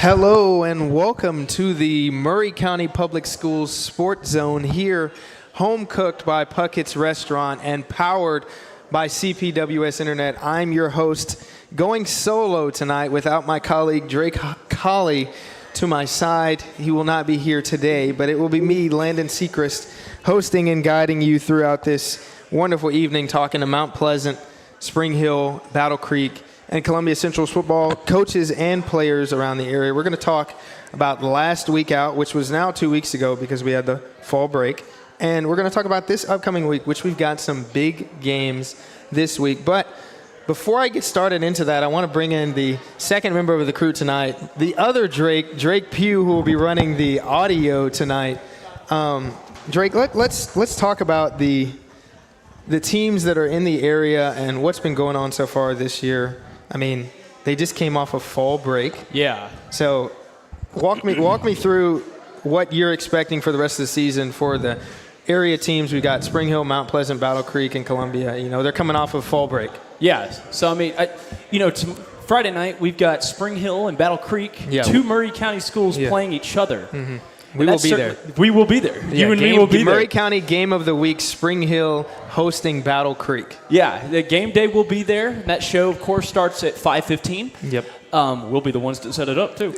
Hello and welcome to the Maury County Public Schools Sports Zone here, home cooked by Puckett's Restaurant and powered by CPWS Internet. I'm your host, going solo tonight without my colleague Drake Colley to my side. He will not be here today, but it will be me, Landon Sechrist, hosting and guiding you throughout this wonderful evening, talking to Mount Pleasant, Spring Hill, Battle Creek, and Columbia Central's football coaches and players around the area. We're going to talk about the last week out, which was now 2 weeks ago because we had the fall break. And we're going to talk about this upcoming week, which we've got some big games this week. But before I get started into that, I want to bring in the second member of the crew tonight, the other Drake Pugh, who will be running the audio tonight. Drake, let's talk about the teams that are in the area and what's been going on so far this year. I mean, they just came off a fall break. Yeah. So walk me through what you're expecting for the rest of the season for the area teams. We've got Spring Hill, Mount Pleasant, Battle Creek, and Columbia. You know, they're coming off of fall break. Yeah. So, I mean, Friday night we've got Spring Hill and Battle Creek, two Maury County schools playing each other. Mm-hmm. We will be there. We will be there. Yeah, you and me will be there. Maury County Game of the Week, Spring Hill hosting Battle Creek. Yeah, the game day will be there. That show, of course, starts at 5:15. Yep. We'll be the ones that set it up, too.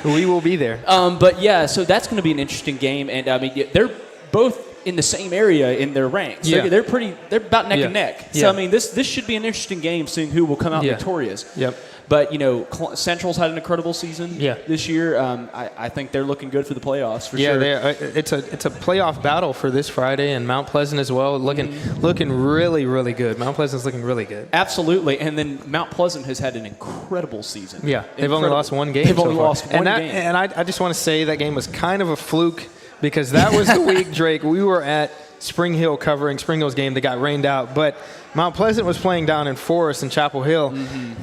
We will be there. But, yeah, so that's going to be an interesting game. And, I mean, they're both in the same area in their ranks. Yeah. They're about neck and neck. Yeah. So, I mean, this should be an interesting game, seeing who will come out victorious. Yep. But, you know, Central's had an incredible season this year. I think they're looking good for the playoffs for sure. Yeah, it's a playoff battle for this Friday, and Mount Pleasant as well, looking really, really good. Mount Pleasant's looking really good. Absolutely. And then Mount Pleasant has had an incredible season. Yeah, they've only lost one game. They've only lost one game. And I just want to say that game was kind of a fluke because that was the week, Drake, we were at Spring Hill covering Spring Hill's game that got rained out. But Mount Pleasant was playing down in Forest and Chapel Hill,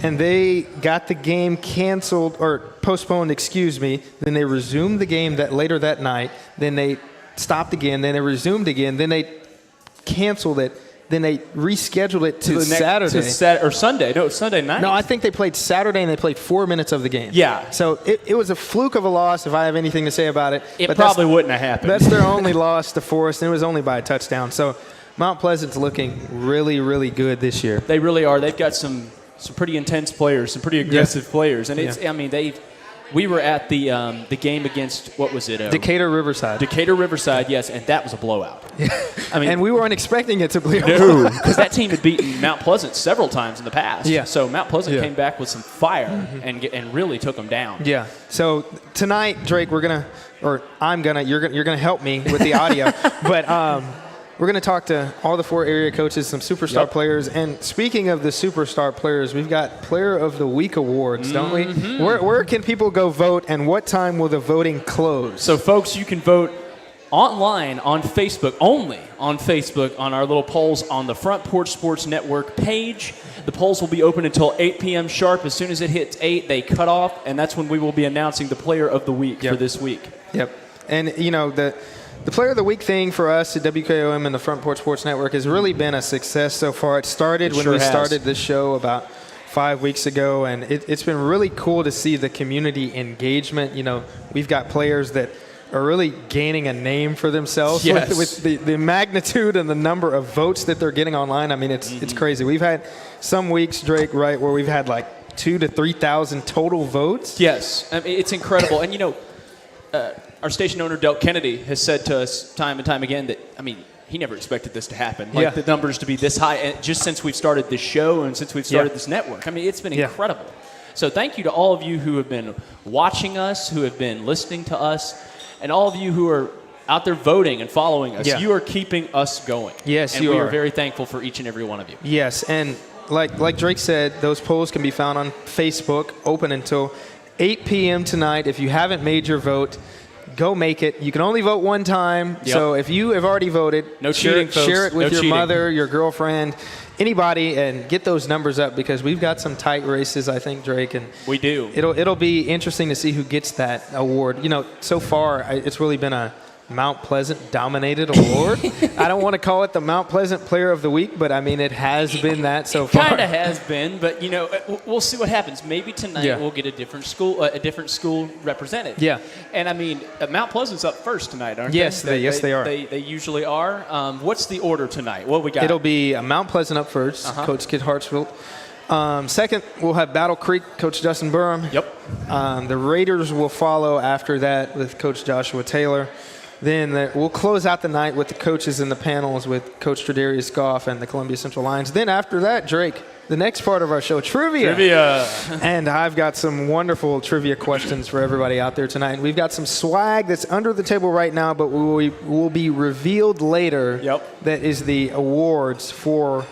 and they got the game canceled or postponed, Then they resumed the game later that night. Then they stopped again. Then they resumed again. Then they canceled it. Then they rescheduled it to Saturday. Or Sunday. No, Sunday night. No, I think they played Saturday, and they played 4 minutes of the game. Yeah. So it was a fluke of a loss, if I have anything to say about it. It probably wouldn't have happened. That's their only loss to Forest, and it was only by a touchdown. So Mount Pleasant's looking really, really good this year. They really are. They've got some pretty intense players, some pretty aggressive players. And I mean, we were at the game against, what was it? Decatur Riverside. Decatur Riverside, yes, and that was a blowout. I mean, and we weren't expecting it to be. No, because that team had beaten Mount Pleasant several times in the past. Yeah. So Mount Pleasant came back with some fire and really took them down. Yeah. So tonight, Drake, you're gonna help me with the audio, but we're going to talk to all the 4 area coaches, some superstar players. And speaking of the superstar players, we've got Player of the Week awards, don't we? Where can people go vote, and what time will the voting close? So, folks, you can vote online on Facebook, only on Facebook, on our little polls on the Front Porch Sports Network page. The polls will be open until 8 p.m. sharp. As soon as it hits 8, they cut off, and that's when we will be announcing the Player of the Week for this week. Yep. And, you know, the Player of the Week thing for us at WKOM and the Front Porch Sports Network has really been a success so far. It started when we started this show about 5 weeks ago, and it's been really cool to see the community engagement. You know, we've got players that are really gaining a name for themselves with the magnitude and the number of votes that they're getting online. I mean, it's crazy. We've had some weeks, Drake, right, where we've had like 2,000 to 3,000 total votes. Yes, I mean, it's incredible. And, you know, our station owner, Del Kennedy, has said to us time and time again that, I mean, he never expected this to happen. Like, the numbers to be this high just since we've started this show and since we've started this network. I mean, it's been incredible. So thank you to all of you who have been watching us, who have been listening to us, and all of you who are out there voting and following us. You are keeping us going. Yes, and you are. And we are very thankful for each and every one of you. Yes, and like Drake said, those polls can be found on Facebook, open until 8 p.m. tonight. If you haven't made your vote, go make it. You can only vote one time. So if you have already voted, cheating, folks. Share it with your cheating. mother, your girlfriend, anybody, and get those numbers up because we've got some tight races, I think, Drake. And we do. It'll be interesting to see who gets that award. You know, so far it's really been a Mount Pleasant Dominated Award. I don't want to call it the Mount Pleasant Player of the Week, but I mean, it has been that so far. Kind of has been, but we'll see what happens. Maybe tonight we'll get a different school represented. Yeah. And I mean, Mount Pleasant's up first tonight, aren't yes, they? Yes, they are. They usually are. What's the order tonight? What we got? It'll be Mount Pleasant up first, Coach Kid Hartsfield. Second, we'll have Battle Creek, Coach Justin Burham. Yep. The Raiders will follow after that with Coach Joshua Taylor. Then we'll close out the night with the coaches in the panels with Coach Tredarius Goff and the Columbia Central Lions. Then after that, Drake, the next part of our show, trivia. And I've got some wonderful trivia questions for everybody out there tonight. And we've got some swag that's under the table right now, but will be revealed later. Yep. That is the awards for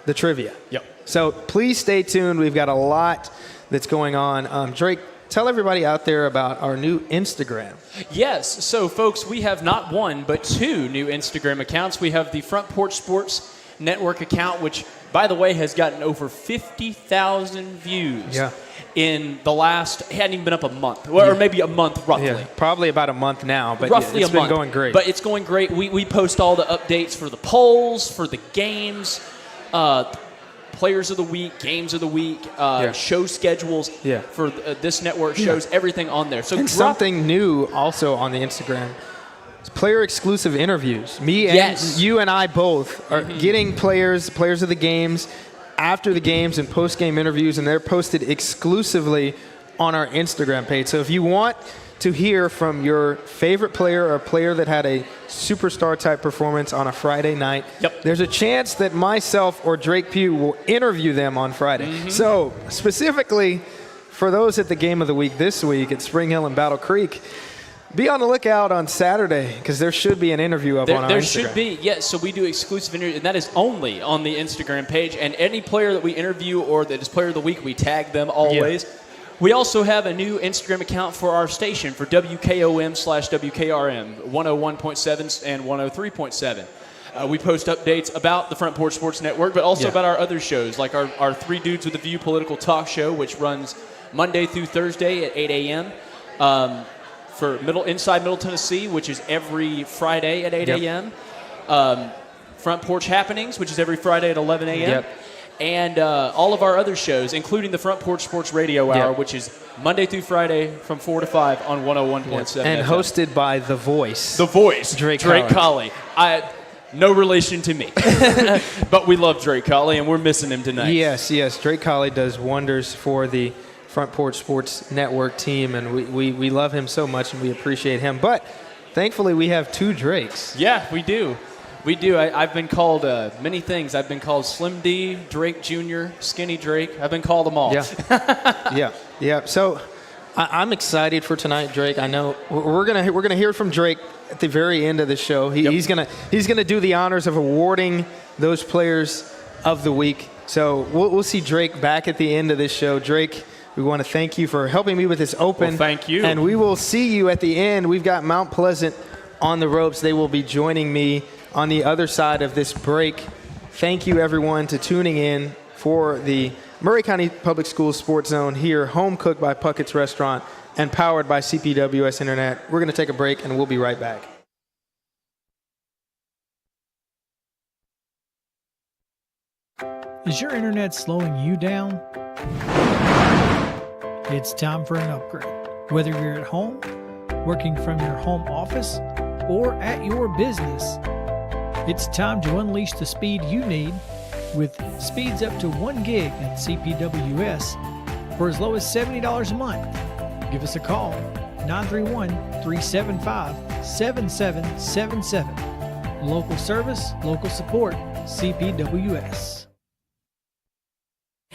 the trivia. Yep. So please stay tuned. We've got a lot that's going on. Drake, tell everybody out there about our new Instagram. Yes. So, folks, we have not one, but two new Instagram accounts. We have the Front Porch Sports Network account, which, by the way, has gotten over 50,000 views in the last, it hadn't even been up a month, or maybe a month roughly. Yeah, probably about a month now, but roughly it's been going great. But it's going great. We post all the updates for the polls, for the games, players of the week, games of the week, show schedules for this network shows, everything on there. So something new also on the Instagram is player exclusive interviews. Me and you and I both are getting players of the games after the games and post-game interviews, and they're posted exclusively on our Instagram page. So if you want to hear from your favorite player or a player that had a superstar type performance on a Friday night, there's a chance that myself or Drake Pugh will interview them on Friday. So specifically for those at the game of the week this week at Spring Hill and Battle Creek, be on the lookout on Saturday because there should be an interview up on our Instagram. There should be, yes. So we do exclusive interviews, and that is only on the Instagram page. And any player that we interview or that is player of the week, we tag them always. Yeah. We also have a new Instagram account for our station for WKOM/WKRM 101.7 and 103.7. We post updates about the Front Porch Sports Network, but also about our other shows, like our Three Dudes with a View political talk show, which runs Monday through Thursday at 8 a.m. For Inside Middle Tennessee, which is every Friday at 8 a.m. Front Porch Happenings, which is every Friday at 11 a.m. And all of our other shows, including the Front Porch Sports Radio Hour, which is Monday through Friday from 4 to 5 on 101.7. And hosted by The Voice. The Voice. Drake Colley. No relation to me. But we love Drake Colley, and we're missing him tonight. Yes. Drake Colley does wonders for the Front Porch Sports Network team, and we love him so much, and we appreciate him. But thankfully, we have two Drakes. Yeah, we do. I've been called many things. I've been called Slim D, Drake Jr., Skinny Drake. I've been called them all. Yeah. So I'm excited for tonight, Drake. I know we're gonna hear from Drake at the very end of the show. He's gonna do the honors of awarding those players of the week. So we'll see Drake back at the end of this show. Drake, we want to thank you for helping me with this open. Well, thank you. And we will see you at the end. We've got Mount Pleasant on the ropes. They will be joining me on the other side of this break. Thank you, everyone, to tuning in for the Maury County Public Schools Sports Zone here, home cooked by Puckett's Restaurant and powered by CPWS Internet. We're going to take a break, and we'll be right back. Is your internet slowing you down? It's time for an upgrade. Whether you're at home, working from your home office, or at your business, it's time to unleash the speed you need with speeds up to 1 gig at CPWS for as low as $70 a month. Give us a call, 931-375-7777. Local service, local support, CPWS.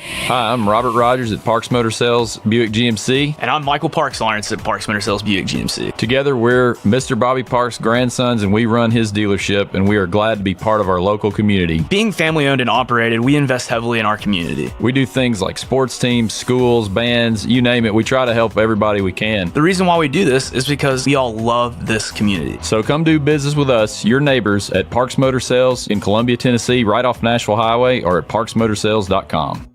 Hi, I'm Robert Rogers at Parks Motor Sales Buick GMC. And I'm Michael Parks Lawrence at Parks Motor Sales Buick GMC. Together, we're Mr. Bobby Parks' grandsons, and we run his dealership, and we are glad to be part of our local community. Being family owned and operated, we invest heavily in our community. We do things like sports teams, schools, bands, you name it. We try to help everybody we can. The reason why we do this is because we all love this community. So come do business with us, your neighbors, at Parks Motor Sales in Columbia, Tennessee, right off Nashville Highway, or at parksmotorsales.com.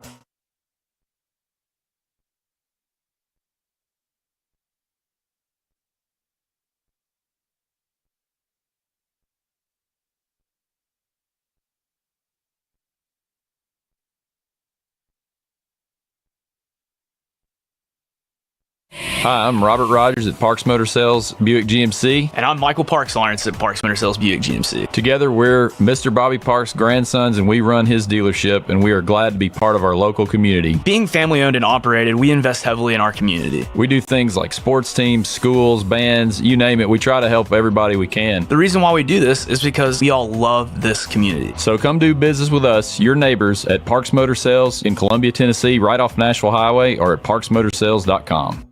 Hi, I'm Robert Rogers at Parks Motor Sales Buick GMC. And I'm Michael Parks Lawrence at Parks Motor Sales Buick GMC. Together, we're Mr. Bobby Parks' grandsons, and we run his dealership, and we are glad to be part of our local community. Being family owned and operated, we invest heavily in our community. We do things like sports teams, schools, bands, you name it. We try to help everybody we can. The reason why we do this is because we all love this community. So come do business with us, your neighbors, at Parks Motor Sales in Columbia, Tennessee, right off Nashville Highway, or at parksmotorsales.com.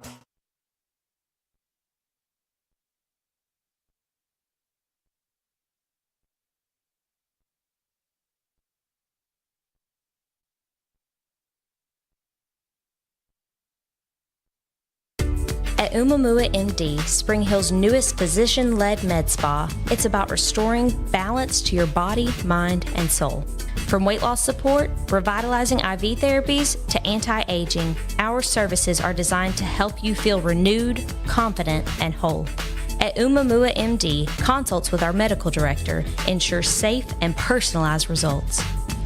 At Umamua MD, Spring Hill's newest physician-led med spa, it's about restoring balance to your body, mind, and soul. From weight loss support, revitalizing IV therapies, to anti-aging, our services are designed to help you feel renewed, confident, and whole. At Umamua MD, consults with our medical director ensure safe and personalized results.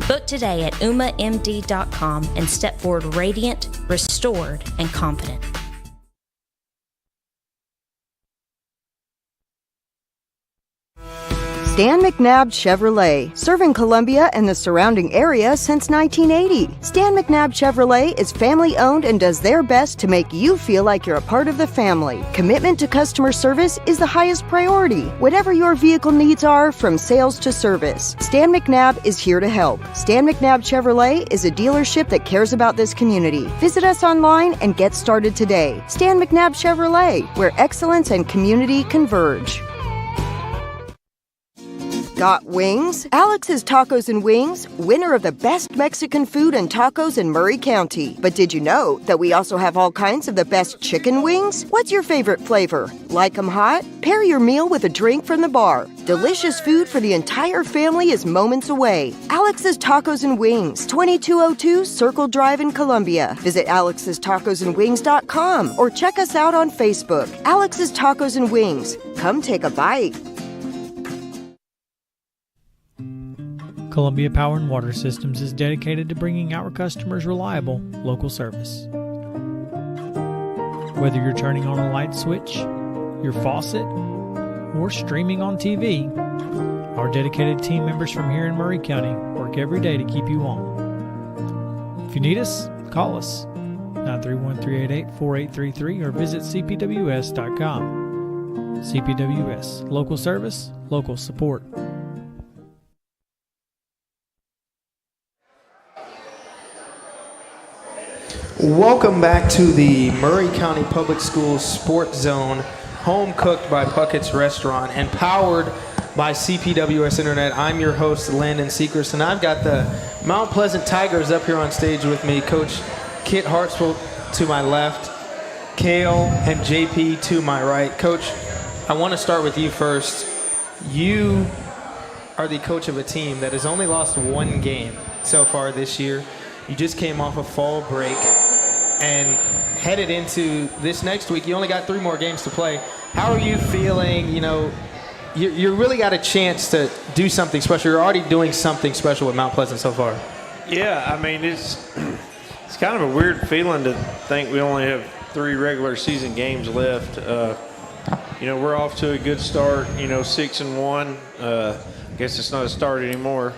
Book today at umamd.com and step forward radiant, restored, and confident. Stan McNabb Chevrolet, serving Columbia and the surrounding area since 1980. Stan McNabb Chevrolet is family-owned and does their best to make you feel like you're a part of the family. Commitment to customer service is the highest priority. Whatever your vehicle needs are, from sales to service, Stan McNabb is here to help. Stan McNabb Chevrolet is a dealership that cares about this community. Visit us online and get started today. Stan McNabb Chevrolet, where excellence and community converge. Got wings? Alex's Tacos and Wings, winner of the best Mexican food and tacos in Maury County. But did you know that we also have all kinds of the best chicken wings? What's your favorite flavor? Like 'em hot? Pair your meal with a drink from the bar. Delicious food for the entire family is moments away. Alex's Tacos and Wings, 2202 Circle Drive in Columbia. Visit alexstacosandwings.com or check us out on Facebook. Alex's Tacos and Wings. Come take a bite. Columbia Power and Water Systems is dedicated to bringing our customers reliable local service. Whether you're turning on a light switch, your faucet, or streaming on TV, our dedicated team members from here in Maury County work every day to keep you on. If you need us, call us 931-388-4833 or visit cpws.com. CPWS, local service, local support. Welcome back to the Maury County Public Schools Sports Zone, home cooked by Puckett's Restaurant and powered by CPWS Internet. I'm your host, Landon Seacrest, and I've got the Mount Pleasant Tigers up here on stage with me. Coach Kit Hartsville to my left, Kale and JP to my right. Coach, I want to start with you first. You are the coach of a team that has only lost one game so far this year. You just came off a fall break and headed into this next week. You only got 3 more games to play. How are you feeling? You know, you really got a chance to do something special. You're already doing something special with Mount Pleasant so far. Yeah, I mean, it's kind of a weird feeling to think we only have 3 regular season games left. You know, we're off to a good start, 6-1. I guess it's not a start anymore.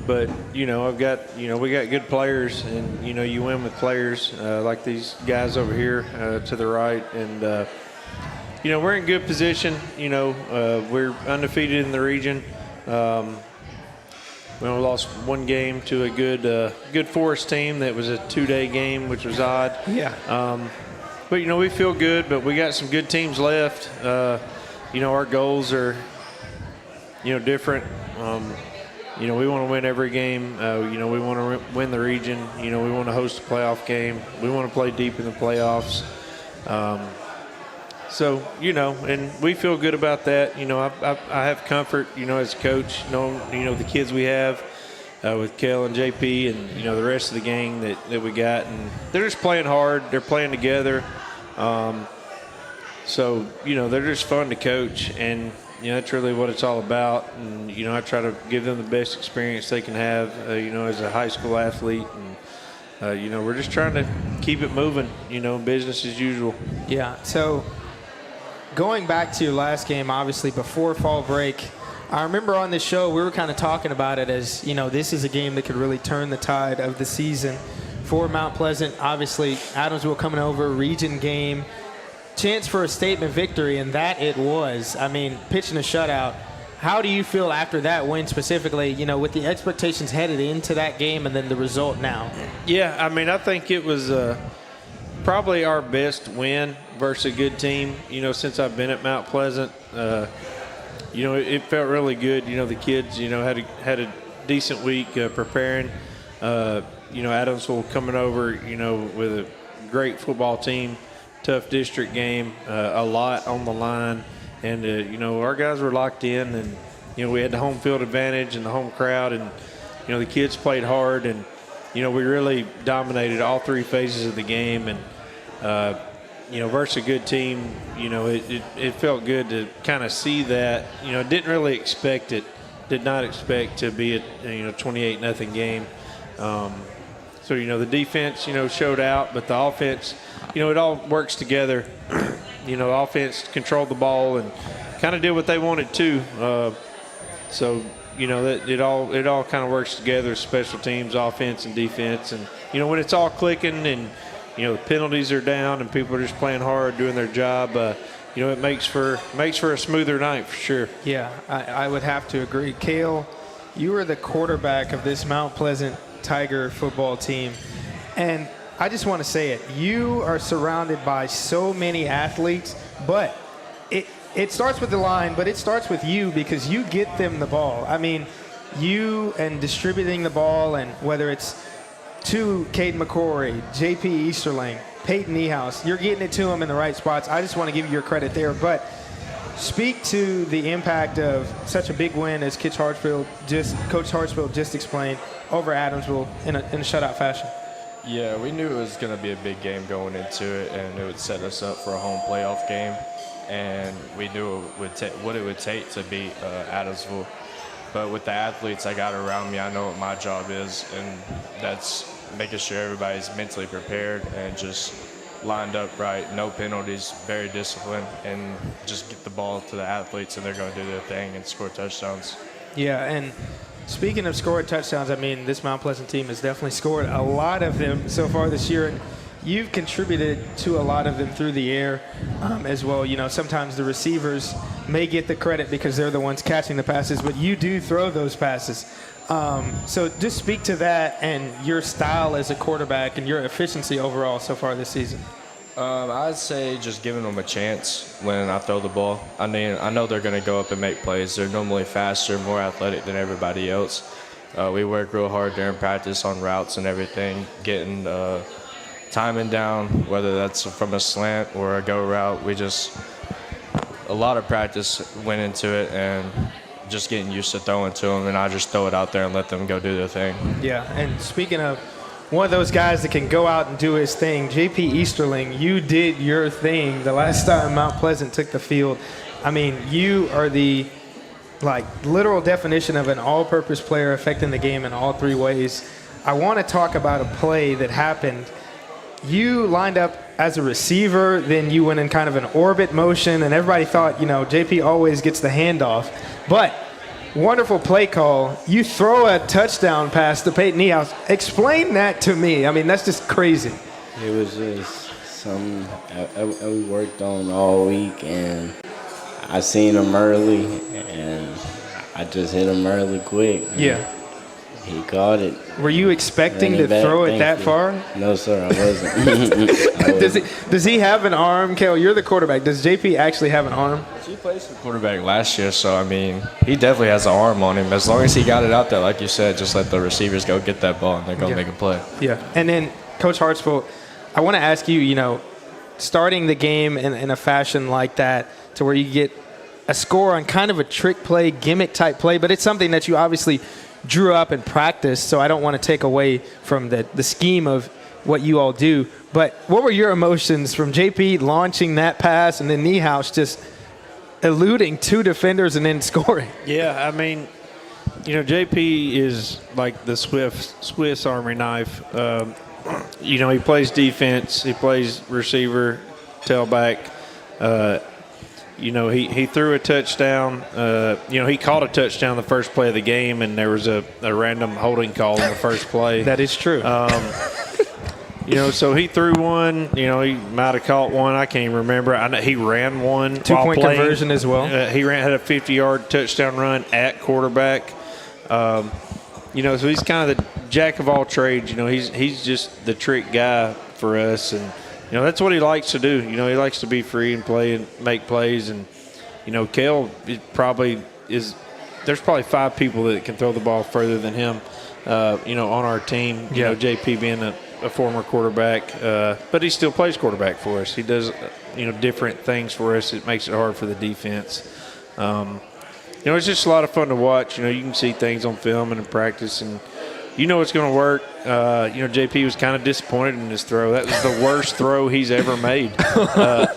But, we got good players, and, you win with players like these guys over here to the right. And, we're in good position. We're undefeated in the region. We only lost 1 game to a good Forest team that was a 2-day game, which was odd. Yeah. But, we feel good, but we got some good teams left. Our goals are, different. We want to win every game. We want to win the region. We want to host a playoff game. We want to play deep in the playoffs. And we feel good about that. I have comfort, as a coach, knowing, the kids we have with Kel and JP and, the rest of the gang that we got. And they're just playing hard. They're playing together. They're just fun to coach. And, that's really what it's all about. And, I try to give them the best experience they can have, as a high school athlete. And, we're just trying to keep it moving, business as usual. Yeah. So going back to your last game, obviously before fall break, I remember on this show we were kind of talking about it as, this is a game that could really turn the tide of the season for Mount Pleasant. Obviously, Adamsville coming over, region game, chance for a statement victory, and that it was. I mean, pitching a shutout. How do you feel after that win specifically, with the expectations headed into that game and then the result now? Yeah, I mean, I think it was probably our best win versus a good team, since I've been at Mount Pleasant. It felt really good. The kids, had a decent week preparing. Adamsville coming over, with a great football team, tough district game, a lot on the line. And, our guys were locked in, and, we had the home field advantage and the home crowd, and, the kids played hard, and, we really dominated all three phases of the game. And, versus a good team, it felt good to kind of see that. Didn't really expect it. Did not expect to be a 28-0 game. So, the defense, showed out, but the offense, it all works together. Offense controlled the ball and kind of did what they wanted to. So, that it all kind of works together, special teams, offense and defense. And, when it's all clicking and, the penalties are down and people are just playing hard, doing their job, it makes for a smoother night for sure. Yeah, I would have to agree. Cale, you are the quarterback of this Mount Pleasant Tiger football team. And I just want to say it. You are surrounded by so many athletes, but it starts with the line, but it starts with you because you get them the ball. I mean, you and distributing the ball, and whether it's to Cade McCrory, JP Easterling, Peyton Niehaus, you're getting it to them in the right spots. I just want to give you your credit there. But speak to the impact of such a big win as Coach Hartsfield just explained over Adamsville in a shutout fashion. Yeah, we knew it was going to be a big game going into it, and it would set us up for a home playoff game. And we knew what it would take to beat Adamsville. But with the athletes I got around me, I know what my job is, and that's making sure everybody's mentally prepared and just lined up right, no penalties, very disciplined, and just get the ball to the athletes, and they're going to do their thing and score touchdowns. Yeah, and speaking of scored touchdowns, I mean, this Mount Pleasant team has definitely scored a lot of them so far this year, and you've contributed to a lot of them through the air as well. Sometimes the receivers may get the credit because they're the ones catching the passes, but you do throw those passes. So just speak to that and your style as a quarterback and your efficiency overall so far this season. I'd say just giving them a chance when I throw the ball. I mean, I know they're going to go up and make plays. They're normally faster, more athletic than everybody else. We work real hard during practice on routes and everything, getting timing down, whether that's from a slant or a go route. A lot of practice went into it and just getting used to throwing to them, and I just throw it out there and let them go do their thing. Yeah, and speaking of one of those guys that can go out and do his thing, JP Easterling, you did your thing the last time Mount Pleasant took the field. I mean, you are the literal definition of an all-purpose player affecting the game in all three ways. I want to talk about a play that happened. You lined up as a receiver, then you went in kind of an orbit motion, and everybody thought, JP always gets the handoff. But wonderful play call. You throw a touchdown pass to Peyton Niehaus. Explain that to me. I mean, that's just crazy. It was just something we worked on all week, and I seen him early, and I just hit him early quick. Yeah. He caught it. Were you expecting to throw it that far? No, sir, I wasn't. Does he have an arm? Cale, you're the quarterback. Does JP actually have an arm? He played some quarterback last year, so, I mean, he definitely has an arm on him. As long as he got it out there, like you said, just let the receivers go get that ball, and they're going to make a play. Yeah. And then, Coach Hartsfield, I want to ask you, starting the game in a fashion like that to where you get a score on kind of a trick play, gimmick-type play, but it's something that you obviously drew up and practiced, so I don't want to take away from the scheme of what you all do. But what were your emotions from JP launching that pass and then Niehaus just eluding two defenders and then scoring? Yeah, I mean, JP is like the Swiss Army knife. he plays defense. He plays receiver, tailback. He threw a touchdown. He caught a touchdown the first play of the game, and there was a random holding call in the first play. That is true. So he threw one. He might have caught one. I can't even remember. I know he ran one. 2-point conversion as well. He had a 50-yard touchdown run at quarterback. So he's kind of the jack of all trades. He's just the trick guy for us, and that's what he likes to do. He likes to be free and play and make plays. And Kale there's probably 5 people that can throw the ball further than him. On our team. JP being a former quarterback, but he still plays quarterback for us. He does different things for us. It makes it hard for the defense. It's just a lot of fun to watch. You can see things on film and in practice, and it's going to work. JP was kind of disappointed in his throw. That was the worst throw he's ever made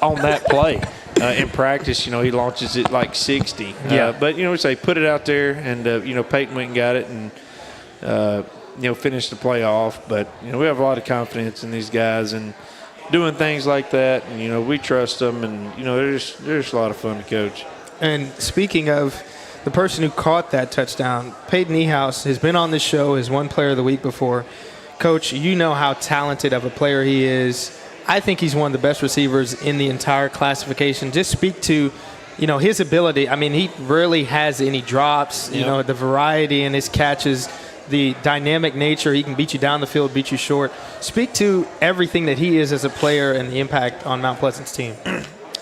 on that play. In practice, he launches it like 60. But we say put it out there, and Peyton went and got it, and finish the play off. But, we have a lot of confidence in these guys and doing things like that. And, we trust them. And, they're just a lot of fun to coach. And speaking of the person who caught that touchdown, Peyton Ehouse has been on this show as one player of the week before. Coach, you know how talented of a player he is. I think he's one of the best receivers in the entire classification. Just speak to, his ability. I mean, he rarely has any drops, the variety in his catches, the dynamic nature. He can beat you down the field, beat you short. Speak to everything that he is as a player and the impact on Mount Pleasant's team.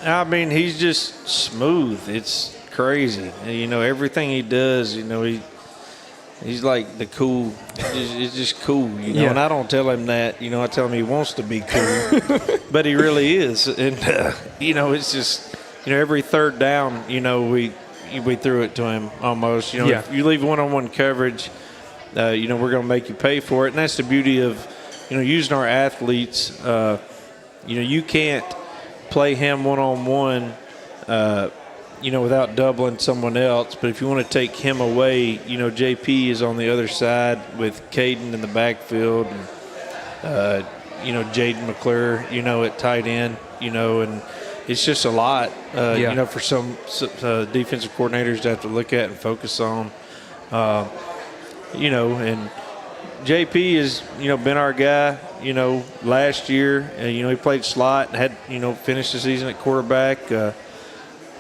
I mean, he's just smooth. It's crazy. Everything he does, he's like the cool. It's just cool, And I don't tell him that. I tell him he wants to be cool, but he really is. And it's just every third down, we threw it to him almost. If you leave one-on-one coverage, we're going to make you pay for it. And that's the beauty of using our athletes. You can't play him one-on-one, without doubling someone else. But if you want to take him away, JP is on the other side with Caden in the backfield, and Jaden McClure, at tight end, and it's just a lot, for some defensive coordinators to have to look at and focus on. And JP has, been our guy, last year. He played slot and had, finished the season at quarterback.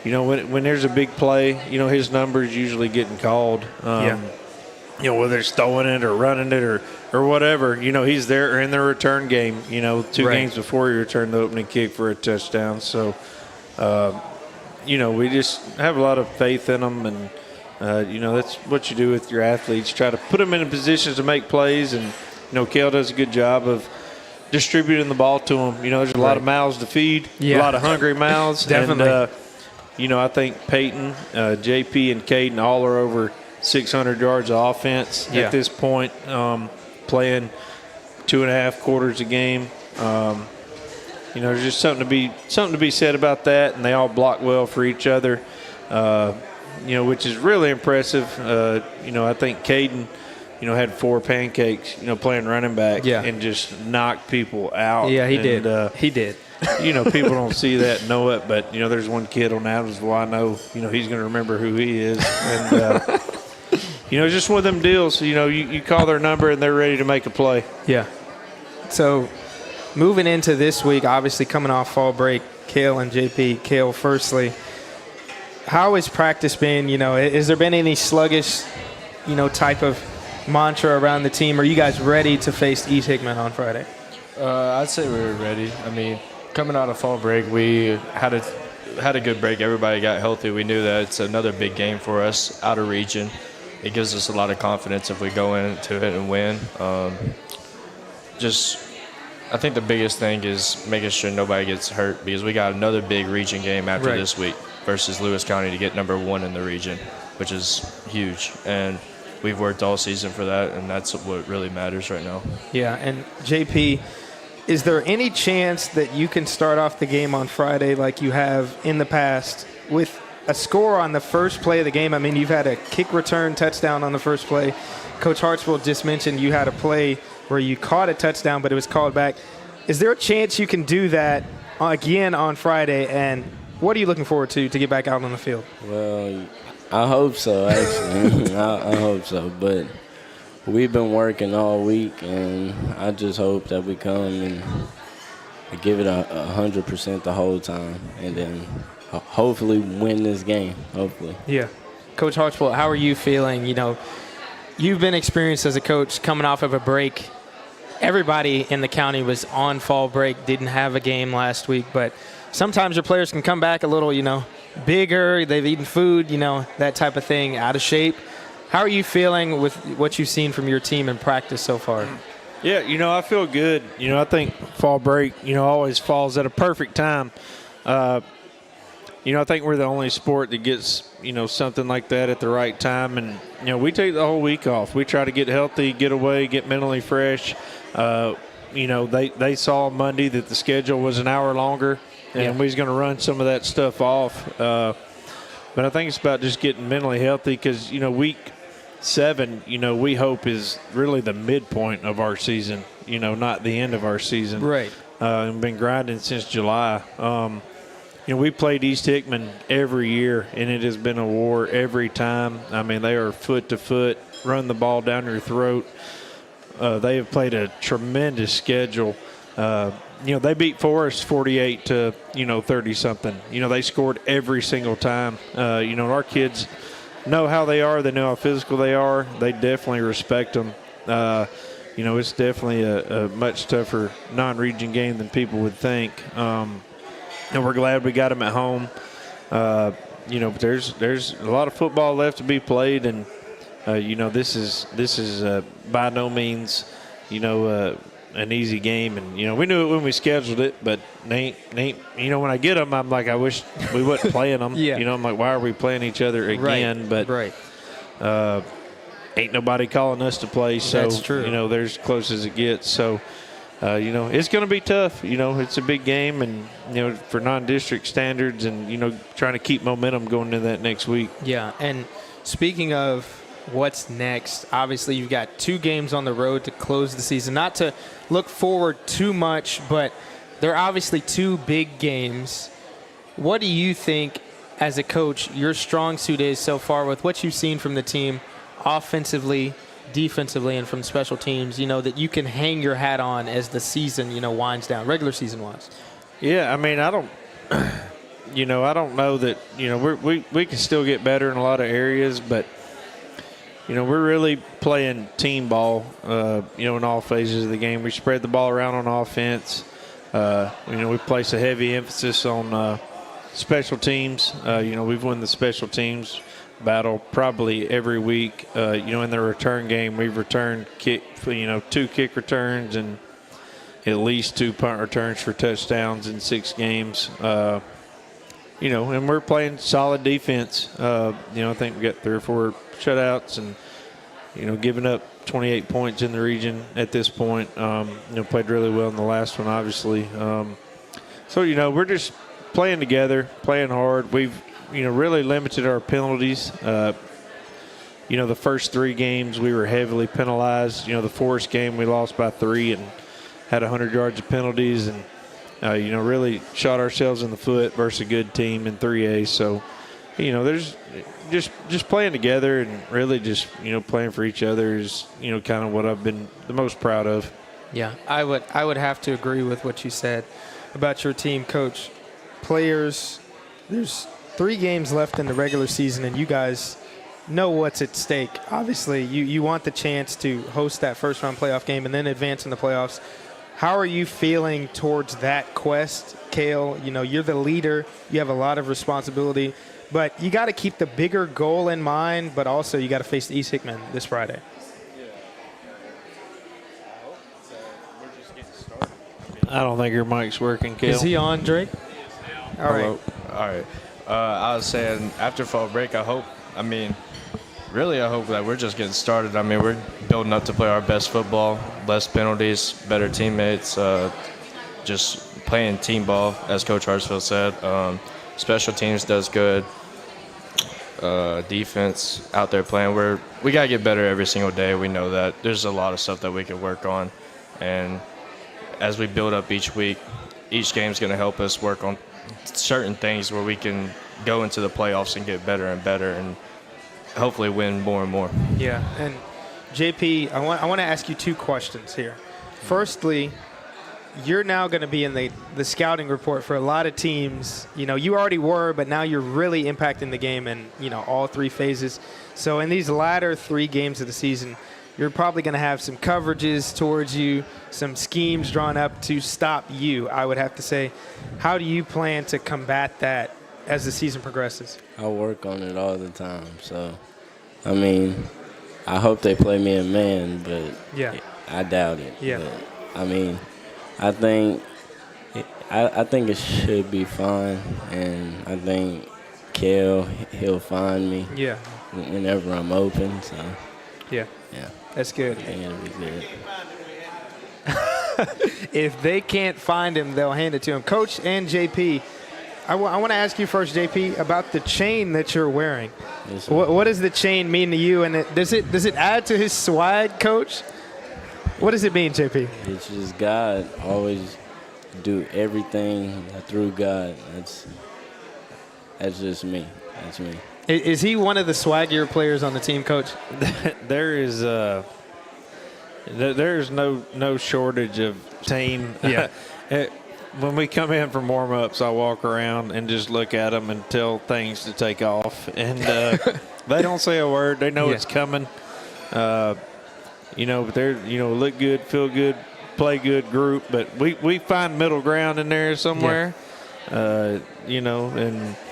When there's a big play, his number's usually getting called. Whether it's throwing it or running it or whatever, he's there in the return game, 2 games before he returned the opening kick for a touchdown. So, we just have a lot of faith in him, and that's what you do with your athletes. Try to put them in positions to make plays, and Kale does a good job of distributing the ball to them. There's a lot of mouths to feed, a lot of hungry mouths. Definitely. And, I think Peyton, JP, and Caden all are over 600 yards of offense at this point, playing 2.5 quarters a game. There's just something to be said about that, and they all block well for each other. Which is really impressive. I think Caden, had 4 pancakes, playing running back and just knocked people out. Yeah, he did. He did. People don't see that and know it, but, there's one kid on Adamsville I know, he's going to remember who he is. And, it's just one of them deals. You call their number and they're ready to make a play. Yeah. So moving into this week, obviously coming off fall break, Kale and JP. Kale, firstly, how has practice been? Has there been any sluggish, type of mantra around the team? Are you guys ready to face East Hickman on Friday? I'd say we were ready. I mean, coming out of fall break, we had a good break. Everybody got healthy. We knew that it's another big game for us out of region. It gives us a lot of confidence if we go into it and win. I think the biggest thing is making sure nobody gets hurt, because we got another big region game after this week versus Lewis County to get number 1 in the region, which is huge. And we've worked all season for that, and that's what really matters right now. Yeah, and JP, is there any chance that you can start off the game on Friday like you have in the past with a score on the first play of the game? I mean, you've had a kick return touchdown on the first play. Coach Hartsville just mentioned you had a play where you caught a touchdown, but it was called back. Is there a chance you can do that again on Friday? And what are you looking forward to get back out on the field? Well, I hope so, actually. I hope so. But we've been working all week, and I just hope that we come and give it 100% the whole time, and then hopefully win this game, hopefully. Yeah. Coach Hartsfield, how are you feeling? You know, you've been experienced as a coach coming off of a break. Everybody in the county was on fall break, didn't have a game last week, but sometimes your players can come back a little, bigger, they've eaten food, that type of thing, out of shape. How are you feeling with what you've seen from your team in practice so far? Yeah, I feel good. I think fall break, always falls at a perfect time. I think we're the only sport that gets, something like that at the right time. And, we take the whole week off. We try to get healthy, get away, get mentally fresh. They saw Monday that the schedule was an hour longer, and we was going to run some of that stuff off. But I think it's about just getting mentally healthy because, week 7, we hope is really the midpoint of our season, not the end of our season. Right. We've been grinding since July. We played East Hickman every year, and it has been a war every time. I mean, they are foot to foot, run the ball down your throat. They have played a tremendous schedule. They beat Forest 48 to 30-something. They scored every single time. Our kids know how they are. They know how physical they are. They definitely respect them. It's definitely a much tougher non-region game than people would think. And we're glad we got them at home. There's a lot of football left to be played, and this is by no means an easy game. And we knew it when we scheduled it, but Nate, when I get them, I'm like, I wish we wasn't playing them. Yeah. I'm like, why are we playing each other again? Right. But ain't nobody calling us to play, so That's true. they're as close as it gets. So. It's going to be tough. It's a big game, and, for non-district standards and, trying to keep momentum going into that next week. Yeah, and speaking of what's next, obviously you've got 2 games on the road to close the season. Not to look forward too much, but they're obviously 2 big games. What do you think, as a coach, your strong suit is so far with what you've seen from the team offensively, defensively, and from special teams, that you can hang your hat on as the season, winds down, regular season wise? Yeah, I mean, I don't know that, we can still get better in a lot of areas, but, we're really playing team ball, in all phases of the game. We spread the ball around on offense. We place a heavy emphasis on special teams. We've won the special teams battle probably every week. In the return game, we've returned 2 kick returns and at least 2 punt returns for touchdowns in 6 games. And we're playing solid defense. I think we got 3 or 4 shutouts and, giving up 28 points in the region at this point. Played really well in the last one, obviously. So, we're just playing together, playing hard. We've really limited our penalties. The first 3 games we were heavily penalized. The Forest game we lost by 3 and had 100 yards of penalties, and really shot ourselves in the foot versus a good team in 3A. So, there's just playing together and really just playing for each other is kind of what I've been the most proud of. Yeah, I would have to agree with what you said about your team, Coach. Players, there's 3 games left in the regular season, and you guys know what's at stake. Obviously, you want the chance to host that first-round playoff game and then advance in the playoffs. How are you feeling towards that quest, Cale? You're the leader. You have a lot of responsibility, but you got to keep the bigger goal in mind, but also you got to face the East Hickman this Friday. I don't think your mic's working, Cale. Is he on, Drake? All right. All right. I was saying, after fall break, I hope that we're just getting started. I mean, we're building up to play our best football, less penalties, better teammates, just playing team ball, as Coach Hartsfield said. Special teams does good. defense out there playing. We got to get better every single day. We know that. There's a lot of stuff that we can work on. And as we build up each week, each game's going to help us work on certain things where we can go into the playoffs and get better and better and hopefully win more and more. Yeah, and JP, I want to ask you two questions here. Firstly, you're now going to be in the scouting report for a lot of teams. You know, you already were, but now you're really impacting the game in, you know, all three phases. So in these latter 3 games of the season, you're probably going to have some coverages towards you, some schemes drawn up to stop you, I would have to say. How do you plan to combat that as the season progresses? I work on it all the time. So, I mean, I hope they play me in man, but yeah, I doubt it. Yeah. But, I mean, I think it should be fine, and I think he'll find me. Yeah. Whenever I'm open. So. Yeah. Yeah. That's good. I think it'll be good. If they can't find him, they'll hand it to him. Coach and JP, I want to ask you first, JP, about the chain that you're wearing. Yes, What does the chain mean to you? And does it add to his swag, Coach? What does it mean, JP? It's just God. Always do everything through God. That's just me. That's me. Is he one of the swaggier players on the team, Coach? There's no shortage of team. Yeah. When we come in from warm-ups, I walk around and just look at them and tell things to take off. And they don't say a word. They know it's coming. You know, but they're, you know, look good, feel good, play good group. But we find middle ground in there somewhere. You know, and –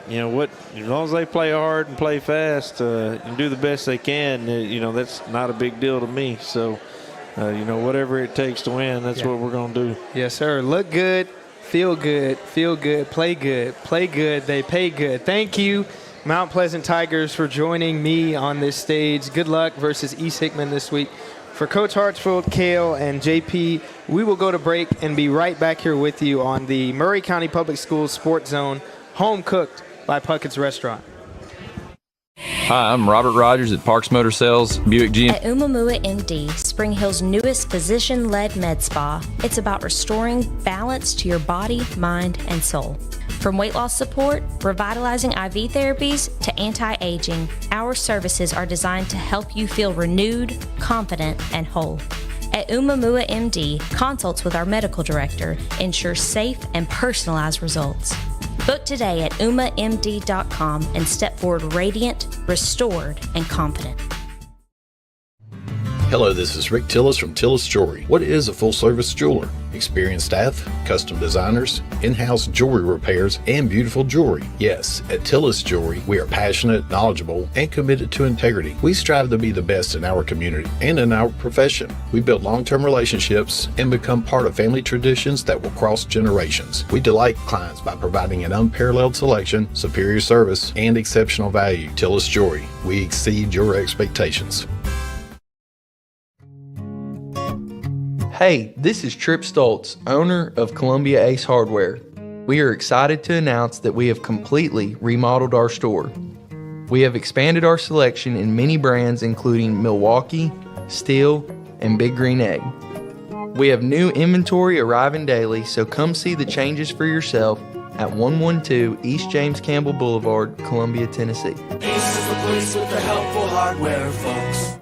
you know what? As long as they play hard and play fast and do the best they can, you know, that's not a big deal to me. So, you know, whatever it takes to win, that's what we're going to do. Yes, sir. Look good, feel good, play good, they pay good. Thank you, Mount Pleasant Tigers, for joining me on this stage. Good luck versus East Hickman this week. For Coach Hartsfield, Kale, and JP, we will go to break and be right back here with you on the Maury County Public Schools Sports Zone, Home Cooked by Puckett's Restaurant. Hi, I'm Robert Rogers at Parks Motor Sales, Buick GM. At Umamua MD, Spring Hill's newest physician-led med spa, it's about restoring balance to your body, mind, and soul. From weight loss support, revitalizing IV therapies, to anti-aging, our services are designed to help you feel renewed, confident, and whole. At Umamua MD, consults with our medical director ensure safe and personalized results. Book today at umamd.com and step forward radiant, restored, and confident. Hello, this is Rick Tillis from Tillis Jewelry. What is a full-service jeweler? Experienced staff, custom designers, in-house jewelry repairs, and beautiful jewelry. Yes, at Tillis Jewelry, we are passionate, knowledgeable, and committed to integrity. We strive to be the best in our community and in our profession. We build long-term relationships and become part of family traditions that will cross generations. We delight clients by providing an unparalleled selection, superior service, and exceptional value. Tillis Jewelry, we exceed your expectations. Hey, this is Trip Stoltz, owner of Columbia Ace Hardware. We are excited to announce that we have completely remodeled our store. We have expanded our selection in many brands including Milwaukee, Steel, and Big Green Egg. We have new inventory arriving daily, so come see the changes for yourself at 112 East James Campbell Boulevard, Columbia, Tennessee. Ace is the place with the helpful hardware, folks.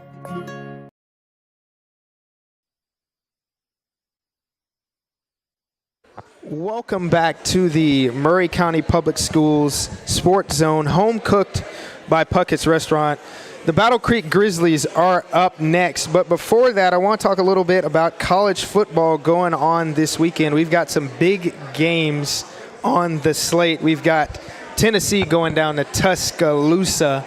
Welcome back to the Maury County Public Schools Sports Zone, Home Cooked by Puckett's Restaurant. The Battle Creek Grizzlies are up next, but before that, I want to talk a little bit about college football going on this weekend. We've got some big games on the slate. We've got Tennessee going down to Tuscaloosa,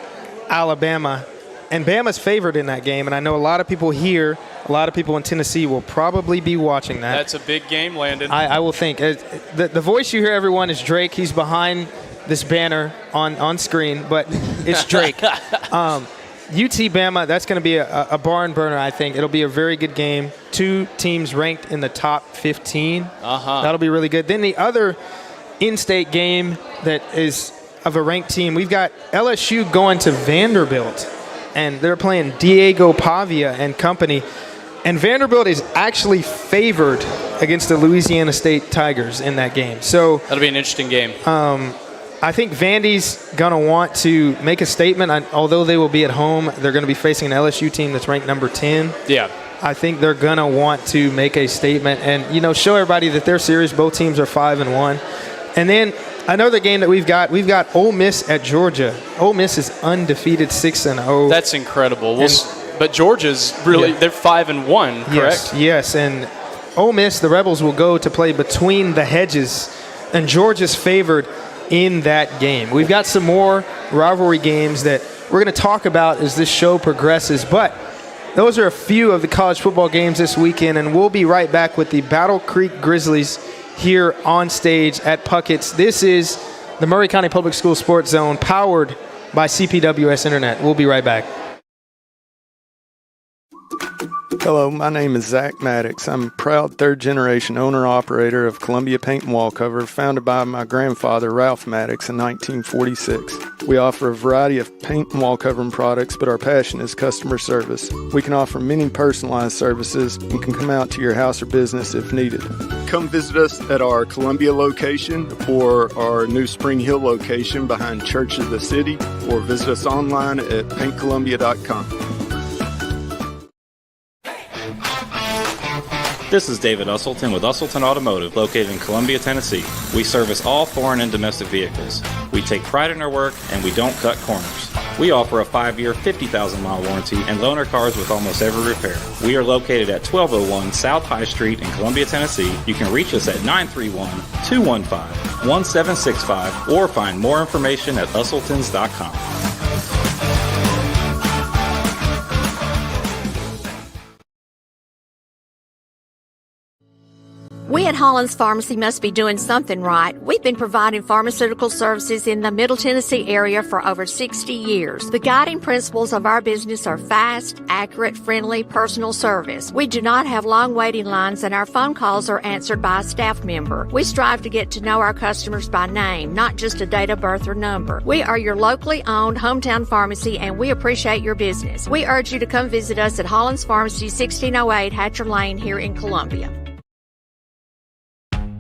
Alabama, and Bama's favored in that game, and I know a lot of people here, a lot of people in Tennessee will probably be watching that. That's a big game, Landon. I will think. The voice you hear, everyone, is Drake. He's behind this banner on screen, but it's Drake. UT Bama, that's going to be a barn burner, I think. It'll be a very good game. Two teams ranked in the top 15. That'll be really good. Then the other in-state game that is of a ranked team. We've got LSU going to Vanderbilt, and they're playing Diego Pavia and company. And Vanderbilt is actually favored against the Louisiana State Tigers in that game. So that'll be an interesting game. I think Vandy's going to want to make a statement. Although they will be at home, they're going to be facing an LSU team that's ranked number 10. Yeah. I think they're going to want to make a statement and, show everybody that they're serious. Both teams are 5-1. And then another game that we've got Ole Miss at Georgia. Ole Miss is undefeated 6-0. That's incredible. But Georgia's really, they're 5-1, correct? Yes. And Ole Miss, the Rebels, will go to play between the hedges. And Georgia's favored in that game. We've got some more rivalry games that we're going to talk about as this show progresses. But those are a few of the college football games this weekend, and we'll be right back with the Battle Creek Grizzlies here on stage at Puckett's. This is the Maury County Public Schools Sports Zone, powered by CPWS Internet. We'll be right back. Hello, my name is Zach Maddox. I'm a proud third-generation owner-operator of Columbia Paint and Wallcover, founded by my grandfather, Ralph Maddox, in 1946. We offer a variety of paint and wallcovering products, but our passion is customer service. We can offer many personalized services and can come out to your house or business if needed. Come visit us at our Columbia location or our new Spring Hill location behind Church of the City, or visit us online at paintcolumbia.com. This is David Usselton with Usselton Automotive, located in Columbia, Tennessee. We service all foreign and domestic vehicles. We take pride in our work, and we don't cut corners. We offer a 5-year, 50,000-mile warranty and loan our cars with almost every repair. We are located at 1201 South High Street in Columbia, Tennessee. You can reach us at 931-215-1765 or find more information at usseltons.com. We at Hollins Pharmacy must be doing something right. We've been providing pharmaceutical services in the Middle Tennessee area for over 60 years. The guiding principles of our business are fast, accurate, friendly, personal service. We do not have long waiting lines, and our phone calls are answered by a staff member. We strive to get to know our customers by name, not just a date of birth or number. We are your locally owned hometown pharmacy, and we appreciate your business. We urge you to come visit us at Hollins Pharmacy, 1608 Hatcher Lane here in Columbia.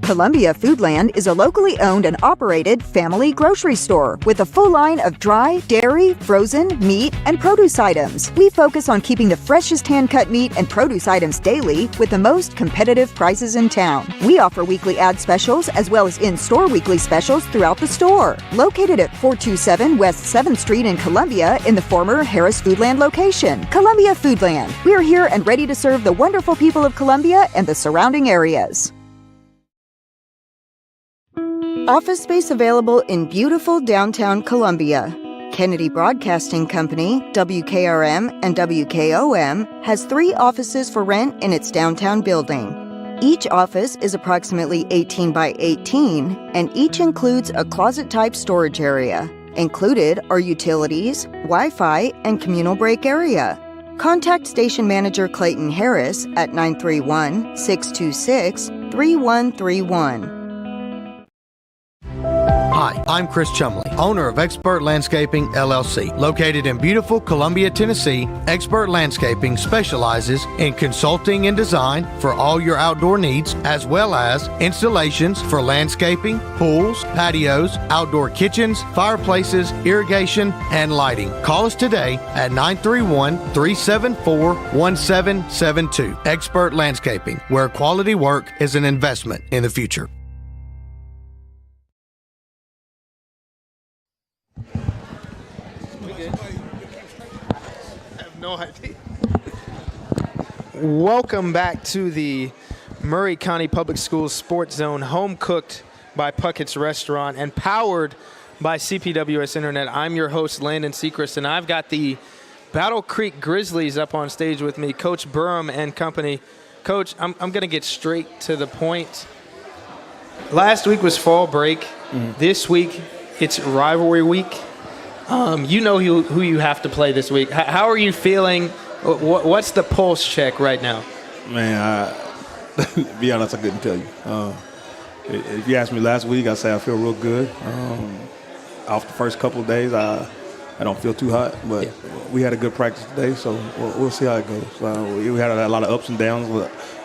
Columbia Foodland is a locally owned and operated family grocery store with a full line of dry, dairy, frozen, meat, and produce items. We focus on keeping the freshest hand-cut meat and produce items daily with the most competitive prices in town. We offer weekly ad specials as well as in-store weekly specials throughout the store. Located at 427 West 7th Street in Columbia in the former Harris Foodland location. Columbia Foodland. We are here and ready to serve the wonderful people of Columbia and the surrounding areas. Office space available in beautiful downtown Columbia. Kennedy Broadcasting Company, WKRM and WKOM, has 3 offices for rent in its downtown building. Each office is approximately 18 by 18, and each includes a closet-type storage area. Included are utilities, Wi-Fi, and communal break area. Contact Station Manager Clayton Harris at 931-626-3131. Hi, I'm Chris Chumley, owner of Expert Landscaping, LLC. Located in beautiful Columbia, Tennessee, Expert Landscaping specializes in consulting and design for all your outdoor needs, as well as installations for landscaping, pools, patios, outdoor kitchens, fireplaces, irrigation, and lighting. Call us today at 931-374-1772. Expert Landscaping, where quality work is an investment in the future. No idea. Welcome back to the Maury County Public Schools Sports Zone, home cooked by Puckett's Restaurant and powered by CPWS Internet. I'm your host, Landon Sechrist, and I've got the Battle Creek Grizzlies up on stage with me, Coach Burham and company. Coach, I'm going to get straight to the point. Last week was fall break. This week, it's rivalry week. You know who you have to play this week. How are you feeling? What's the pulse check right now? Man, to be honest, I couldn't tell you. If you asked me last week, I'd say I feel real good. off the first couple of days, I don't feel too hot. But we had a good practice today, so we'll see how it goes. We had a lot of ups and downs,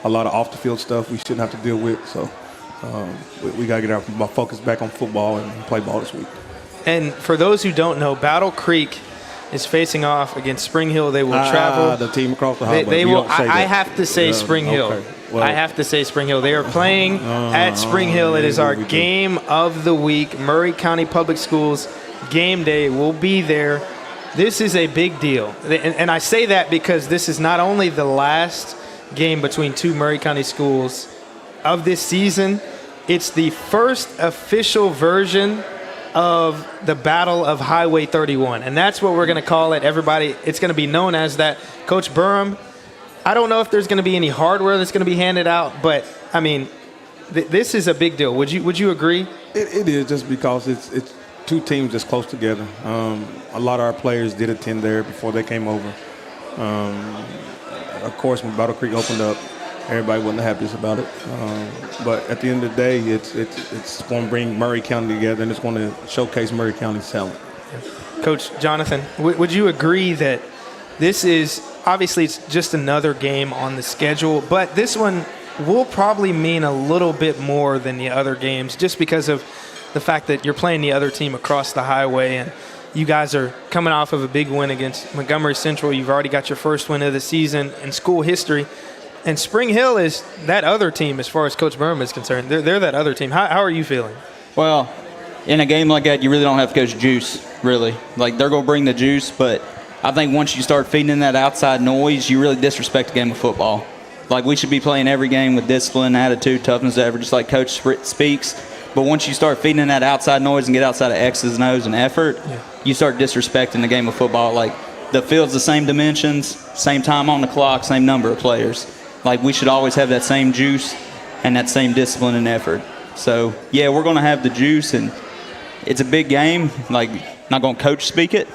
a lot of off-the-field stuff we shouldn't have to deal with. So we got to get our focus back on football and play ball this week. And for those who don't know, Battle Creek is facing off against Spring Hill. They will travel. The team across the highway. They will. I have to say Spring Hill. Okay. Well, I have to say Spring Hill. They are playing at Spring Hill. It is our game of the week. Maury County Public Schools game day. We'll be there. This is a big deal. And I say that because this is not only the last game between two Maury County schools of this season, it's the first official version of the Battle of Highway 31. And that's what we're going to call it. Everybody, it's going to be known as that. Coach Burham, I don't know if there's going to be any hardware that's going to be handed out, but, I mean, this is a big deal. Would you agree? It is, just because it's two teams that's close together. A lot of our players did attend there before they came over. Of course, when Battle Creek opened up, everybody wasn't happy about it. But at the end of the day, it's going to bring Maury County together, and it's going to showcase Maury County's talent. Coach Jonathan, would you agree that this is, obviously it's just another game on the schedule, but this one will probably mean a little bit more than the other games just because of the fact that you're playing the other team across the highway, and you guys are coming off of a big win against Montgomery Central. You've already got your first win of the season in school history. And Spring Hill is that other team as far as Coach Burham is concerned. They're that other team. How are you feeling? Well, in a game like that, you really don't have to coach juice, really. Like, they're going to bring the juice, but I think once you start feeding in that outside noise, you really disrespect the game of football. Like, we should be playing every game with discipline, attitude, toughness, ever, just like Coach speaks. But once you start feeding in that outside noise and get outside of X's and O's and effort, you start disrespecting the game of football. Like, the field's the same dimensions, same time on the clock, same number of players. Like, we should always have that same juice and that same discipline and effort. So, yeah, we're going to have the juice, and it's a big game. Like, not going to coach speak it,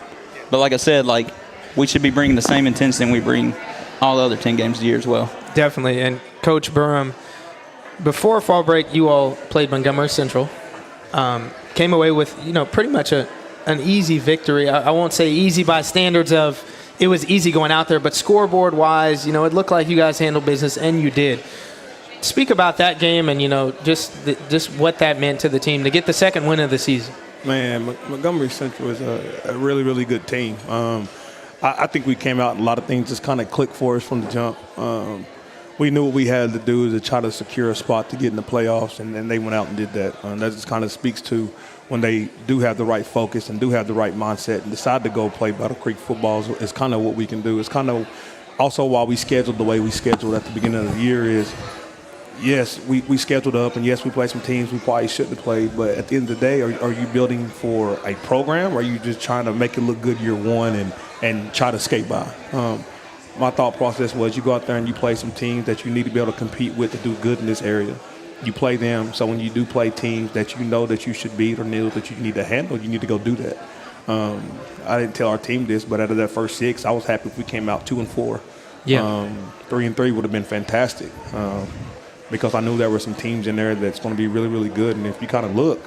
but like I said, like, we should be bringing the same intensity we bring all the other 10 games a year as well. Definitely. And Coach Burham, before fall break, you all played Montgomery Central. Came away with, pretty much an easy victory. I won't say easy by standards of it was easy going out there, but scoreboard-wise, it looked like you guys handled business, and you did. Speak about that game and, just what that meant to the team to get the second win of the season. Man, Montgomery Central is a really, really good team. I think we came out and a lot of things just kind of clicked for us from the jump. We knew what we had to do to try to secure a spot to get in the playoffs, and then they went out and did that. That just kind of speaks to when they do have the right focus and do have the right mindset and decide to go play Battle Creek football is kind of what we can do. It's kind of also why we scheduled the way we scheduled at the beginning of the year is, yes, we scheduled up, and yes, we played some teams we probably shouldn't have played, but at the end of the day, are you building for a program, or are you just trying to make it look good year one and try to skate by? My thought process was you go out there and you play some teams that you need to be able to compete with to do good in this area. You play them, so when you do play teams that you know that you should beat or nil that you need to handle, you need to go do that. I didn't tell our team this, but out of that first 6, I was happy if we came out 2-4. Yeah. 3-3 would have been fantastic because I knew there were some teams in there that's going to be really, really good. And if you kind of look,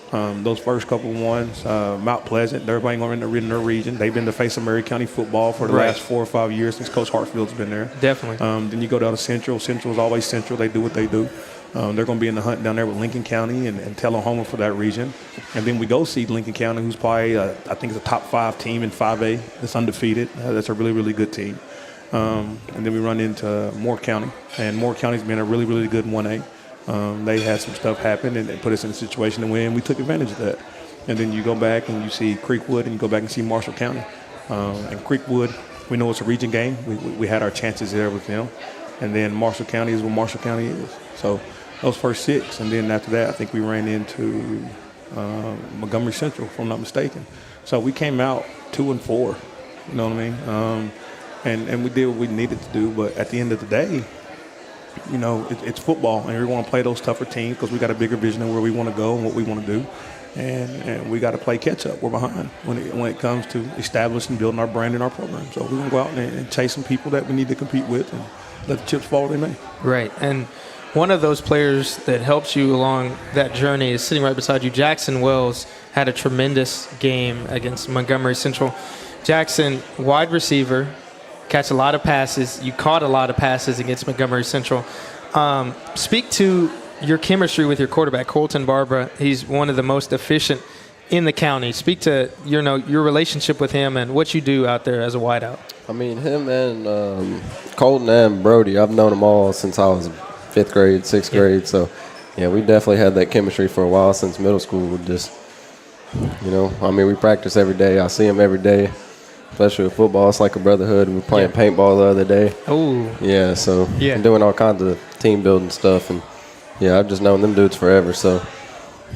those first couple ones, Mount Pleasant, they're playing in their region. They've been the face of Maury County football for the last 4 or 5 years since Coach Hartfield's been there. Definitely. Then you go down to Central. Central is always Central. They do what they do. They're going to be in the hunt down there with Lincoln County and Tullahoma for that region. And then we go see Lincoln County, who's probably, I think, is a top 5 team in 5A that's undefeated. That's a really, really good team. And then we run into Moore County. And Moore County's been a really, really good 1A. They had some stuff happen and put us in a situation to win. We took advantage of that. And then you go back and you see Creekwood, and you go back and see Marshall County. And Creekwood, we know it's a region game. We had our chances there with them. And then Marshall County is what Marshall County is. So those first 6. And then after that, I think we ran into Montgomery Central, if I'm not mistaken. So we came out 2-4. You know what I mean? And we did what we needed to do. But at the end of the day, it's football, and we want to play those tougher teams because we got a bigger vision of where we want to go and what we want to do. And we got to play catch-up. We're behind when it comes to establishing and building our brand and our program. So we're going to go out and chase some people that we need to compete with and let the chips fall where they may. Right. And one of those players that helps you along that journey is sitting right beside you. Jackson Wells had a tremendous game against Montgomery Central. Jackson, wide receiver, catch a lot of passes. You caught a lot of passes against Montgomery Central. Speak to your chemistry with your quarterback, Colton Barbara. He's one of the most efficient in the county. Speak to your relationship with him and what you do out there as a wideout. I mean, him and Colton and Brody, I've known them all since I was 5th grade, 6th grade. So, yeah, we definitely had that chemistry for a while since middle school. We just, we practice every day. I see him every day, especially with football. It's like a brotherhood. We were playing paintball the other day. Oh. Yeah, so doing all kinds of team building stuff. And, yeah, I've just known them dudes forever. So,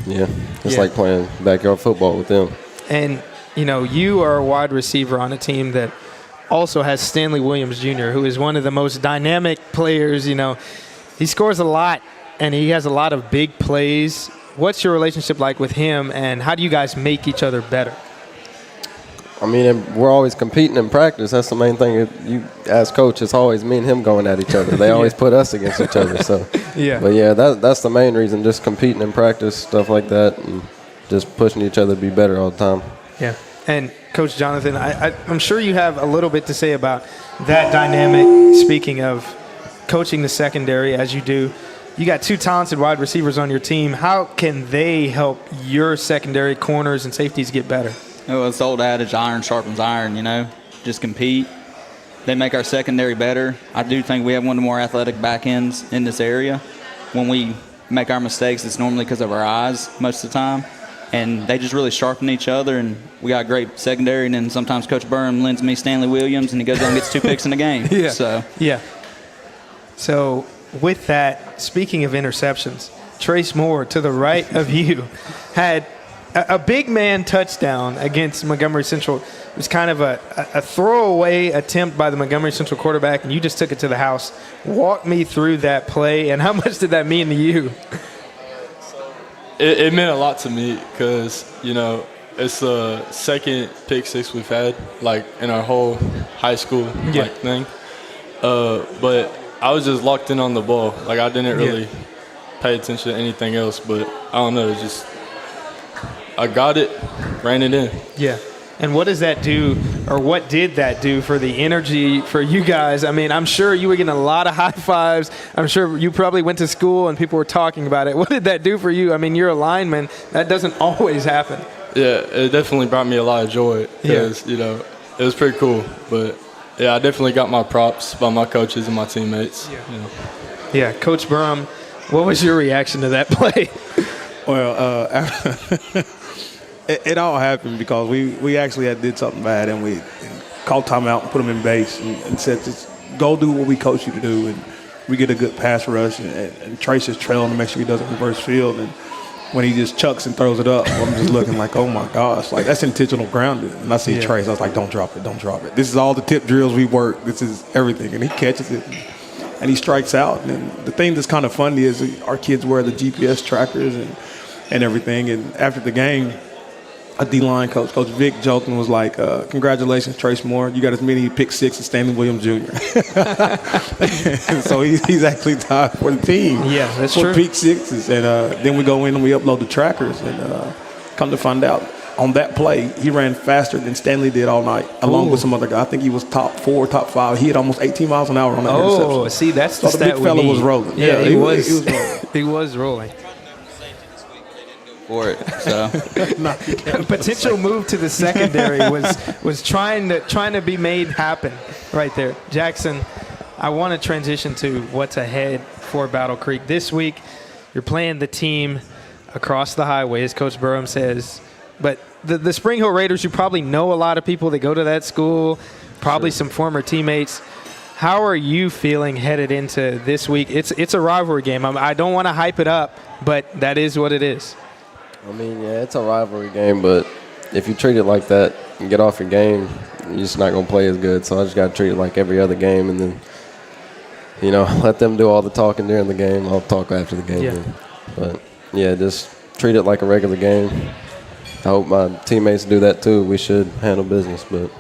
yeah, it's like playing backyard football with them. And, you are a wide receiver on a team that also has Stanley Williams Jr., who is one of the most dynamic players. He scores a lot, and he has a lot of big plays. What's your relationship like with him, and how do you guys make each other better? I mean, we're always competing in practice. That's the main thing. You, as coach, it's always me and him going at each other. They always put us against each other. So, But yeah, that's the main reason. Just competing in practice, stuff like that, and just pushing each other to be better all the time. Yeah. And Coach Jonathan, I'm sure you have a little bit to say about that dynamic. Speaking of coaching the secondary, as you do, you got 2 talented wide receivers on your team. How can they help your secondary corners and safeties get better? Oh, it's the old adage, iron sharpens iron, Just compete. They make our secondary better. I do think we have one of the more athletic back ends in this area. When we make our mistakes, it's normally because of our eyes most of the time. And they just really sharpen each other, and we got a great secondary. And then sometimes Coach Burnham lends me Stanley Williams, and he goes out and gets 2 picks in the game. So with that, speaking of interceptions, Trace Moore to the right of you had a big man touchdown against Montgomery Central. It was kind of a throwaway attempt by the Montgomery Central quarterback, and you just took it to the house. Walk me through that play, and how much did that mean to you? It meant a lot to me because, it's the second pick six we've had, in our whole high school thing. But I was just locked in on the ball. I didn't really pay attention to anything else, but I don't know, it's just I got it, ran it in. Yeah. And what does that do, or what did that do for the energy for you guys? I mean, I'm sure you were getting a lot of high fives. I'm sure you probably went to school and people were talking about it. What did that do for you? I mean, you're a lineman. That doesn't always happen. Yeah, it definitely brought me a lot of joy because, it was pretty cool. But, I definitely got my props by my coaches and my teammates. Yeah, Coach Brum, what was your reaction to that play? Well, it all happened because we actually did something bad, and we called timeout and put them in base and said, just go do what we coach you to do. And we get a good pass rush, and Trace is trailing to make sure he doesn't reverse field. And when he just chucks and throws it up, I'm just looking like, oh, my gosh, that's intentional grounding. And I see Trace. I was like, don't drop it, don't drop it. This is all the tip drills we work. This is everything. And he catches it, and he strikes out. And the thing that's kind of funny is our kids wear the GPS trackers and everything. And after the game, a D-line coach, Coach Vic Jolton, was like, congratulations, Trace Moore. You got as many pick six as Stanley Williams Jr. So he's actually tied for the team. Yeah, that's for true. Pick sixes. And then we go in and we upload the trackers. And come to find out, on that play, he ran faster than Stanley did all night, along with some other guy. I think he was top 4, top 5. He had almost 18 miles an hour on that interception. Oh, see, that's the so stat the big fella we need. was rolling. Yeah, he was rolling. He was rolling. For it, so potential move to the secondary was trying to be made happen right there. Jackson, I want to transition to what's ahead for Battle Creek this week. You're playing the team across the highway, as Coach Burham says, but the Spring Hill Raiders, you probably know a lot of people that go to that school, probably some former teammates. How are you feeling headed into this week? It's a rivalry game. I don't want to hype it up, but that is what it is. I mean, yeah, it's a rivalry game, but if you treat it like that and get off your game, you're just not going to play as good. So I just got to treat it like every other game and then, let them do all the talking during the game. I'll talk after the game. Yeah. But, yeah, just treat it like a regular game. I hope my teammates do that too. We should handle business, but,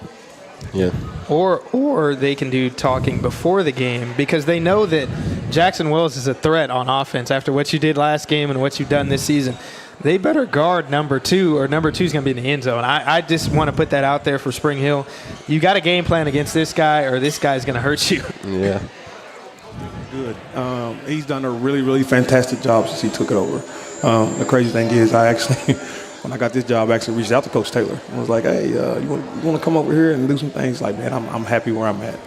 yeah. Or they can do talking before the game because they know that Jackson Wells is a threat on offense after what you did last game and what you've done this season. they better guard number 2, or number 2 is going to be in the end zone. I just want to put that out there for Spring Hill. You got a game plan against this guy, or this guy's going to hurt you. Yeah. Good. He's done a really, really fantastic job since he took it over. The crazy thing is, I actually, when I got this job, I actually reached out to Coach Taylor and was like, "Hey, you want to come over here and do some things?" Like, man, I'm happy where I'm at,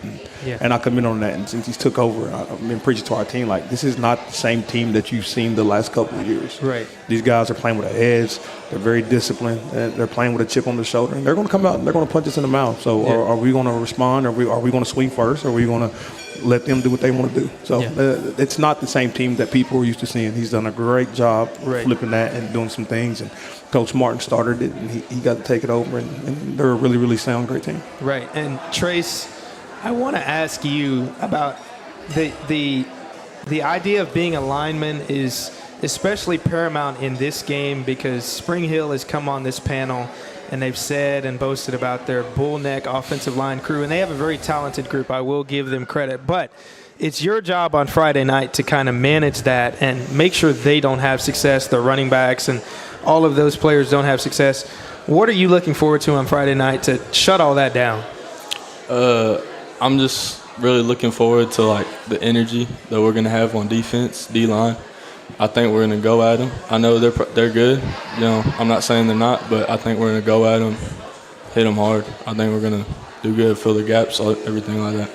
and I commend on that. And since he's took over, I've been preaching to our team like, this is not the same team that you've seen the last couple of years. Right. These guys are playing with an edge. They're very disciplined. And they're playing with a chip on their shoulder, and they're going to come out and they're going to punch us in the mouth. So, are we going to respond? Are we going to swing first? Or are we going to let them do what they want to do? So it's not the same team that people are used to seeing. He's done a great job flipping that and doing some things. And Coach Martin started it, and he got to take it over. And they're a really, really sound, great team. Right. And Trace, I want to ask you about the idea of being a lineman is especially paramount in this game, because Spring Hill has come on this panel and they've said and boasted about their bull neck offensive line crew, and they have a very talented group. I will give them credit, but it's your job on Friday night to kind of manage that and make sure they don't have success, the running backs and all of those players don't have success. What are you looking forward to on Friday night to shut all that down? I'm just really looking forward to like the energy that we're gonna have on defense, D-line. I think we're gonna go at them. I know they're good. You know, I'm not saying they're not, but I think we're gonna go at them, hit them hard. I think we're gonna do good, fill the gaps, everything like that.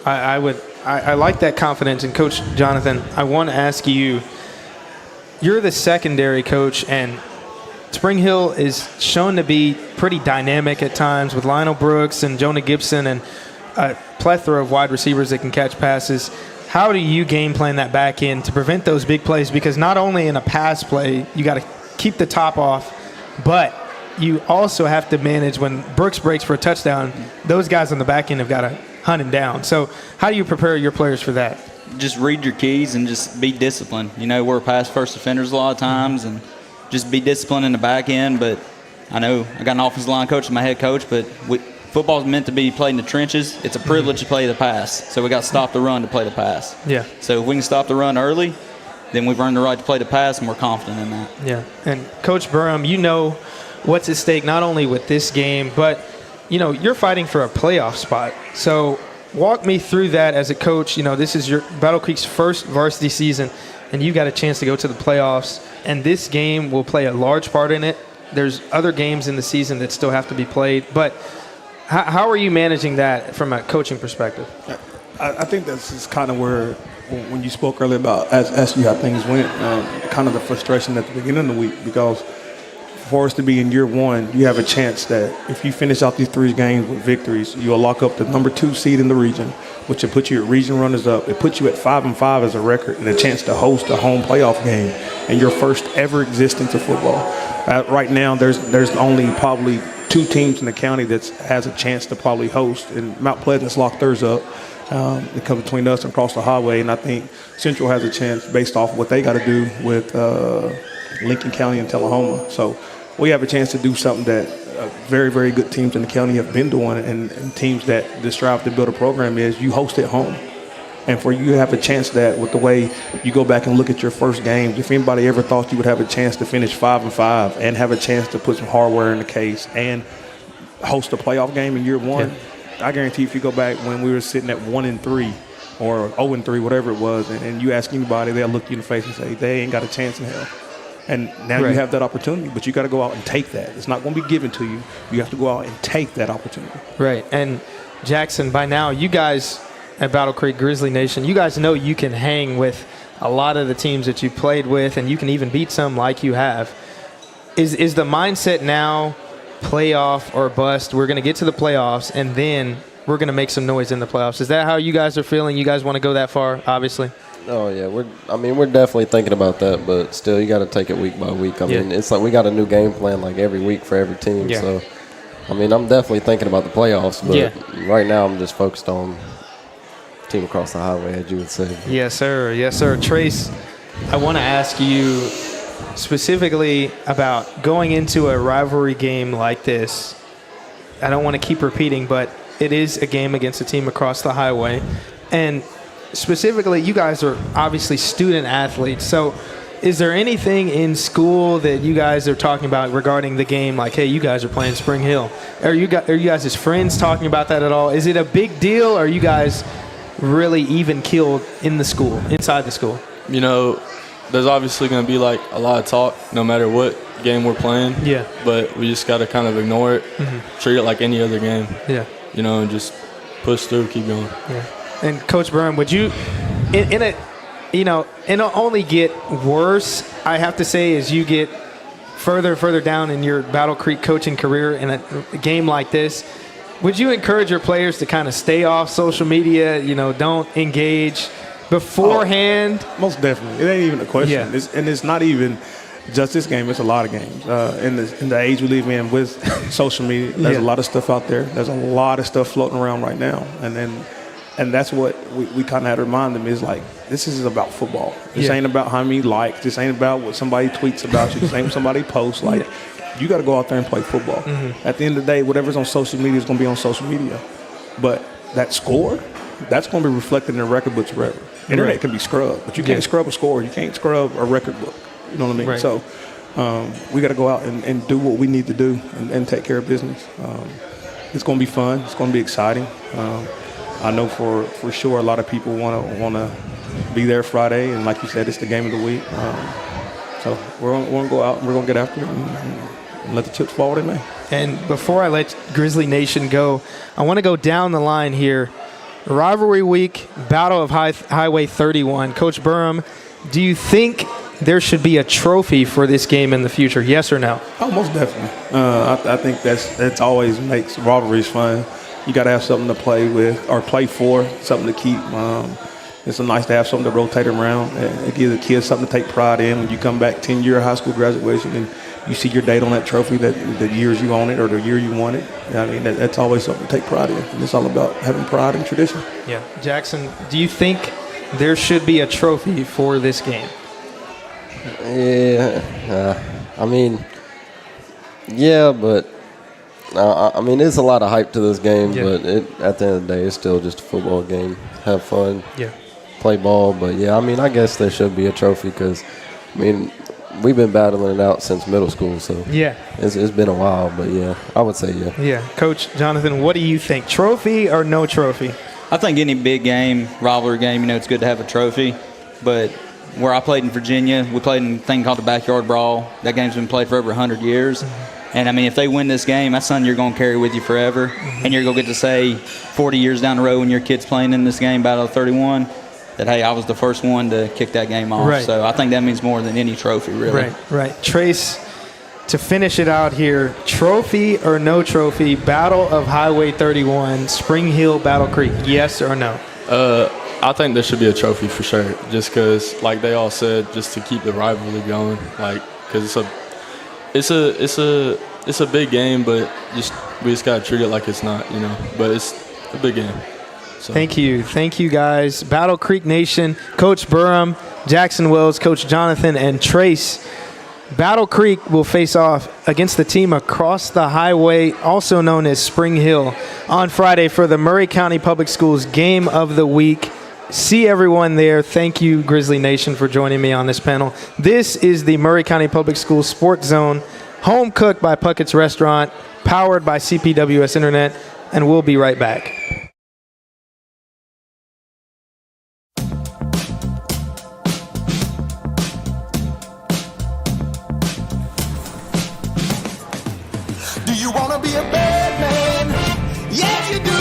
I like that confidence. And Coach Jonathan, I want to ask you, you're the secondary coach, and Spring Hill is shown to be pretty dynamic at times with Lionel Brooks and Jonah Gibson and a plethora of wide receivers that can catch passes. How do you game plan that back end to prevent those big plays? Because not only in a pass play, you got to keep the top off, but you also have to manage when Brooks breaks for a touchdown, those guys on the back end have got to hunt him down. So how do you prepare your players for that? Just read your keys and just be disciplined. You know, we're pass first offenders a lot of times, and just be disciplined in the back end. But I know I got an offensive line coach as my head coach, but football is meant to be played in the trenches. It's a privilege to play the pass. So we got to stop the run to play the pass. Yeah. So if we can stop the run early, then we've earned the right to play the pass, and we're confident in that. Yeah. And Coach Burham, you know what's at stake not only with this game, but, you know, you're fighting for a playoff spot. So walk me through that as a coach. You know, this is your Battle Creek's first varsity season, and you got a chance to go to the playoffs. And this game will play a large part in it. There's other games in the season that still have to be played. But how are you managing that from a coaching perspective? I think this is kind of where, when you spoke earlier about asking you how things went, kind of the frustration at the beginning of the week, because for us to be in year one, you have a chance that if you finish out these 3 games with victories, you'll lock up the number 2 seed in the region, which will put you at region runners-up. It puts you at 5-5 as a record and a chance to host a home playoff game in your first ever existence of football. Right now, there's only probably 2 teams in the county that has a chance to probably host, and Mount Pleasant's locked theirs up. It comes between us and across the highway, and I think Central has a chance based off what they got to do with Lincoln County and Tullahoma. So we have a chance to do something that very, very good teams in the county have been doing, and teams that strive to build a program is you host at home. And for you to have a chance that with the way you go back and look at your first games, if anybody ever thought you would have a chance to finish 5-5 and have a chance to put some hardware in the case and host a playoff game in year one, I guarantee if you go back when we were sitting at 1-3 or 0-3, whatever it was, and you ask anybody, they'll look you in the face and say, they ain't got a chance in hell. And now you have that opportunity, but you got to go out and take that. It's not going to be given to you. You have to go out and take that opportunity. Right. And Jackson, by now, you guys at Battle Creek Grizzly Nation, you guys know you can hang with a lot of the teams that you played with, and you can even beat some like you have. Is the mindset now playoff or bust? We're going to get to the playoffs, and then we're going to make some noise in the playoffs. Is that how you guys are feeling? You guys want to go that far, obviously? Oh, yeah. We're definitely thinking about that, but still, you got to take it week by week. I mean, it's like we got a new game plan like every week for every team. Yeah. So, I mean, I'm definitely thinking about the playoffs, but right now I'm just focused on team across the highway, as you would say. Yes, sir. Yes, sir. Trace, I want to ask you specifically about going into a rivalry game like this. I don't want to keep repeating, but it is a game against a team across the highway. And specifically, you guys are obviously student athletes. So is there anything in school that you guys are talking about regarding the game? Like, hey, you guys are playing Spring Hill. Are you guys as friends talking about that at all? Is it a big deal? Or are you guys really even keeled in the school, inside the school? You know, there's obviously going to be like a lot of talk no matter what game we're playing. Yeah. But we just got to kind of ignore it, treat it like any other game. Yeah. You know, and just push through, keep going. Yeah. And Coach Byrne, would you, it'll only get worse, I have to say, as you get further and further down in your Battle Creek coaching career in a game like this. Would you encourage your players to kind of stay off social media, don't engage beforehand? Oh, most definitely. It ain't even a question. Yeah. It's not even just this game. It's a lot of games. In the age we live in with social media, there's a lot of stuff out there. There's a lot of stuff floating around right now. And that's what we kind of had to remind them is like, this is about football. This ain't about how many likes. This ain't about what somebody tweets about you. This ain't what somebody posts. Like, you got to go out there and play football. At the end of the day, whatever's on social media is going to be on social media. But that score, that's going to be reflected in the record books forever. Internet can be scrubbed, but you can't scrub a score. You can't scrub a record book. You know what I mean? Right. So we got to go out and do what we need to do and take care of business. It's going to be fun. It's going to be exciting. I know for sure a lot of people want to be there Friday, and like you said, it's the game of the week. So we're going to go out and we're going to get after it and let the chips fall where they may. And before I let Grizzly Nation go, I want to go down the line here. Rivalry week, Battle of Highway 31. Coach Burham, do you think there should be a trophy for this game in the future? Yes or no? Oh, most definitely. I think that's always makes rivalries fun. You got to have something to play with or play for, something to keep. It's nice to have something to rotate around. It gives the kids something to take pride in. When you come back 10-year high school graduation and you see your date on that trophy, that the years you own it or the year you won it, I mean, that's always something to take pride in. And it's all about having pride and tradition. Yeah. Jackson, do you think there should be a trophy for this game? Yeah. I mean, yeah, but I mean, there's a lot of hype to this game, but at the end of the day, it's still just a football game. Have fun. Yeah. Play ball, but yeah, I mean, I guess there should be a trophy because, I mean, we've been battling it out since middle school, so it's been a while, but yeah, I would say yeah. Yeah. Coach Jonathan, what do you think? Trophy or no trophy? I think any big game, rivalry game, it's good to have a trophy, but where I played in Virginia, we played in a thing called the Backyard Brawl. That game's been played for over 100 years. And, I mean, if they win this game, that's something you're going to carry with you forever. And you're going to get to say 40 years down the road when your kid's playing in this game, Battle of 31, that, hey, I was the first one to kick that game off. Right. So I think that means more than any trophy, really. Right. Trace, to finish it out here, trophy or no trophy, Battle of Highway 31, Spring Hill, Battle Creek, yes or no? I think there should be a trophy for sure, just because, like they all said, just to keep the rivalry going, like, because it's a big game, but we just gotta treat it like it's not, But it's a big game. So. Thank you guys. Battle Creek Nation, Coach Burham, Jackson Wells, Coach Jonathan, and Trace. Battle Creek will face off against the team across the highway, also known as Spring Hill, on Friday for the Maury County Public Schools Game of the Week. See everyone there. Thank you, Grizzly Nation, for joining me on this panel. This is the Maury County Public Schools Sports Zone, home cooked by Puckett's Restaurant, powered by CPWS Internet, and we'll be right back. Do you want to be a bad man? Yes, you do.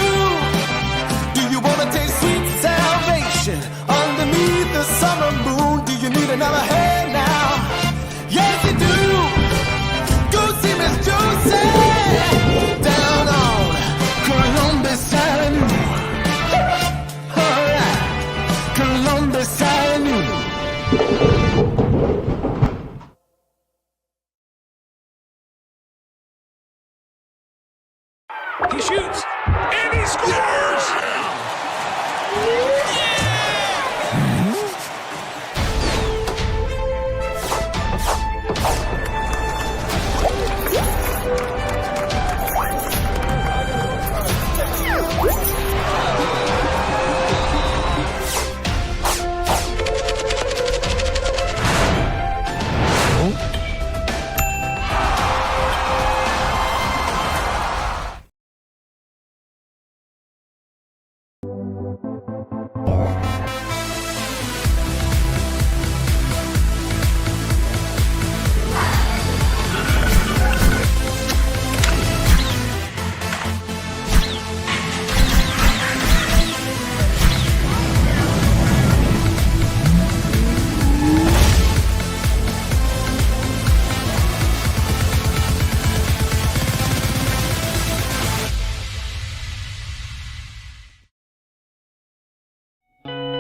Do you want to taste sweet salvation underneath the summer moon? Do you need another hand now? Yes, you do. Go see Miss Josie down on Columbus Avenue. All right, Columbus Avenue. He shoots, and he scores!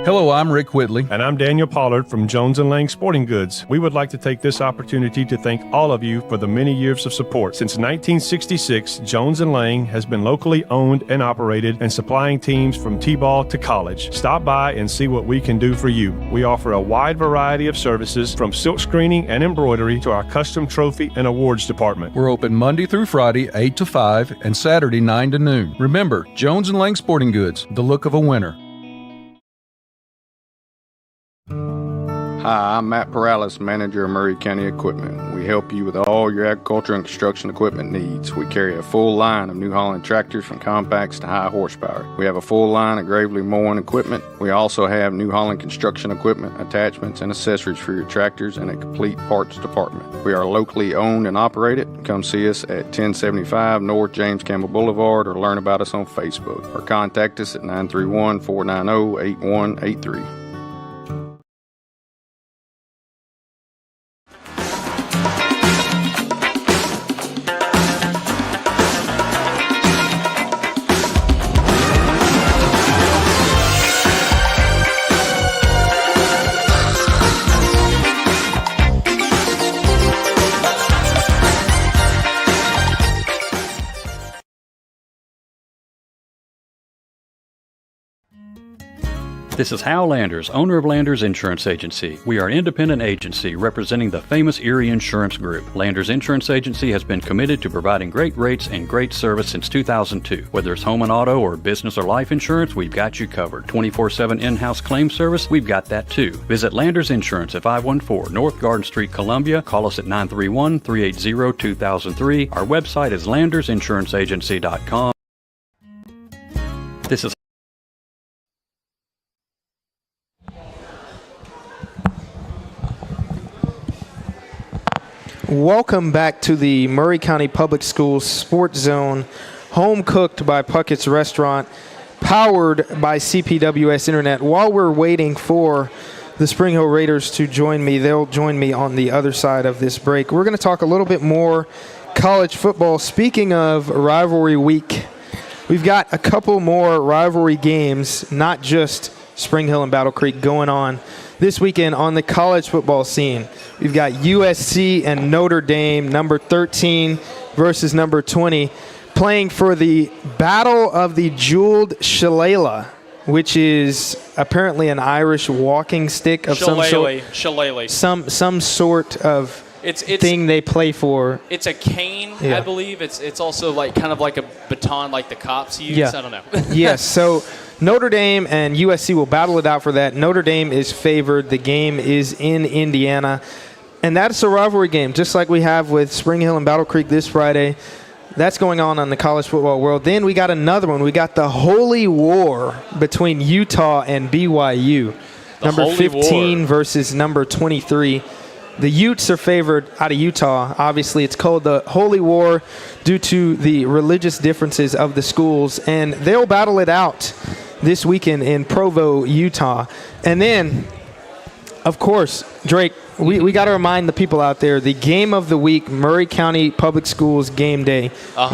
Hello, I'm Rick Whitley. And I'm Daniel Pollard from Jones & Lang Sporting Goods. We would like to take this opportunity to thank all of you for the many years of support. Since 1966, Jones & Lang has been locally owned and operated and supplying teams from T-ball to college. Stop by and see what we can do for you. We offer a wide variety of services from silk screening and embroidery to our custom trophy and awards department. We're open Monday through Friday, 8 to 5, and Saturday, 9 to noon. Remember, Jones & Lang Sporting Goods, the look of a winner. Hi, I'm Matt Perales, manager of Maury County Equipment. We help you with all your agriculture and construction equipment needs. We carry a full line of New Holland tractors from compacts to high horsepower. We have a full line of Gravely mowing equipment. We also have New Holland construction equipment, attachments, and accessories for your tractors and a complete parts department. We are locally owned and operated. Come see us at 1075 North James Campbell Boulevard or learn about us on Facebook or contact us at 931-490-8183. This is Hal Landers, owner of Landers Insurance Agency. We are an independent agency representing the famous Erie Insurance Group. Landers Insurance Agency has been committed to providing great rates and great service since 2002. Whether it's home and auto or business or life insurance, we've got you covered. 24/7 in-house claim service, we've got that too. Visit Landers Insurance at 514 North Garden Street, Columbia. Call us at 931-380-2003. Our website is landersinsuranceagency.com. This is Welcome back to the Maury County Public Schools Sports Zone, home cooked by Puckett's Restaurant, powered by CPWS Internet. While we're waiting for the Spring Hill Raiders to join me, they'll join me on the other side of this break. We're going to talk a little bit more college football. Speaking of rivalry week, we've got a couple more rivalry games, not just Spring Hill and Battle Creek, going on this weekend on the college football scene. We've got USC and Notre Dame, number 13 versus number 20, playing for the Battle of the Jeweled Shillelagh, which is apparently an Irish walking stick of some sort. Shillelagh. Some sort of thing they play for. It's a cane, Yeah. I believe. It's also like kind of like a baton like the cops use. Yeah. I don't know. Yes, so Notre Dame and USC will battle it out for that. Notre Dame is favored. The game is in Indiana. And that's a rivalry game, just like we have with Spring Hill and Battle Creek this Friday. That's going on the college football world. Then we got another one. We got the Holy War between Utah and BYU. Number 15 versus number 23. The Utes are favored out of Utah. Obviously, it's called the Holy War due to the religious differences of the schools. And they'll battle it out this weekend in Provo, Utah. And then, of course, Drake, we got to remind the people out there, the game of the week, Maury County Public Schools game day.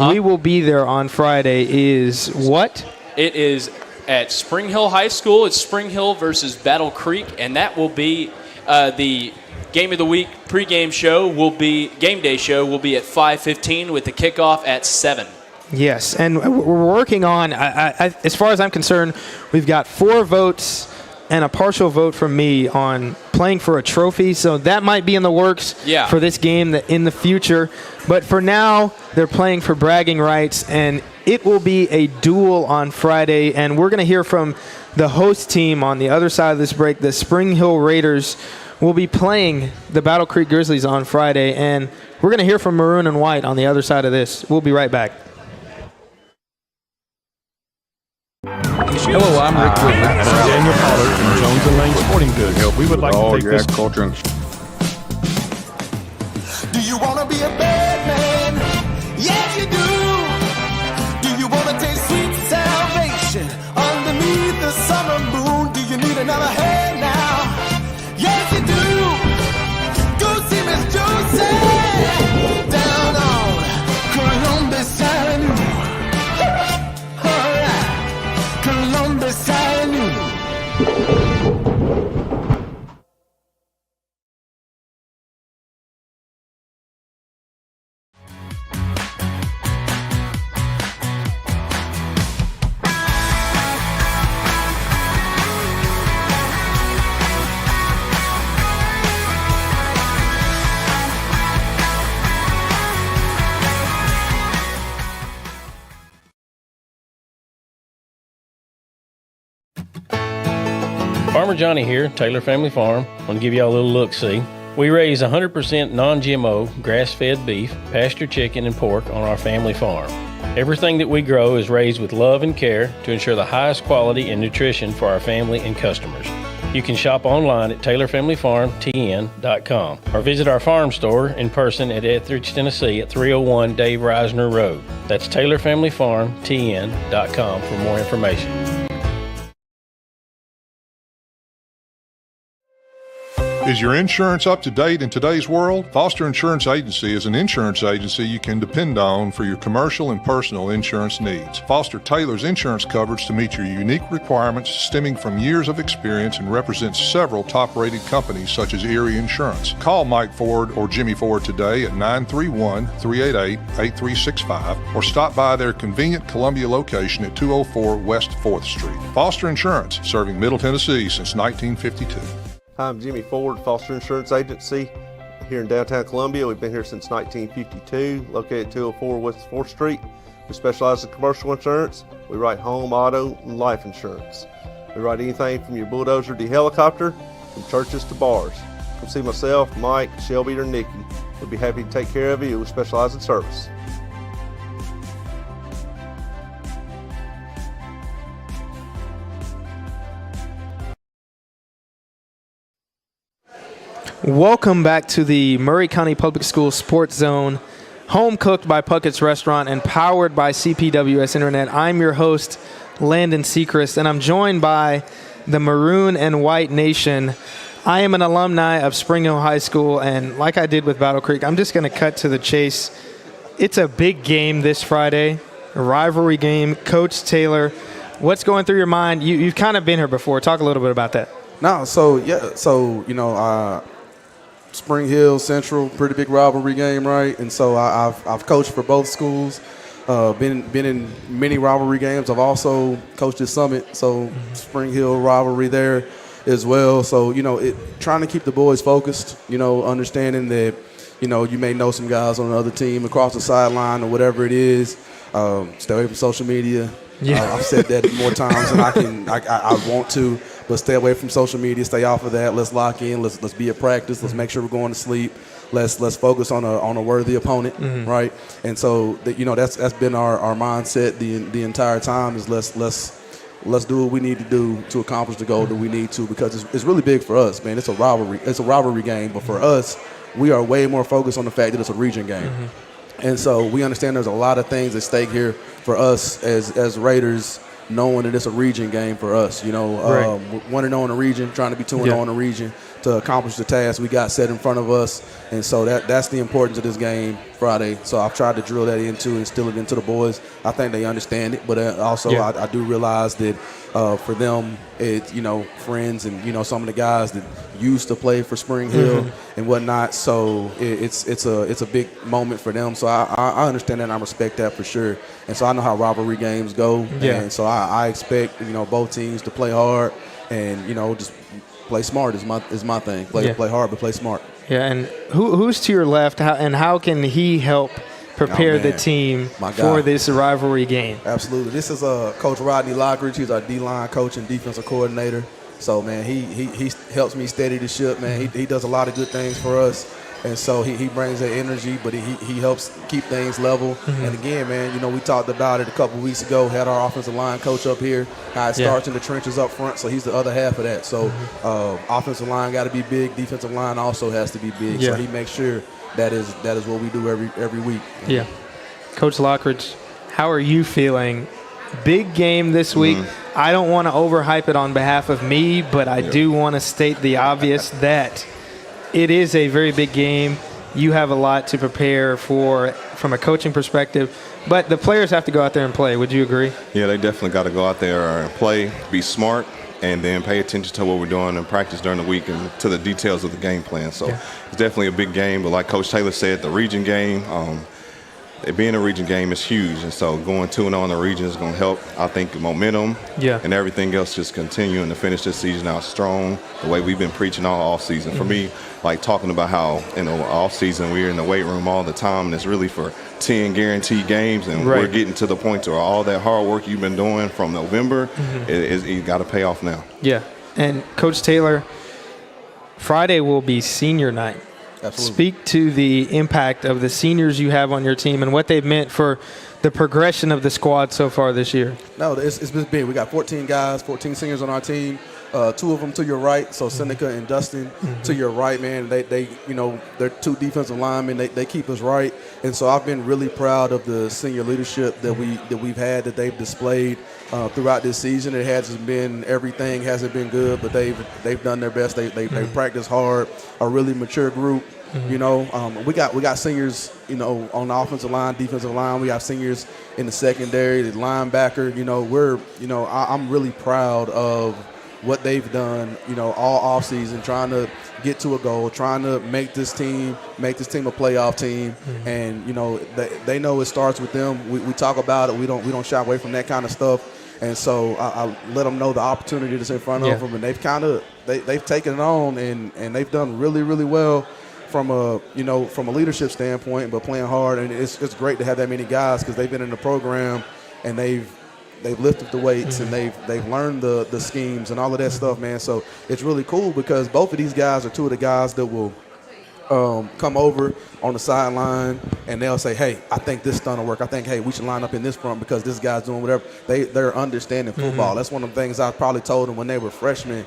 We will be there on Friday is what? It is at Spring Hill High School. It's Spring Hill versus Battle Creek, and that will be the game of the week pregame show game day show will be at 5:15 with the kickoff at 7. Yes, and we're working on, as far as I'm concerned, we've got 4 votes and a partial vote from me on playing for a trophy, so that might be in the works for this game in the future. But for now, they're playing for bragging rights, and it will be a duel on Friday, and we're going to hear from the host team on the other side of this break. The Spring Hill Raiders will be playing the Battle Creek Grizzlies on Friday, and we're going to hear from Maroon and White on the other side of this. We'll be right back. Hello, I'm Rick Whitley. And I'm Daniel Pollard from Jones & Lang Sporting Goods. We would like to take this. Do you want to be a bad man? Yes, you do. Do you want to taste sweet salvation underneath the summer moon? Do you need another hand now? Yes, you do. Go see Miss Josie down on Columbus Avenue. All right, Columbus Avenue. Farmer Johnny here, Taylor Family Farm. I want to give y'all a little look-see. We raise 100% non-GMO, grass-fed beef, pasture chicken, and pork on our family farm. Everything that we grow is raised with love and care to ensure the highest quality and nutrition for our family and customers. You can shop online at TaylorFamilyFarmTN.com or visit our farm store in person at Etheridge, Tennessee at 301 Dave Reisner Road. That's TaylorFamilyFarmTN.com for more information. Is your insurance up to date in today's world? Foster Insurance Agency is an insurance agency you can depend on for your commercial and personal insurance needs. Foster tailors insurance coverage to meet your unique requirements stemming from years of experience and represents several top-rated companies such as Erie Insurance. Call Mike Ford or Jimmy Ford today at 931-388-8365 or stop by their convenient Columbia location at 204 West 4th Street. Foster Insurance, serving Middle Tennessee since 1952. I'm Jimmy Ford, Foster Insurance Agency here in downtown Columbia. We've been here since 1952, located at 204 West 4th Street. We specialize in commercial insurance. We write home, auto, and life insurance. We write anything from your bulldozer to your helicopter, from churches to bars. Come see myself, Mike, Shelby, or Nikki. We'll be happy to take care of you. We specialize in service. Welcome back to the Maury County Public Schools Sports Zone, home cooked by Puckett's Restaurant and powered by CPWS Internet. I'm your host, Landon Sechrist, and I'm joined by the Maroon and White Nation. I am an alumni of Spring Hill High School, and like I did with Battle Creek, I'm just going to cut to the chase. It's a big game this Friday, a rivalry game. Coach Taylor, what's going through your mind? You've kind of been here before. Talk a little bit about that. No, Spring Hill Central, pretty big rivalry game, right? And so I've coached for both schools, been in many rivalry games. I've also coached at Summit, so Spring Hill rivalry there as well. So trying to keep the boys focused, understanding that you may know some guys on another team across the sideline or whatever it is. Stay away from social media. Yeah. I've said that more times than I want to. But stay away from social media. Stay off of that. Let's lock in. Let's be at practice. Let's make sure we're going to sleep. Let's focus on a worthy opponent, right? And so that's been our mindset the entire time. Is let's do what we need to do to accomplish the goal that we need to, because it's really big for us, man. It's a rivalry. It's a rivalry game, but for us, we are way more focused on the fact that it's a region game. And so we understand there's a lot of things at stake here for us as Raiders, knowing that it's a region game for us. 1-0 in the region, trying to be 2-0 in the region to accomplish the task we got set in front of us. And so that's the importance of this game Friday. So I've tried to drill that into and instill it into the boys. I think they understand it, but also I do realize that for them, it's friends and some of the guys that used to play for Spring Hill and whatnot. So it's a big moment for them. So I understand that and I respect that for sure. And so I know how rivalry games go. Yeah. And so I expect both teams to play hard and just play smart is my thing. Play hard, but play smart. Yeah, and who's to your left, how can he help prepare the team for this rivalry game? Absolutely. This is Coach Rodney Lockridge. He's our D-line coach and defensive coordinator. So, man, he helps me steady the ship, man. He does a lot of good things for us. And so he brings that energy, but he helps keep things level. And again, man, we talked about it a couple weeks ago, had our offensive line coach up here, how it starts in the trenches up front, so he's the other half of that. So offensive line got to be big, defensive line also has to be big. So he makes sure that is what we do every week. Yeah. Coach Lockridge, how are you feeling? Big game this week. I don't want to overhype it on behalf of me, but I do want to state the obvious that it is a very big game. You have a lot to prepare for from a coaching perspective, but the players have to go out there and play. Would you agree? Yeah, they definitely got to go out there and play, be smart, and then pay attention to what we're doing in practice during the week and to the details of the game plan. So it's definitely a big game, but like Coach Taylor said, the region game, it being a region game is huge, and so going 2-0 in the region is going to help. I think momentum and everything else just continuing to finish this season out strong, the way we've been preaching all off season. For me, like talking about how in the off season we're in the weight room all the time, and it's really for 10 guaranteed games, and we're getting to the point where all that hard work you've been doing from November, you got to pay off now. Yeah. And Coach Taylor, Friday will be senior night. Absolutely. Speak to the impact of the seniors you have on your team and what they've meant for the progression of the squad so far this year. No, it's been big. We got 14 guys, 14 seniors on our team. 2 of them to your right, so Seneca and Dustin to your right, man. They they're 2 defensive linemen. They keep us right, and so I've been really proud of the senior leadership that we've had, that they've displayed throughout this season. It hasn't been everything, hasn't been good, but they've done their best. They practice hard. A really mature group. We got seniors, on the offensive line, defensive line. We have seniors in the secondary, the linebacker. I'm really proud of what they've done, all offseason, trying to get to a goal, trying to make this team a playoff team. And, they know it starts with them. We talk about it. We don't shy away from that kind of stuff. And so I let them know the opportunity that's in front of them. And they've taken it on and they've done really, really well from a leadership standpoint, but playing hard. And it's great to have that many guys because they've been in the program and they've lifted the weights and they've learned the schemes and all of that stuff, man. So it's really cool because both of these guys are 2 of the guys that will come over on the sideline and they'll say, hey, I think this stunt will work. I think, hey, we should line up in this front because this guy's doing whatever. They're understanding football. That's one of the things I probably told them when they were freshmen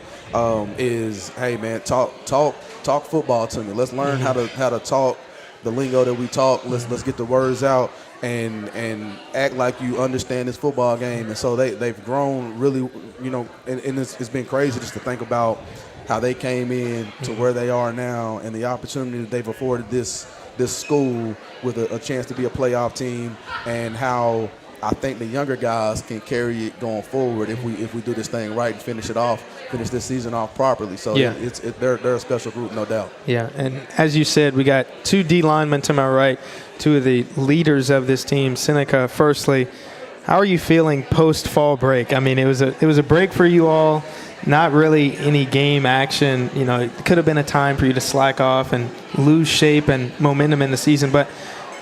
is, hey, man, talk football to me. Let's learn how to talk the lingo that we talk. Let's get the words out. And act like you understand this football game. And so they've grown really, and it's been crazy just to think about how they came in to where they are now and the opportunity that they've afforded this school with a chance to be a playoff team, and how I think the younger guys can carry it going forward if we do this thing right and finish this season off properly. So they're a special group, no doubt. Yeah, and as you said, we got 2 D linemen to my right, 2 of the leaders of this team. Seneca, firstly, how are you feeling post-fall break? I mean, it was a break for you all, not really any game action. It could have been a time for you to slack off and lose shape and momentum in the season, but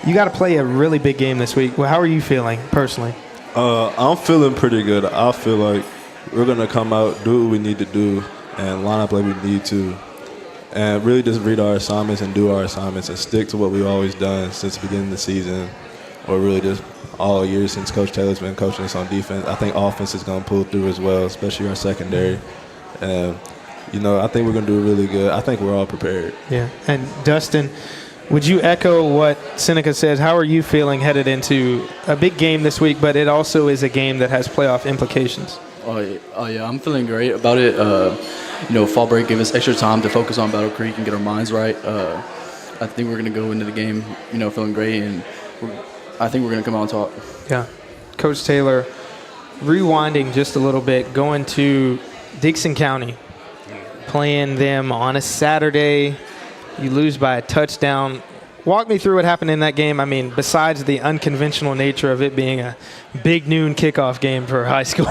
you got to play a really big game this week. Well, how are you feeling personally? I'm feeling pretty good. I feel like we're going to come out, do what we need to do, and line up like we need to, and really just read our assignments and do our assignments and stick to what we've always done since the beginning of the season, or really just all year since Coach Taylor's been coaching us on defense. I think offense is going to pull through as well, especially our secondary. And, I think we're going to do really good. I think we're all prepared. Yeah. And Dustin, would you echo what Seneca says? How are you feeling headed into a big game this week, but it also is a game that has playoff implications? Oh yeah, I'm feeling great about it. Fall break gave us extra time to focus on Battle Creek and get our minds right. I think we're going to go into the game, feeling great, and I think we're going to come out on top. Yeah. Coach Taylor, rewinding just a little bit, going to Dickson County, playing them on a Saturday. You lose by a touchdown. Walk me through what happened in that game. I mean, besides the unconventional nature of it being a big noon kickoff game for high school.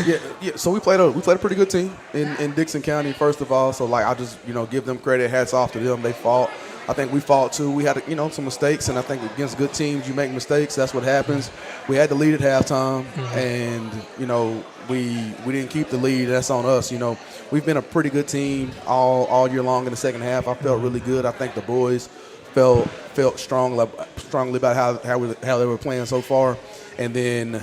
Yeah. So we played a pretty good team in Dickson County, first of all. So I just give them credit. Hats off to them. They fought. I think we fought too. We had some mistakes, and I think against good teams you make mistakes. That's what happens. We had the lead at halftime, and we didn't keep the lead. That's on us. We've been a pretty good team all year long in the second half. I felt really good. I think the boys felt strongly about how they were playing so far. And then,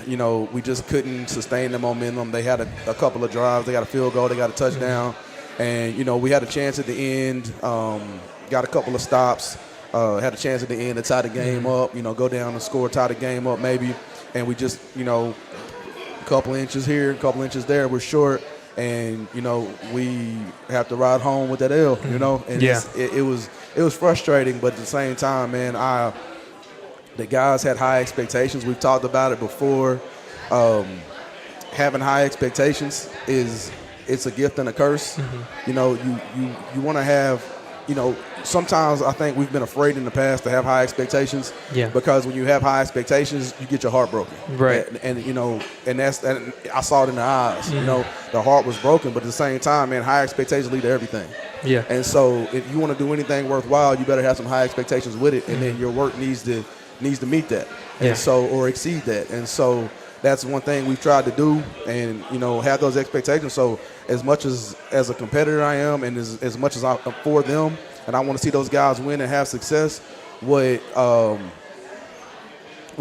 we just couldn't sustain the momentum. They had a couple of drives. They got a field goal. They got a touchdown. And, we had a chance at the end, got a couple of stops, had a chance at the end to tie the game up, go down and score, tie the game up maybe. And we just, a couple inches here, a couple inches there. We're short. And, we have to ride home with that L, And it was frustrating. But at the same time, man, the guys had high expectations. We've talked about it before. Having high expectations it's a gift and a curse. You want to have, sometimes I think we've been afraid in the past to have high expectations. Yeah. Because when you have high expectations, you get your heart broken. Right. And I saw it in the eyes. The heart was broken, but at the same time, man, high expectations lead to everything. Yeah. And so if you want to do anything worthwhile, you better have some high expectations with it, and then your work needs to meet that, and so or exceed that. And so that's one thing we've tried to do, and have those expectations. So as much as a competitor I am, and as much as I'm for them, and I want to see those guys win and have success, what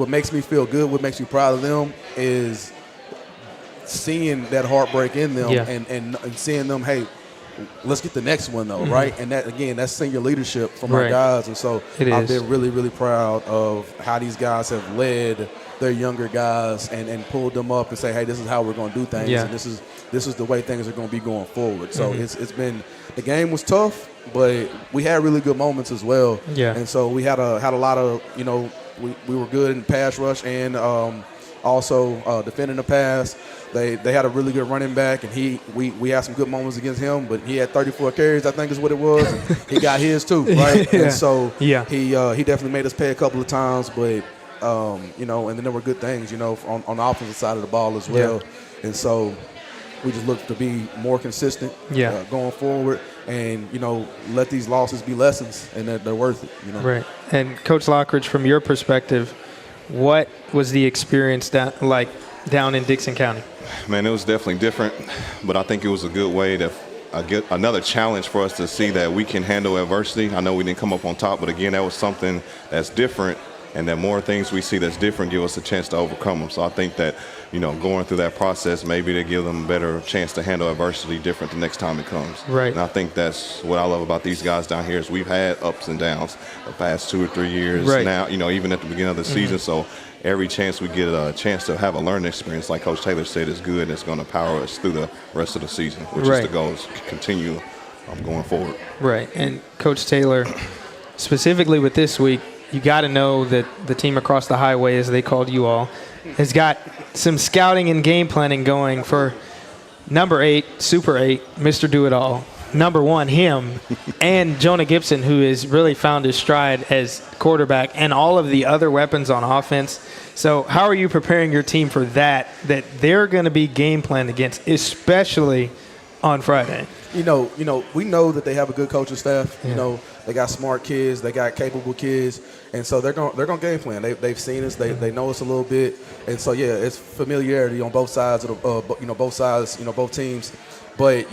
makes me feel good, what makes me proud of them, is seeing that heartbreak in them, and seeing them, hey, let's get the next one though, right? And that, again, that's senior leadership from our guys, and so I've been really, really proud of how these guys have led their younger guys and pulled them up and say, hey, this is how we're going to do things, and this is the way things are going to be going forward. So it's been, the game was tough, but we had really good moments as well. Yeah. And so we had a lot of, we were good in pass rush and also defending the pass. They had a really good running back, and we had some good moments against him, but he had 34 carries, I think is what it was. And he got his too, right? And so he definitely made us pay a couple of times, but and then there were good things, on the offensive side of the ball as well. Yeah. And so we just look to be more consistent going forward, and let these losses be lessons, and that they're worth it. Right. And Coach Lockridge, from your perspective, what was the experience down in Dixon County? Man, it was definitely different, but I think it was a good way to get another challenge for us to see that we can handle adversity. I know we didn't come up on top, but again, that was something that's different, and that more things we see that's different give us a chance to overcome them. So I think that, going through that process, maybe to give them a better chance to handle adversity different the next time it comes. Right. And I think that's what I love about these guys down here is we've had ups and downs the past 2 or 3 years now, even at the beginning of the season. So every chance we get a chance to have a learning experience, like Coach Taylor said, is good, and it's going to power us through the rest of the season, which is the goal, is to continue going forward. Right. And Coach Taylor, specifically with this week, you got to know that the team across the highway, as they called you all, has got some scouting and game planning going for number 8, Super 8, Mr. Do-It-All, number 1, him, and Jonah Gibson, who has really found his stride as quarterback, and all of the other weapons on offense. So how are you preparing your team for that they're going to be game planned against, especially on Friday? We know that they have a good coaching staff. They got smart kids, they got capable kids, and so they're going to game plan. They've seen us, they know us a little bit, and so it's familiarity on both sides of both teams. But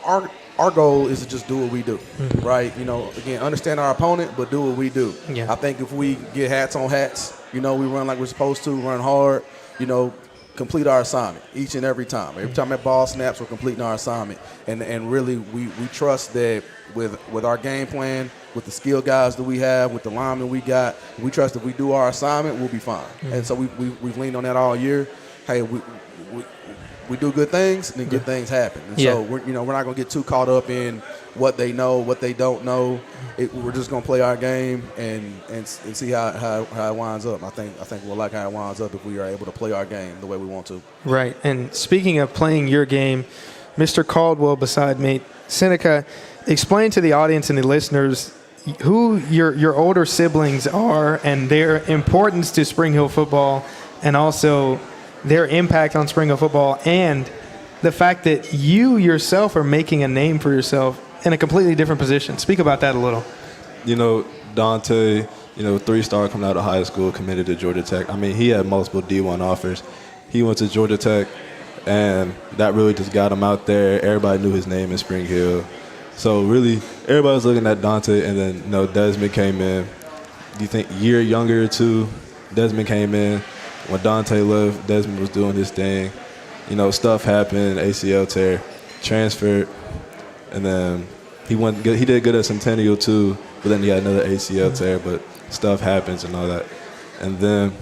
our goal is to just do what we do, right? Again, understand our opponent, but do what we do. Yeah. I think if we get hats on hats, we run like we're supposed to, run hard, complete our assignment each and every time. Every time that ball snaps, we're completing our assignment. And really, we trust that with our game plan, with the skill guys that we have, with the linemen we got, we trust if we do our assignment, we'll be fine. And so we've leaned on that all year. Hey, we do good things, and then good things happen. And so we're not going to get too caught up in what they know, what they don't know. We're just going to play our game and see how it winds up. I think we'll like how it winds up if we are able to play our game the way we want to. Right. And speaking of playing your game, Mr. Caldwell beside me, Seneca, explain to the audience and the listeners who your older siblings are and their importance to Spring Hill football, and also their impact on Spring Hill football, and the fact that you yourself are making a name for yourself in a completely different position. Speak about that a little. Dante, 3-star coming out of high school, committed to Georgia Tech. I mean, he had multiple D1 offers. He went to Georgia Tech, and that really just got him out there. Everybody knew his name in Spring Hill. So really, everybody was looking at Dante, and then Desmond came in. Do you think year younger too? Desmond came in. When Dante left, Desmond was doing his thing. Stuff happened, ACL tear, transferred, and then he did good at Centennial too, but then he had another ACL tear, but stuff happens and all that. And then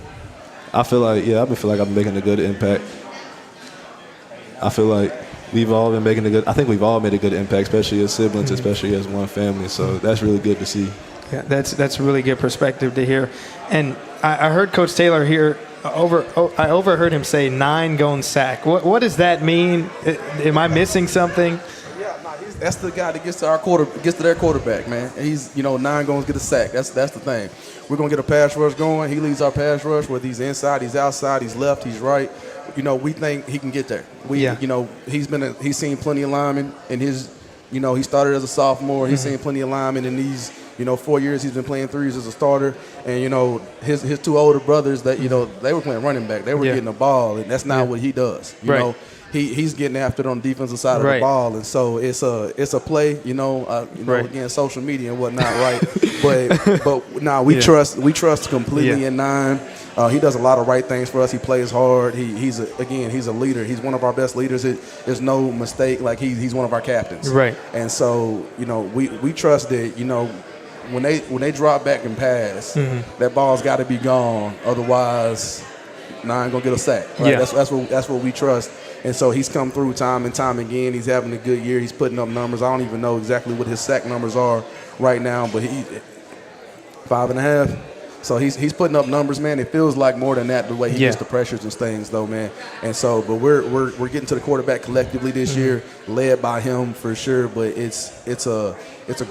I feel like, I'm making a good impact. I feel like we've all been making I think we've all made a good impact, especially as siblings, especially as one family. So that's really good to see. Yeah, that's a really good perspective to hear. And I heard Coach Taylor here. I overheard him say 9 going sack. What does that mean? Am I missing something? Yeah, that's the guy that gets to their quarterback, man. He's 9 goals, get a sack. That's the thing. We're gonna get a pass rush going. He leads our pass rush, whether he's inside, he's outside, he's left, he's right. We think he can get there. He's seen plenty of linemen in his. He started as a sophomore. He's seen plenty of linemen in these 4 years he's been playing threes as a starter, and his two older brothers that they were playing running back. They were getting the ball, and that's not what he does. You know, he's getting after it on the defensive side of the ball, and so it's a play. Again, social media and whatnot, right? but now we trust completely in 9. He does a lot of right things for us. He plays hard. He's a leader. He's one of our best leaders. There's no mistake. Like he's one of our captains. Right. And so we trust that when they drop back and pass, that ball's got to be gone. Otherwise, 9 gonna get a sack. Right? Yeah. That's what we trust. And so he's come through time and time again. He's having a good year. He's putting up numbers. I don't even know exactly what his sack numbers are right now, but he 5.5. So he's putting up numbers, man. It feels like more than that the way he gets the pressures and things, though, man. And so, but we're getting to the quarterback collectively this year, led by him for sure. But it's a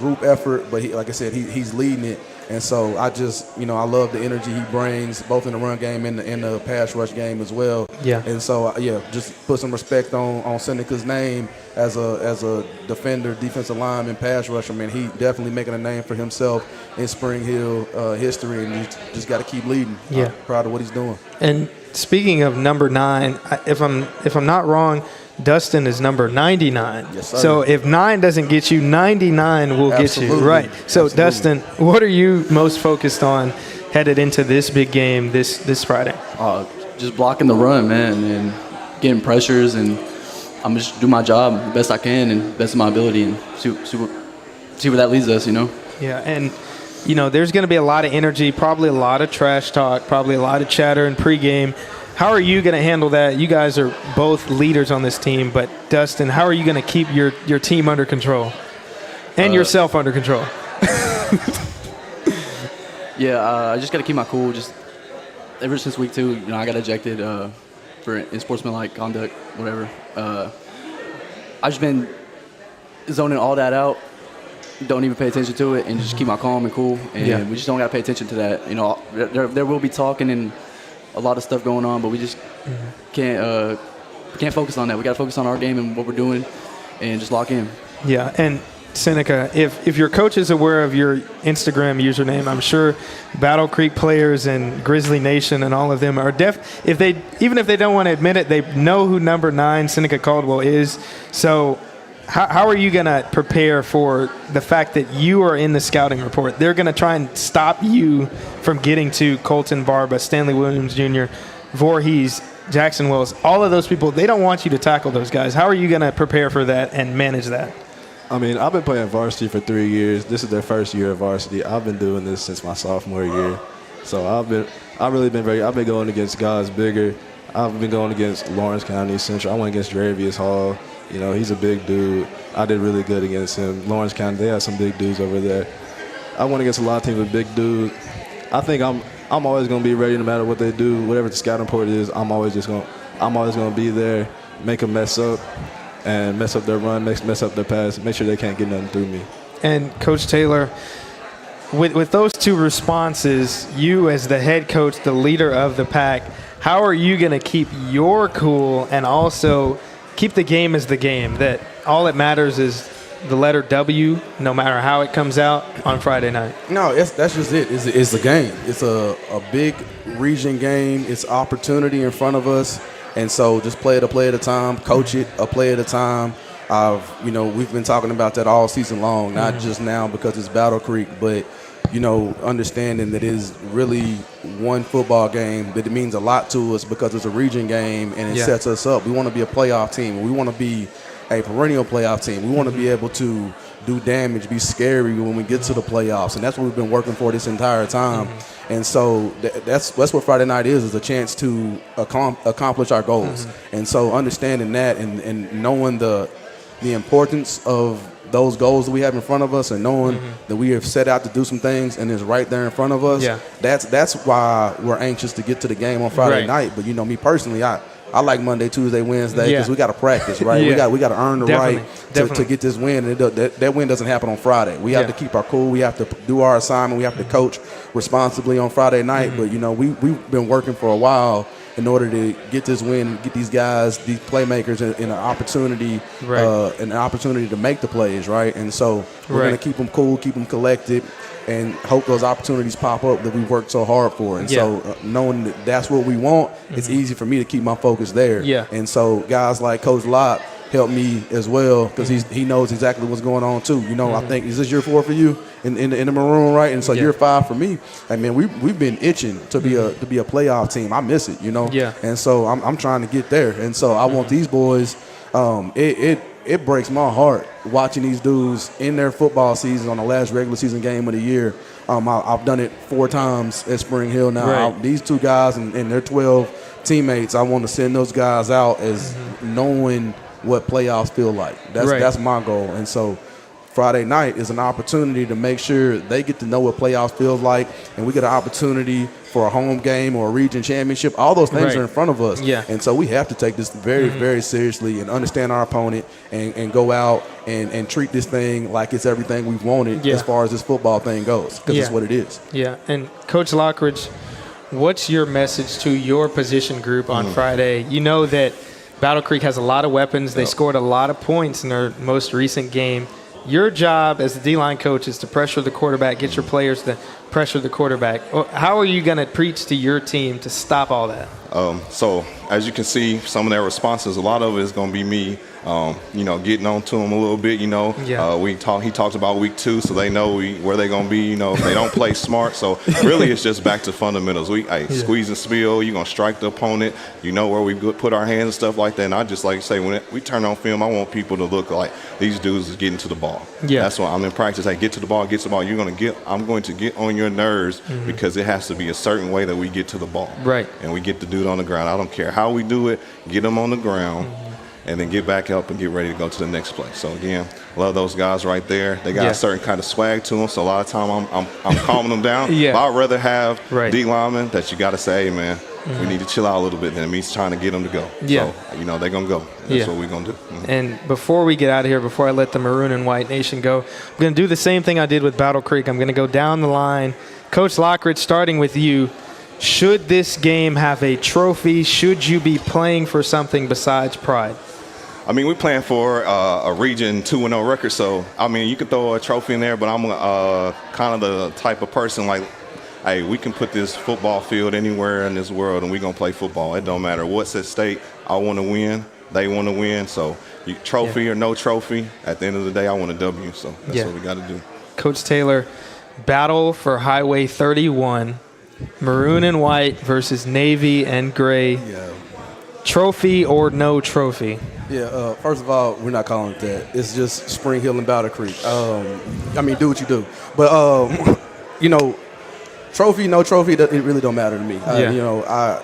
group effort. But like I said, he's leading it. And so I just I love the energy he brings both in the run game and in the pass rush game as well. Yeah. And so just put some respect on Seneca's name as a defender, defensive lineman, pass rusher. Man, he definitely making a name for himself in Spring Hill history, and you just got to keep leading. Yeah. I'm proud of what he's doing. And speaking of number 9, if I'm not wrong, Dustin is number 99. Yes, sir. So if 9 doesn't get you, 99 will get you. Right. So Absolutely. Dustin, what are you most focused on headed into this big game this Friday? Just blocking the run, man, and getting pressures, and I'm just do my job the best I can and best of my ability, and see where that leads us. Yeah, and there's going to be a lot of energy, probably a lot of trash talk, probably a lot of chatter in pregame. How are you going to handle that? You guys are both leaders on this team, but Dustin, how are you going to keep your team under control and yourself under control? I just got to keep my cool. Just ever since week 2, I got ejected for unsportsmanlike conduct, whatever. I've just been zoning all that out. Don't even pay attention to it, and just keep my calm and cool. And we just don't got to pay attention to that. There will be talking and a lot of stuff going on, but we just can't focus on that. We got to focus on our game and what we're doing, and just lock in. Yeah, and Seneca, if your coach is aware of your Instagram username, I'm sure Battle Creek players and Grizzly Nation and all of them are even if they don't want to admit it, they know who number 9 Seneca Caldwell is. So how are you going to prepare for the fact that you are in the scouting report? They're going to try and stop you from getting to Colton Barba, Stanley Williams Jr., Voorhees, Jackson Wells, all of those people. They don't want you to tackle those guys. How are you going to prepare for that and manage that? I mean, I've been playing varsity for 3 years. This is their first year of varsity. I've been doing this since my sophomore year. So I've been going against guys bigger. I've been going against Lawrence County Central. I went against Dravius Hall. He's a big dude. I did really good against him. Lawrence County, they have some big dudes over there. I went against a lot of teams with big dudes. I think I'm always going to be ready no matter what they do. Whatever the scouting report is, I'm always going to be there, make them mess up, and mess up their run, mess up their pass, make sure they can't get nothing through me. And Coach Taylor, with those two responses, you as the head coach, the leader of the pack, how are you going to keep your cool and also keep the game as the game, that all that matters is the letter W, no matter how it comes out on Friday night? No, that's just it. It's the game. It's a big region game. It's opportunity in front of us. And so just play it a play at a time, coach it a play at a time. We've been talking about that all season long, not just now because it's Battle Creek, but understanding that it is really one football game, that it means a lot to us because it's a region game and it sets us up. We want to be a playoff team. We want to be a perennial playoff team. We want to be able to do damage, be scary when we get to the playoffs, and that's what we've been working for this entire time. And so that's what Friday night is a chance to accomplish our goals. And so understanding that and knowing the importance of those goals that we have in front of us, and knowing that we have set out to do some things and it's right there in front of us, that's why we're anxious to get to the game on Friday night. But me personally, I like Monday, Tuesday, Wednesday because we got to practice, right? We got to earn the right to get this win. And that win doesn't happen on Friday. We have to keep our cool. We have to do our assignment. We have to coach responsibly on Friday night. But we've been working for a while, in order to get this win, get these guys, these playmakers in an opportunity, to make the plays, right? And so we're going to keep them cool, keep them collected, and hope those opportunities pop up that we've worked so hard for. And so knowing that that's what we want, it's easy for me to keep my focus there. Yeah. And so guys like Coach Locke help me as well, because he knows exactly what's going on too. You know, I think, is this year 4 for you in the maroon, right? And so year 5 for me. I mean, we've been itching to be a playoff team. I miss it, you know. Yeah. And so I'm trying to get there. And so I want these boys. It breaks my heart watching these dudes in their football season on the last regular season game of the year. I've done it 4 times at Spring Hill now. These 2 guys and their 12 teammates, I want to send those guys out as knowing what playoffs feel like. That's my goal. And so Friday night is an opportunity to make sure they get to know what playoffs feels like, and we get an opportunity for a home game or a region championship. All those things are in front of us. Yeah. And so we have to take this very, very seriously and understand our opponent and go out and treat this thing like it's everything we've wanted as far as this football thing goes, because it's what it is. Yeah. And Coach Lockridge, what's your message to your position group on Friday? You know that Battle Creek has a lot of weapons. They scored a lot of points in their most recent game. Your job as the D-line coach is to pressure the quarterback, get your players to pressure the quarterback. How are you going to preach to your team to stop all that? So as you can see, some of their responses, a lot of it is going to be me, getting on to them a little bit. He talks about week 2, so they know where they're going to be, if they don't play smart. So really it's just back to fundamentals. Squeeze and spill, you're going to strike the opponent, where we put our hands and stuff like that. And I just like to say, when we turn on film, I want people to look like these dudes is getting to the ball. Yeah. That's why I'm in practice. Get to the ball, get to the ball. I'm going to get on your nerves because it has to be a certain way that we get to the ball. Right. And we get the dude on the ground. I don't care how we do it, get them on the ground. And then get back up and get ready to go to the next play. So again, love those guys right there. They got a certain kind of swag to them. So a lot of time I'm calming them down. But I'd rather have D linemen that you got to say, hey man, we need to chill out a little bit. Than me trying to get them to go. Yeah. So they're gonna go. That's what we're gonna do. And before we get out of here, before I let the Maroon and White Nation go, I'm gonna do the same thing I did with Battle Creek. I'm gonna go down the line. Coach Lockridge, starting with you. Should this game have a trophy? Should you be playing for something besides pride? I mean, we're playing for a Region 2-0 record, so, I mean, you can throw a trophy in there, but I'm kind of the type of person like, hey, we can put this football field anywhere in this world and we're going to play football. It don't matter what's at stake. I want to win. They want to win. So, trophy or no trophy, at the end of the day, I want a W. So, that's what we got to do. Coach Taylor, battle for Highway 31, Maroon and White versus Navy and Gray. Yeah. Trophy or no trophy? Yeah, first of all, we're not calling it that. It's just Spring Hill and Battle Creek. Do what you do. But, trophy, no trophy, it really don't matter to me. I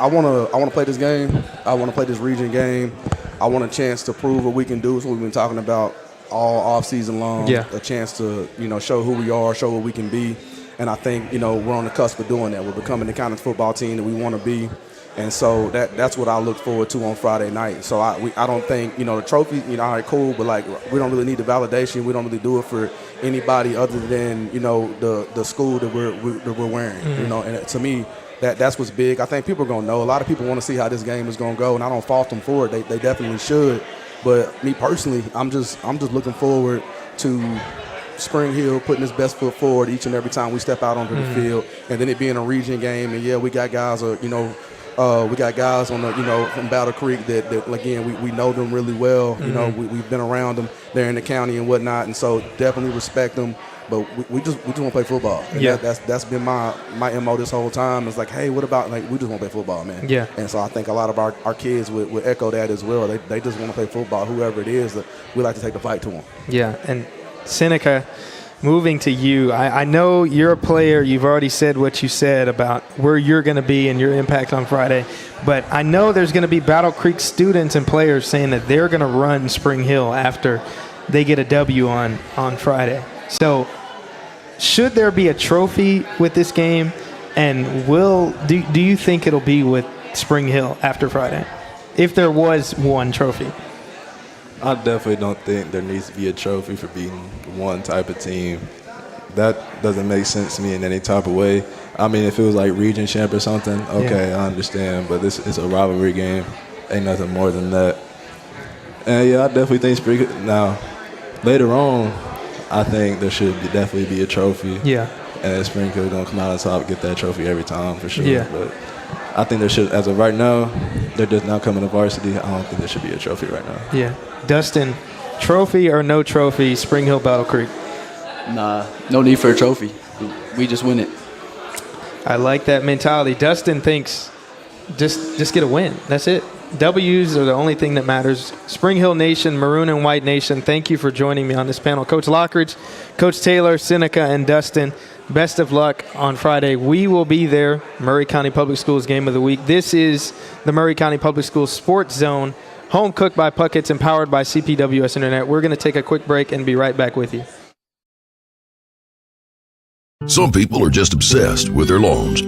want to play this game. I want to play this region game. I want a chance to prove what we can do. It's what we've been talking about all off season long. Yeah. A chance to, show who we are, show what we can be. And I think, we're on the cusp of doing that. We're becoming the kind of football team that we want to be. And so that's what I look forward to on Friday night. So I don't think, the trophy, all right, cool, but we don't really need the validation. We don't really do it for anybody other than, the school that we're wearing, and to me, that's what's big. I think people are going to know. A lot of people want to see how this game is going to go, and I don't fault them for it. They definitely should. But me personally, I'm just looking forward to Spring Hill putting his best foot forward each and every time we step out onto the field, and then it being a region game. And we got guys, we got guys on the, from Battle Creek that again, we know them really well. We've been around them there in the county and whatnot, and so definitely respect them. But we just want to play football. And that's been my MO this whole time. It's like, hey, what about we just want to play football, man. Yeah. And so I think a lot of our kids would echo that as well. They just want to play football, whoever it is. That we like to take the fight to them. Yeah, and Seneca, moving to you, I know you're a player. You've already said what you said about where you're going to be and your impact on Friday. But I know there's going to be Battle Creek students and players saying that they're going to run Spring Hill after they get a W on Friday. So should there be a trophy with this game? And do you think it'll be with Spring Hill after Friday, if there was one trophy? I definitely don't think there needs to be a trophy for beating one type of team. That doesn't make sense to me in any type of way. I mean, if it was like region champ or something, okay, I understand. But this is a rivalry game. Ain't nothing more than that. And yeah, I definitely think Spring. Now, later on, I think there should definitely be a trophy. Yeah. And Spring Hill gonna come out on top, get that trophy every time for sure. Yeah. But I think there should, as of right now, they're just not coming to varsity. I don't think there should be a trophy right now. Yeah. Dustin, trophy or no trophy, Spring Hill Battle Creek? Nah, no need for a trophy. We just win it. I like that mentality. Dustin thinks just get a win. That's it. W's are the only thing that matters. Spring Hill Nation, Maroon and White Nation, thank you for joining me on this panel. Coach Lockridge, Coach Taylor, Seneca, and Dustin, best of luck on Friday. We will be there. Maury County Public Schools Game of the Week. This is the Maury County Public Schools Sports Zone, home cooked by Puckett's and powered by CPWS Internet. We're going to take a quick break and be right back with you. Some people are just obsessed with their lawns.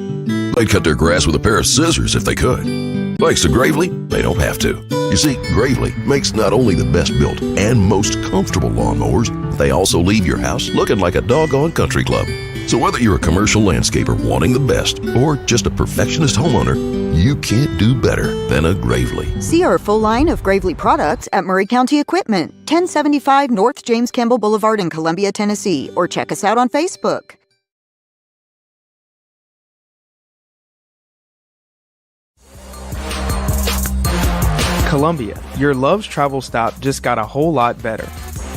They'd cut their grass with a pair of scissors if they could. Thanks to Gravely, they don't have to. You see, Gravely makes not only the best built and most comfortable lawnmowers, they also leave your house looking like a doggone country club. So whether you're a commercial landscaper wanting the best or just a perfectionist homeowner, you can't do better than a Gravely. See our full line of Gravely products at Maury County Equipment, 1075 North James Campbell Boulevard in Columbia, Tennessee, or check us out on Facebook. Columbia, your Love's travel stop just got a whole lot better.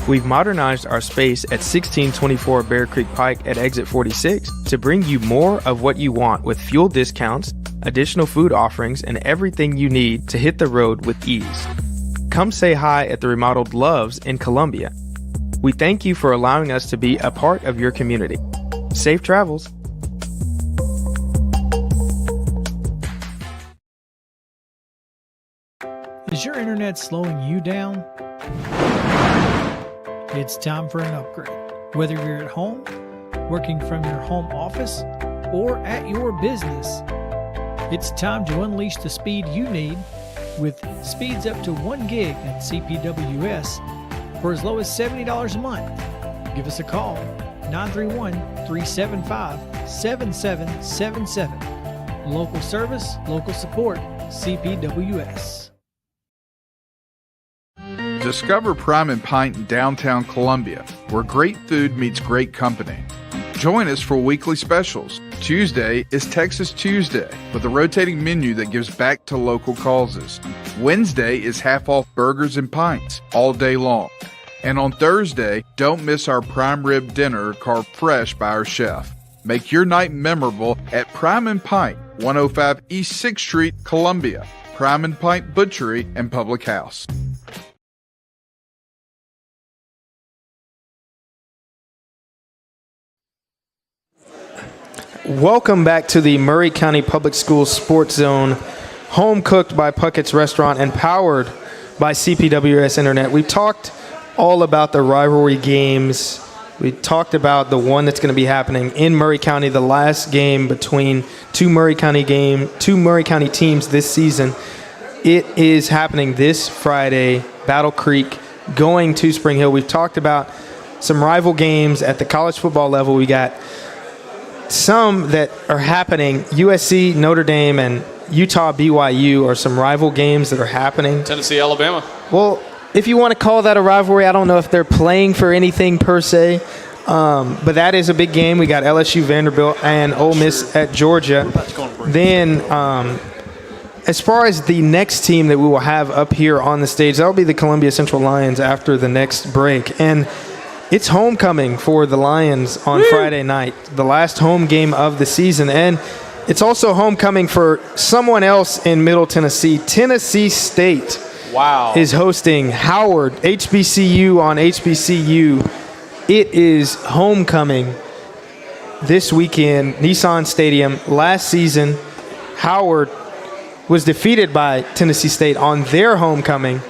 We've modernized our space at 1624 Bear Creek Pike at exit 46 to bring you more of what you want with fuel discounts, additional food offerings, and everything you need to hit the road with ease. Come say hi at the remodeled Love's in Columbia. We thank you for allowing us to be a part of your community. Safe travels. Is your internet slowing you down? It's time for an upgrade. Whether you're at home, working from your home office, or at your business, it's time to unleash the speed you need with speeds up to 1 gig at CPWS for as low as $70 a month. Give us a call, 931-375-7777. Local service, local support, CPWS. Discover Prime and Pint in downtown Columbia, where great food meets great company. Join us for weekly specials. Tuesday is Texas Tuesday with a rotating menu that gives back to local causes. Wednesday is half off burgers and pints all day long. And on Thursday, don't miss our prime rib dinner carved fresh by our chef. Make your night memorable at Prime and Pint, 105 East 6th Street, Columbia. Prime and Pint Butchery and Public House. Welcome back to the Maury County Public Schools Sports Zone, home cooked by Puckett's Restaurant and powered by CPWS Internet. We've talked all about the rivalry games. We talked about the one that's going to be happening in Maury County, the last game between two Maury County teams this season. It is happening this Friday, Battle Creek going to Spring Hill. We've talked about some rival games at the college football level. We got some that are happening. USC, Notre Dame, and Utah, BYU are some rival games that are happening. Tennessee, Alabama. Well, if you want to call that a rivalry, I don't know if they're playing for anything per se, but that is a big game. We got LSU, Vanderbilt, and Ole Miss at Georgia. Then as far as the next team that we will have up here on the stage, that will be the Columbia Central Lions after the next break. And it's homecoming for the Lions on Friday night, the last home game of the season. And it's also homecoming for someone else in Middle Tennessee. Tennessee State is hosting Howard, HBCU on HBCU. It is homecoming this weekend, Nissan Stadium. Last season, Howard was defeated by Tennessee State on their homecoming.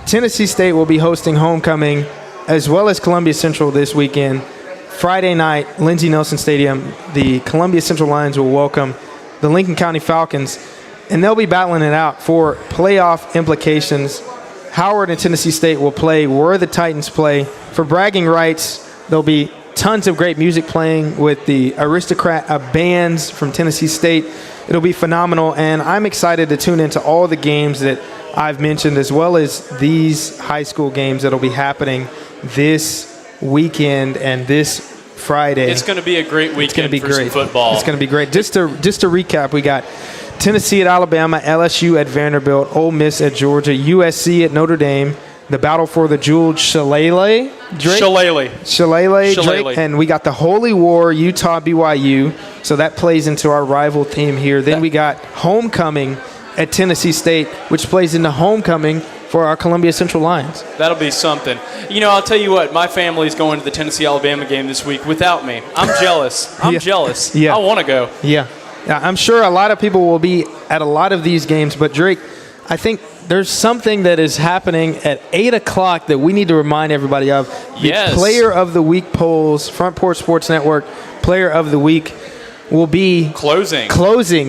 Tennessee State will be hosting homecoming as well as Columbia Central this weekend. Friday night, Lindsey Nelson Stadium, the Columbia Central Lions will welcome the Lincoln County Falcons, and they'll be battling it out for playoff implications. Howard and Tennessee State will play where the Titans play. For bragging rights, there'll be tons of great music playing with the Aristocrat bands from Tennessee State. It'll be phenomenal, and I'm excited to tune into all the games that I've mentioned, as well as these high school games that'll be happening this weekend and this Friday. It's going to be a great weekend. It's going to be great. Some football. It's going to be great. Just to recap, we got Tennessee at Alabama, LSU at Vanderbilt, Ole Miss at Georgia, USC at Notre Dame, the battle for the jeweled Shillelagh, Drake, and we got the Holy War, Utah, BYU. So that plays into our rival theme here. Then we got homecoming at Tennessee State, which plays into homecoming for our Columbia Central Lions. That'll be something. I'll tell you what, my family's going to the Tennessee-Alabama game this week without me. I'm jealous. I'm jealous. Yeah. I want to go. Yeah. I'm sure a lot of people will be at a lot of these games, but Drake, I think there's something that is happening at 8 o'clock that we need to remind everybody of. Yes. The Player of the Week polls, Front Porch Sports Network, Player of the Week will be closing.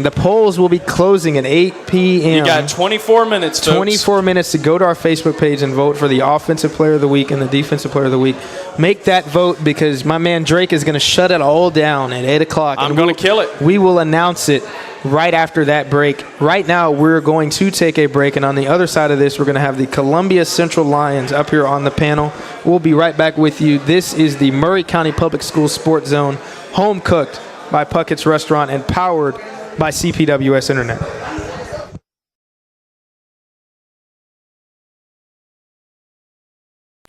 The polls will be closing at 8 p.m. You got 24 minutes, folks. 24 minutes to go to our Facebook page and vote for the Offensive Player of the Week and the Defensive Player of the Week. Make that vote because my man Drake is going to shut it all down at 8 o'clock. I'm going to kill it. We will announce it right after that break. Right now, we're going to take a break, and on the other side of this, we're going to have the Columbia Central Lions up here on the panel. We'll be right back with you. This is the Maury County Public Schools Sports Zone, home cooked by Puckett's Restaurant and powered by CPWS Internet.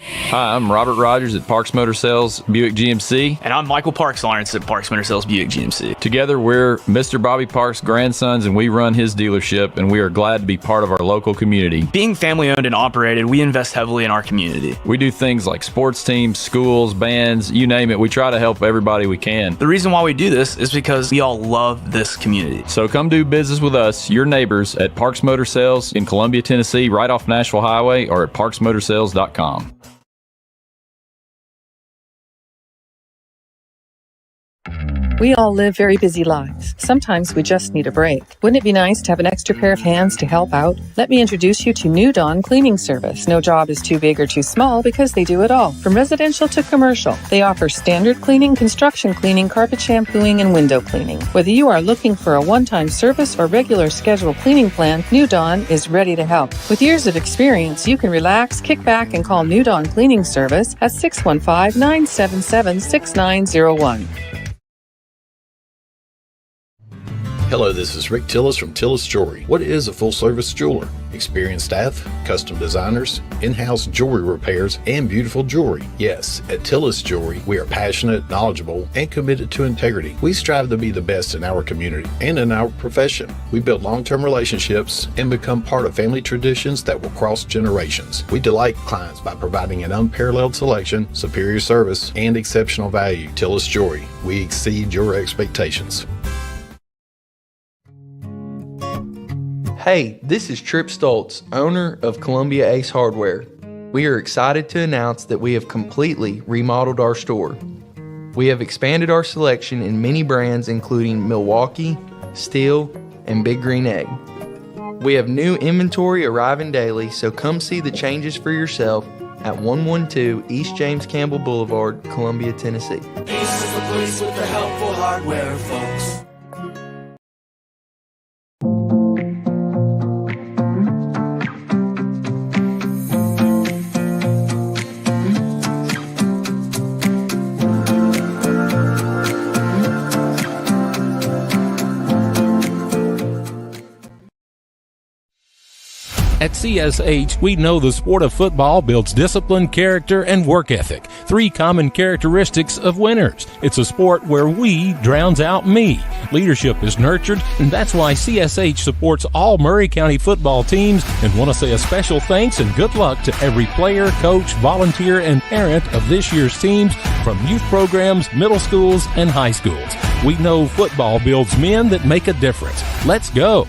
Hi, I'm Robert Rogers at Parks Motor Sales Buick GMC. And I'm Michael Parks Lawrence at Parks Motor Sales Buick GMC. Together, we're Mr. Bobby Parks' grandsons, and we run his dealership, and we are glad to be part of our local community. Being family owned and operated, we invest heavily in our community. We do things like sports teams, schools, bands, you name it. We try to help everybody we can. The reason why we do this is because we all love this community. So come do business with us, your neighbors, at Parks Motor Sales in Columbia, Tennessee, right off Nashville Highway, or at parksmotorsales.com. We all live very busy lives. Sometimes we just need a break. Wouldn't it be nice to have an extra pair of hands to help out? Let me introduce you to New Dawn Cleaning Service. No job is too big or too small because they do it all, from residential to commercial. They offer standard cleaning, construction cleaning, carpet shampooing, and window cleaning. Whether you are looking for a one-time service or regular scheduled cleaning plan, New Dawn is ready to help. With years of experience, you can relax, kick back, and call New Dawn Cleaning Service at 615-977-6901. Hello, this is Rick Tillis from Tillis Jewelry. What is a full-service jeweler? Experienced staff, custom designers, in-house jewelry repairs, and beautiful jewelry. Yes, at Tillis Jewelry, we are passionate, knowledgeable, and committed to integrity. We strive to be the best in our community and in our profession. We build long-term relationships and become part of family traditions that will cross generations. We delight clients by providing an unparalleled selection, superior service, and exceptional value. Tillis Jewelry, we exceed your expectations. Hey, this is Trip Stoltz, owner of Columbia Ace Hardware. We are excited to announce that we have completely remodeled our store. We have expanded our selection in many brands including Milwaukee, Steel, and Big Green Egg. We have new inventory arriving daily, so come see the changes for yourself at 112 East James Campbell Boulevard, Columbia, Tennessee. Ace is the place with the helpful hardware, folks. At CSH, we know the sport of football builds discipline, character, and work ethic, three common characteristics of winners. It's a sport where we drowns out me. Leadership is nurtured, and that's why CSH supports all Maury County football teams, and want to say a special thanks and good luck to every player, coach, volunteer, and parent of this year's teams, from youth programs, middle schools, and high schools. We know football builds men that make a difference. Let's go.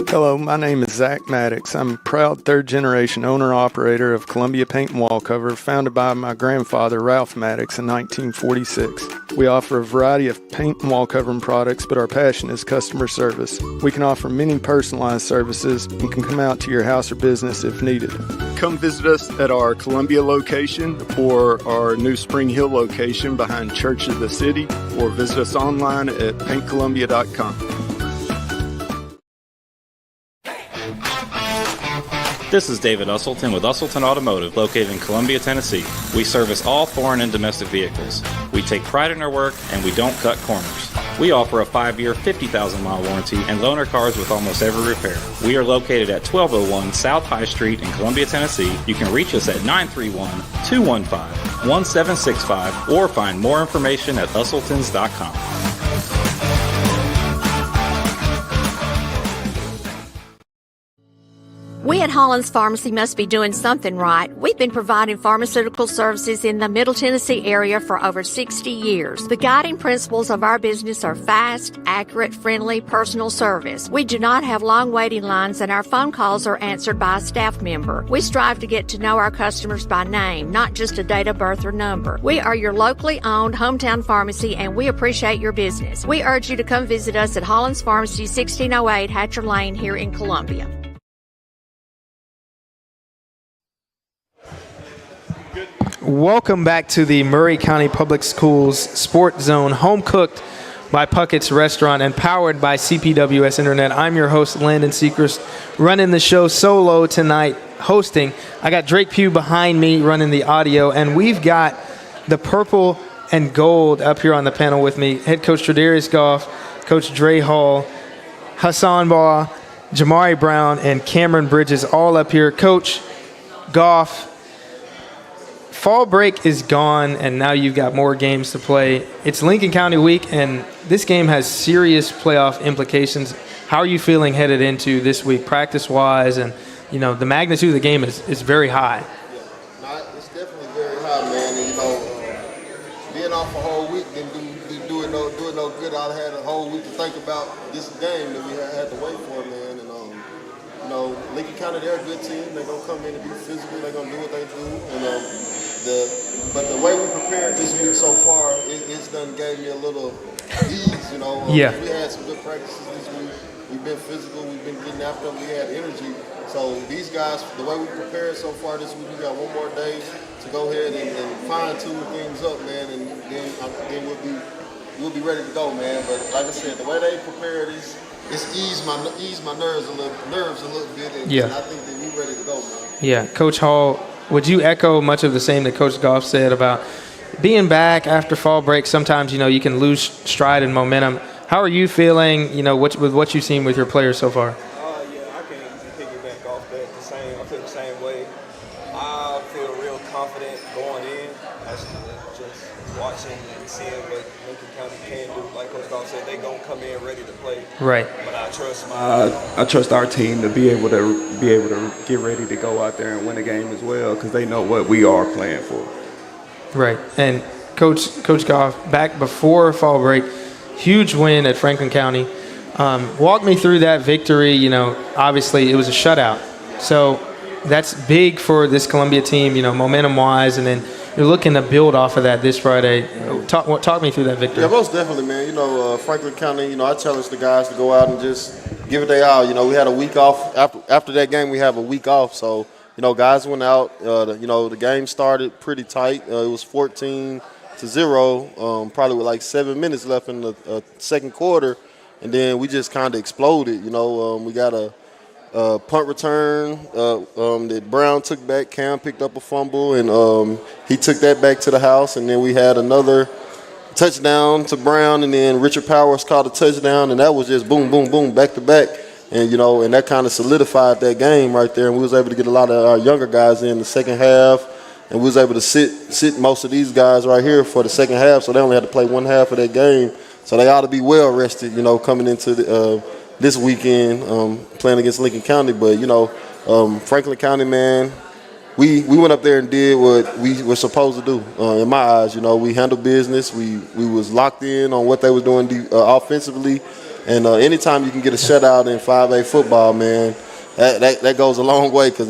Hello, my name is Zach Maddox. I'm a proud third-generation owner-operator of Columbia Paint and Wall Cover, founded by my grandfather, Ralph Maddox, in 1946. We offer a variety of paint and wall covering products, but our passion is customer service. We can offer many personalized services and can come out to your house or business if needed. Come visit us at our Columbia location or our new Spring Hill location behind Church of the City, or visit us online at paintcolumbia.com. This is David Usselton with Usselton Automotive, located in Columbia, Tennessee. We service all foreign and domestic vehicles. We take pride in our work, and we don't cut corners. We offer a 5-year, 50,000-mile warranty and loan our cars with almost every repair. We are located at 1201 South High Street in Columbia, Tennessee. You can reach us at 931-215-1765 or find more information at usseltons.com. We at Holland's Pharmacy must be doing something right. We've been providing pharmaceutical services in the Middle Tennessee area for over 60 years. The guiding principles of our business are fast, accurate, friendly, personal service. We do not have long waiting lines, and our phone calls are answered by a staff member. We strive to get to know our customers by name, not just a date of birth or number. We are your locally owned hometown pharmacy, and we appreciate your business. We urge you to come visit us at Holland's Pharmacy, 1608 Hatcher Lane here in Columbia. Welcome back to the Maury County Public Schools Sports Zone, Homecooked by Puckett's Restaurant and powered by CPWS Internet. I'm your host, Landon Seacrest, running the show solo tonight, hosting. I got Drake Pugh behind me running the audio, and we've got the purple and gold up here on the panel with me. Head coach Tredarius Goff, Coach Dre Hall, Hassan Baugh, Jamari Brown, and Cameron Bridges all up here. Coach Goff, fall break is gone, and now you've got more games to play. It's Lincoln County week, and this game has serious playoff implications. How are you feeling headed into this week, practice-wise? And, you know, the magnitude of the game is very high. Yeah, it's definitely very high, man. And, you know, being off a whole week didn't do it no good. I had a whole week to think about this game that we had to wait for, man. And, you know, Lincoln County, they're a good team. They're going to come in and be physical. They're going to do what they do. And, but the way we prepared this week so far, it's done gave me a little ease, you know. Yeah. We had some good practices this week. We've been physical. We've been getting after them. We had energy. So these guys, the way we prepared so far this week, we got one more day to go ahead and fine-tune things up, man, and then we'll be ready to go, man. But like I said, the way they prepared it's eased my nerves a little bit, and I think that we're ready to go, man. Yeah, Coach Hall, would you echo much of the same that Coach Goff said about being back after fall break? Sometimes, you know, you can lose stride and momentum. How are you feeling, you know, with what you've seen with your players so far? Yeah, I can piggyback off that. I feel the same way. I feel real confident going in. Actually, just watching and seeing what Lincoln County can do. Like Coach Goff said, they're going to come in ready to play. Right. But I trust our team to be able to get ready to go out there and win a game as well, because they know what we are playing for. Right. And Coach Goff, back before fall break, huge win at Franklin County. Walk me through that victory. You know, obviously it was a shutout, so that's big for this Columbia team, you know, momentum-wise, and then you're looking to build off of that this Friday. Talk me through that victory. Yeah, most definitely, man. You know, Franklin County, you know, I challenge the guys to go out and just give it their all. You know, we had a week off. After that game, we have a week off. So, you know, guys went out. You know, the game started pretty tight. It was 14-0, probably with like 7 minutes left in the second quarter. And then we just kind of exploded. You know, we got a punt return that Brown took back. Cam picked up a fumble, and he took that back to the house. And then we had another touchdown to Brown, and then Richard Powers caught a touchdown, and that was just boom, boom, boom, back to back. And, you know, and that kind of solidified that game right there. And we was able to get a lot of our younger guys in the second half, and we was able to sit most of these guys right here for the second half, so they only had to play one half of that game. So they ought to be well rested, you know, coming into this weekend playing against Lincoln County. But, you know, Franklin County, man, we went up there and did what we were supposed to do. In my eyes, you know, we handled business. We was locked in on what they was doing offensively. And anytime you can get a shutout in 5A football, man, that goes a long way because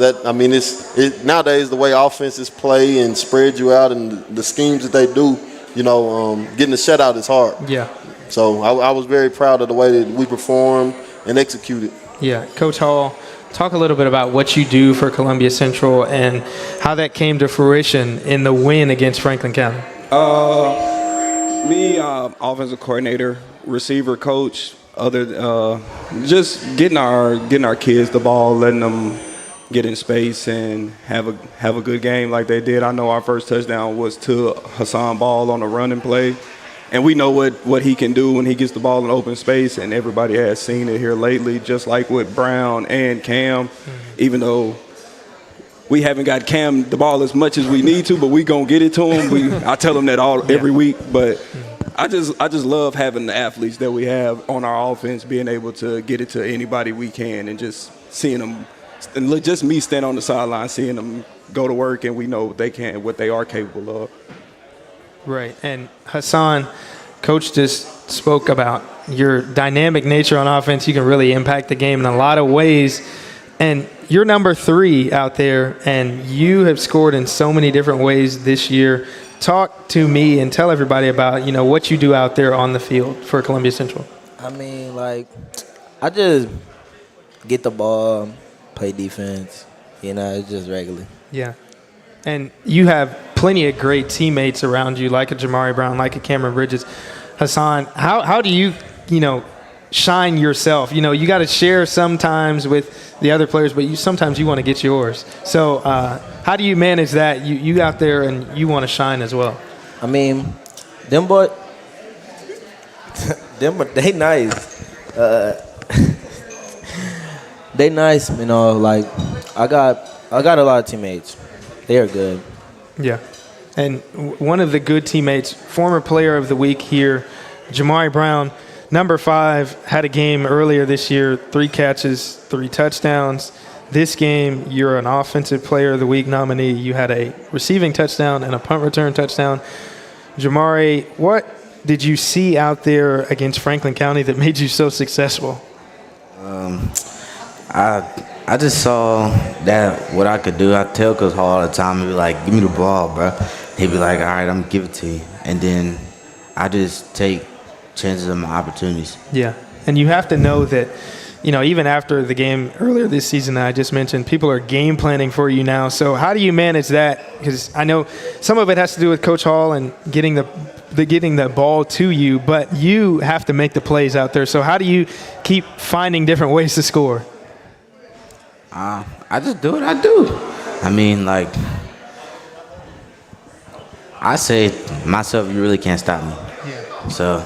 nowadays the way offenses play and spread you out and the schemes that they do, getting a shutout is hard. Yeah. So I was very proud of the way that we performed and executed. Yeah. Coach Hall, talk a little bit about what you do for Columbia Central and how that came to fruition in the win against Franklin County. Me, offensive coordinator, receiver coach, just getting our kids the ball, letting them get in space and have a good game like they did. I know our first touchdown was to Hassan Ball on a running play, and we know what he can do when he gets the ball in open space, and everybody has seen it here lately, just like with Brown and Cam, even though we haven't got Cam the ball as much as we need to, but we gonna get it to him. I tell him that every week, but I just love having the athletes that we have on our offense, being able to get it to anybody we can, and just seeing them, and just me stand on the sideline, seeing them go to work, and we know what they are capable of. Right. And Hassan, Coach just spoke about your dynamic nature on offense. You can really impact the game in a lot of ways. And you're number 3 out there, and you have scored in so many different ways this year. Talk to me and tell everybody about, what you do out there on the field for Columbia Central. I just get the ball, play defense, it's just regular. Yeah. And you have plenty of great teammates around you, like a Jamari Brown, like a Cameron Bridges. Hassan, how do you, shine yourself? You got to share sometimes with the other players, but sometimes you want to get yours. So how do you manage that? You out there and you want to shine as well. Them boys, they nice. They nice, I got a lot of teammates. They are good. Yeah. And one of the good teammates, former player of the week here, Jamari Brown, number 5, had a game earlier this year, 3 catches, 3 touchdowns. This game, you're an offensive player of the week nominee. You had a receiving touchdown and a punt return touchdown. Jamari, what did you see out there against Franklin County that made you so successful? I just saw that what I could do. I tell Coach Hall all the time, and be like, give me the ball, bro. He'd be like, all right, I'm going to give it to you. And then I just take chances on my opportunities. Yeah, and you have to know that, even after the game earlier this season that I just mentioned, people are game planning for you now. So how do you manage that? Because I know some of it has to do with Coach Hall and getting the ball to you, but you have to make the plays out there. So how do you keep finding different ways to score? I just do what I do. I say myself, you really can't stop me. Yeah. So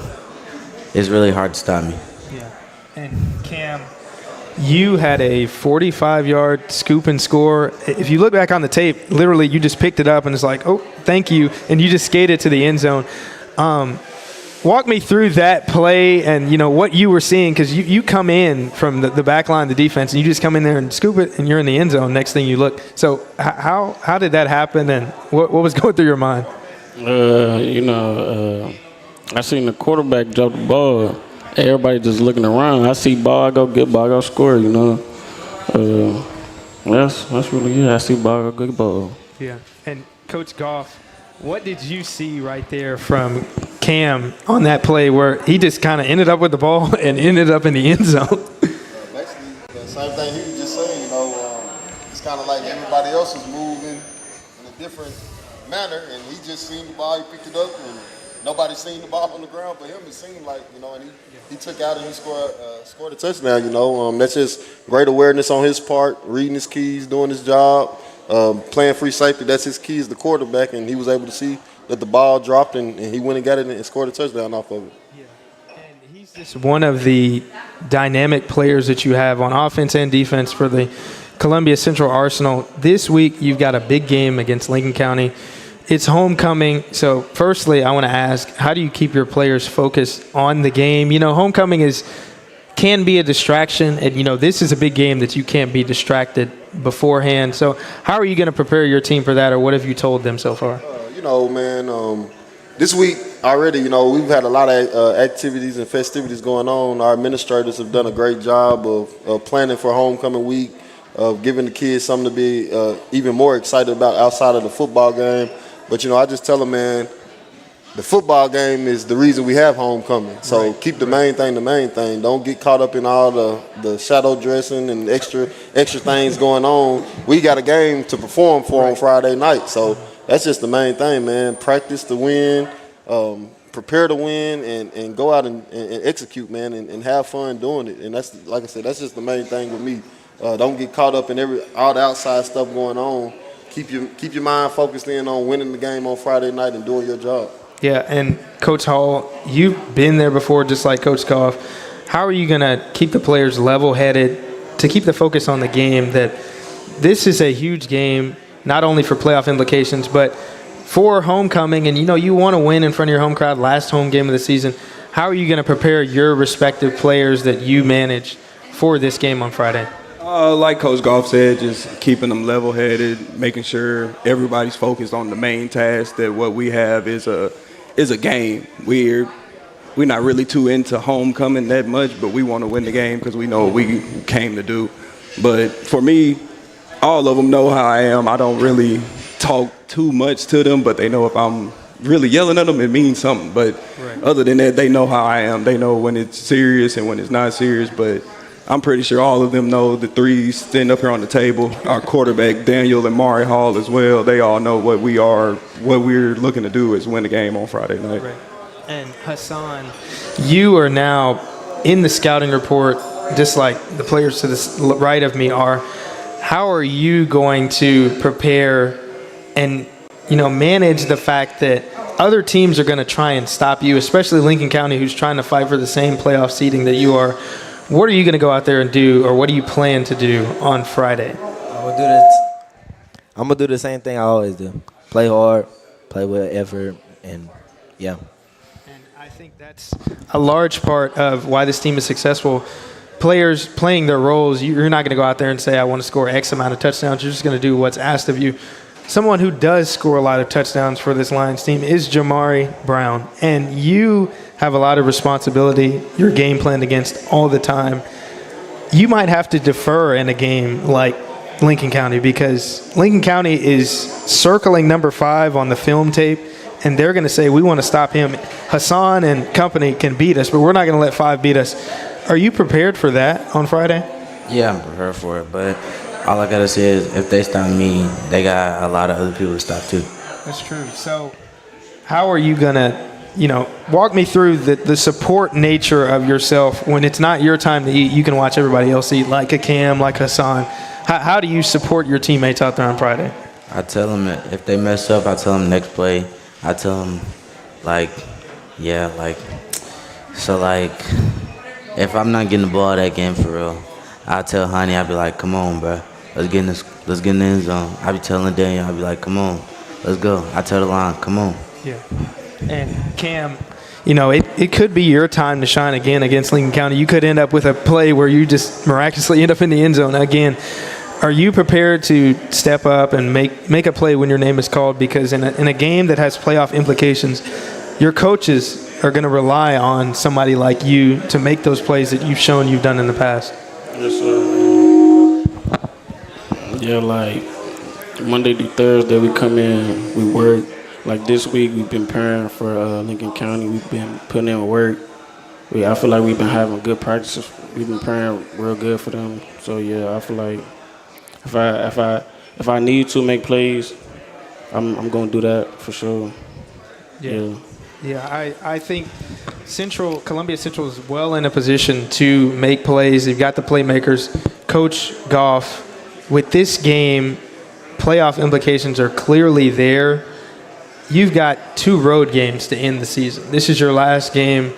it's really hard to stop me. Yeah. And Cam, you had a 45-yard scoop and score. If you look back on the tape, literally you just picked it up and it's like, oh, thank you, and you just skated to the end zone. Walk me through that play and, what you were seeing, because you come in from the back line, the defense, and you just come in there and scoop it, and you're in the end zone. Next thing you look. So how did that happen, and what was going through your mind? I seen the quarterback drop the ball. Everybody just looking around. I see ball, I go get ball, I go score, That's really it. I see ball, I go get ball. Yeah. And Coach Goff, what did you see right there from Cam on that play where he just kind of ended up with the ball and ended up in the end zone? Basically, the same thing he was just saying, it's kind of like everybody else was moving in a different manner, and he just seen the ball, he picked it up, and nobody seen the ball on the ground. But him, it seemed like, and he took out and he scored a touchdown, That's just great awareness on his part, reading his keys, doing his job. Playing free safety, that's his key as the quarterback, and he was able to see that the ball dropped, and he went and got it and scored a touchdown off of it. Yeah, and he's just one of the dynamic players that you have on offense and defense for the Columbia Central Arsenal. This week, you've got a big game against Lincoln County. It's homecoming, so firstly, I want to ask, how do you keep your players focused on the game? Homecoming can be a distraction, and this is a big game that you can't be distracted beforehand. So how are you going to prepare your team for that, or what have you told them so far? This week already, you know, we've had a lot of activities and festivities going on. Our administrators have done a great job of planning for homecoming week, of giving the kids something to be even more excited about outside of the football game. But, you know, I just tell them, man, the football game is the reason we have homecoming. So keep the main thing the main thing. Don't get caught up in all the shadow dressing and extra things going on. We got a game to perform for on Friday night. So that's just the main thing, man. Practice to win, prepare to win, and go out and execute, man, and have fun doing it. And that's, like I said, that's just the main thing with me. Don't get caught up in all the outside stuff going on. Keep your mind focused in on winning the game on Friday night and doing your job. Yeah, and Coach Hall, you've been there before just like Coach Goff. How are you going to keep the players level-headed to keep the focus on the game, that this is a huge game, not only for playoff implications, but for homecoming, and, you know, you want to win in front of your home crowd, last home game of the season. How are you going to prepare your respective players that you manage for this game on Friday? Like Coach Goff said, just keeping them level-headed, making sure everybody's focused on the main task, that what we have is a game. We're not really too into homecoming that much, but we want to win the game because we know what we came to do. But for me, all of them know how I am. I don't really talk too much to them, but they know if I'm really yelling at them, it means something. But other than that, they know how I am. They know when it's serious and when it's not serious. But I'm pretty sure all of them know the threes sitting up here on the table. Our quarterback, Daniel and Maury Hall as well, they all know what we're looking to do is win the game on Friday night. Right. And Hassan, you are now in the scouting report, just like the players to the right of me are. How are you going to prepare and, you know, manage the fact that other teams are going to try and stop you, especially Lincoln County, who's trying to fight for the same playoff seeding that you are? What are you going to go out there and do, or what do you plan to do on Friday? I'm going to do the same thing I always do. Play hard, play with effort, and yeah. And I think that's a large part of why this team is successful. Players playing their roles, you're not going to go out there and say, I want to score X amount of touchdowns. You're just going to do what's asked of you. Someone who does score a lot of touchdowns for this Lions team is Jamari Brown. And you have a lot of responsibility. You're game planned against all the time. You might have to defer in a game like Lincoln County, because Lincoln County is circling number 5 on the film tape, and they're going to say, we want to stop him. Hassan and company can beat us, but we're not going to let 5 beat us. Are you prepared for that on Friday? Yeah, I'm prepared for it, but all I got to say is if they stop me, they got a lot of other people to stop too. That's true. So how are you going to, you know, walk me through the support nature of yourself when it's not your time to eat? You can watch everybody else eat, like a Cam, like Hassan. How do you support your teammates out there on Friday? I tell them if they mess up, I tell them next play. I tell them, if I'm not getting the ball that game for real, I tell Honey, I'll be like, come on, bro. Let's get in the end zone. I be telling Daniel, I'll be like, come on, let's go. I tell the line, come on. Yeah. And Cam, you know, it could be your time to shine again against Lincoln County. You could end up with a play where you just miraculously end up in the end zone again. Are you prepared to step up and make a play when your name is called? Because in a game that has playoff implications, your coaches are going to rely on somebody like you to make those plays that you've shown you've done in the past. Yes, sir. Yeah, like Monday through Thursday, we come in, we work. Like this week, we've been preparing for Lincoln County. We've been putting in work. I feel like we've been having good practices. We've been preparing real good for them. So yeah, I feel like if I need to make plays, I'm gonna do that for sure. Yeah, I think Columbia Central is well in a position to make plays. They've got the playmakers. Coach Goff, with this game, playoff implications are clearly there. You've got 2 road games to end the season. This is your last game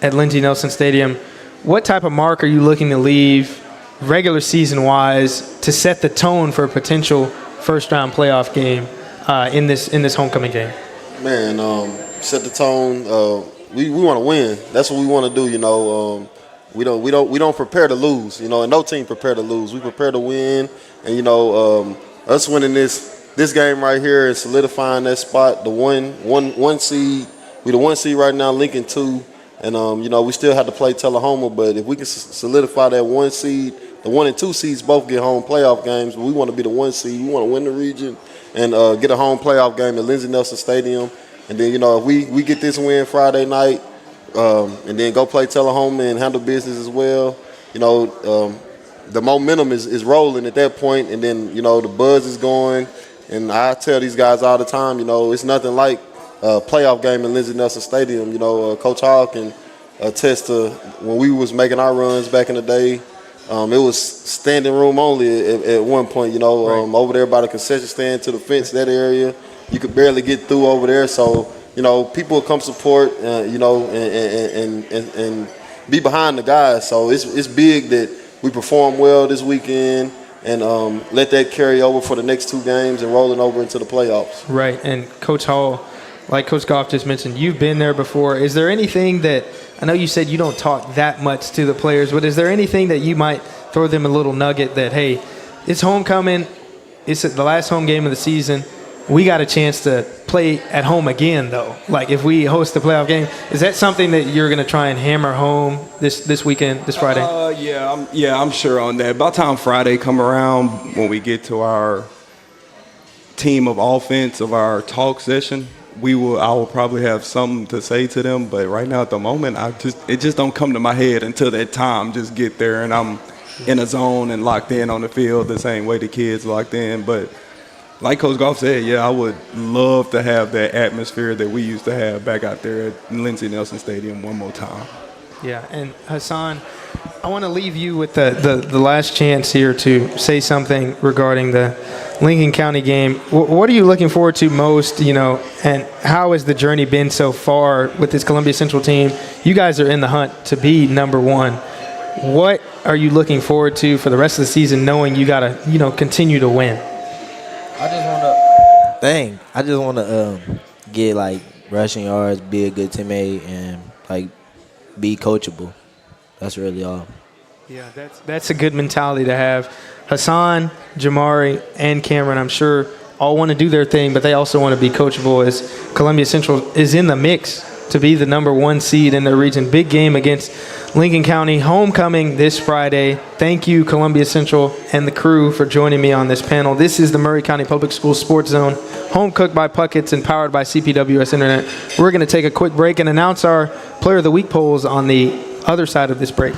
at Lindsey Nelson Stadium. What type of mark are you looking to leave regular season-wise to set the tone for a potential first-round playoff game in this homecoming game? Man, set the tone. We want to win. That's what we want to do. You know, we don't prepare to lose. You know, and no team prepare to lose. We prepare to win. And you know, us winning this game right here and solidifying that spot, the one seed We the 1 seed right now, Lincoln 2. And, we still have to play Tullahoma, but if we can solidify that 1 seed, the 1 and 2 seeds both get home playoff games, but we want to be the 1 seed. We want to win the region and get a home playoff game at Lindsey Nelson Stadium. And then, if we get this win Friday night and then go play Tullahoma and handle business as well, the momentum is rolling at that point, and then, the buzz is going. And I tell these guys all the time, it's nothing like playoff game in Lindsey Nelson Stadium. Coach Hall can attest to when we was making our runs back in the day. It was standing room only at one point. Right. Over there by the concession stand to the fence, that area, you could barely get through over there. So people will come support. And be behind the guys. So it's big that we perform well this weekend. And let that carry over for the next 2 games and rolling over into the playoffs. Right, and Coach Hall, like Coach Goff just mentioned, you've been there before. Is there anything that, I know you said you don't talk that much to the players, but is there anything that you might throw them a little nugget that, hey, it's homecoming, it's the last home game of the season, we got a chance to play at home again, though? Like, if we host the playoff game, is that something that you're going to try and hammer home this weekend, this Friday? I'm sure on that. By the time Friday come around, when we get to our team of offense, of our talk session, I will probably have something to say to them. But right now, at the moment, it just don't come to my head until that time. Just get there, and I'm in a zone and locked in on the field the same way the kids locked in. But like Coach Goff said, I would love to have that atmosphere that we used to have back out there at Lindsey Nelson Stadium one more time. Yeah, and Hassan, I want to leave you with the last chance here to say something regarding the Lincoln County game. What are you looking forward to most, and how has the journey been so far with this Columbia Central team? You guys are in the hunt to be number 1. What are you looking forward to for the rest of the season, knowing you got to, continue to win? I just want to get rushing yards, be a good teammate, and be coachable. That's really all. Yeah, that's a good mentality to have. Hassan, Jamari, and Cameron, I'm sure, all want to do their thing, but they also want to be coachable, as Columbia Central is in the mix to be the number 1 seed in their region. Big game against Lincoln County, homecoming this Friday. Thank you, Columbia Central and the crew, for joining me on this panel. This is the Maury County Public Schools Sports Zone, home cooked by Puckett and powered by CPWS Internet. We're going to take a quick break and announce our Player of the Week polls on the other side of this break.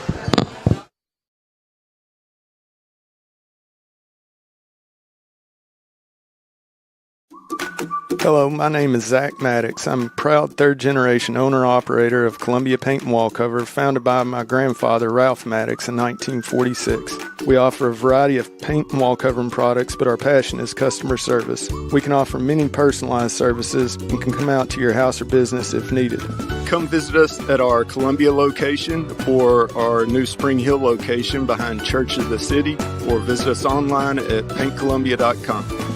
Hello, my name is Zach Maddox. I'm a proud third-generation owner-operator of Columbia Paint and Wall Cover, founded by my grandfather, Ralph Maddox, in 1946. We offer a variety of paint and wall covering products, but our passion is customer service. We can offer many personalized services and can come out to your house or business if needed. Come visit us at our Columbia location or our new Spring Hill location behind Church of the City, or visit us online at paintcolumbia.com.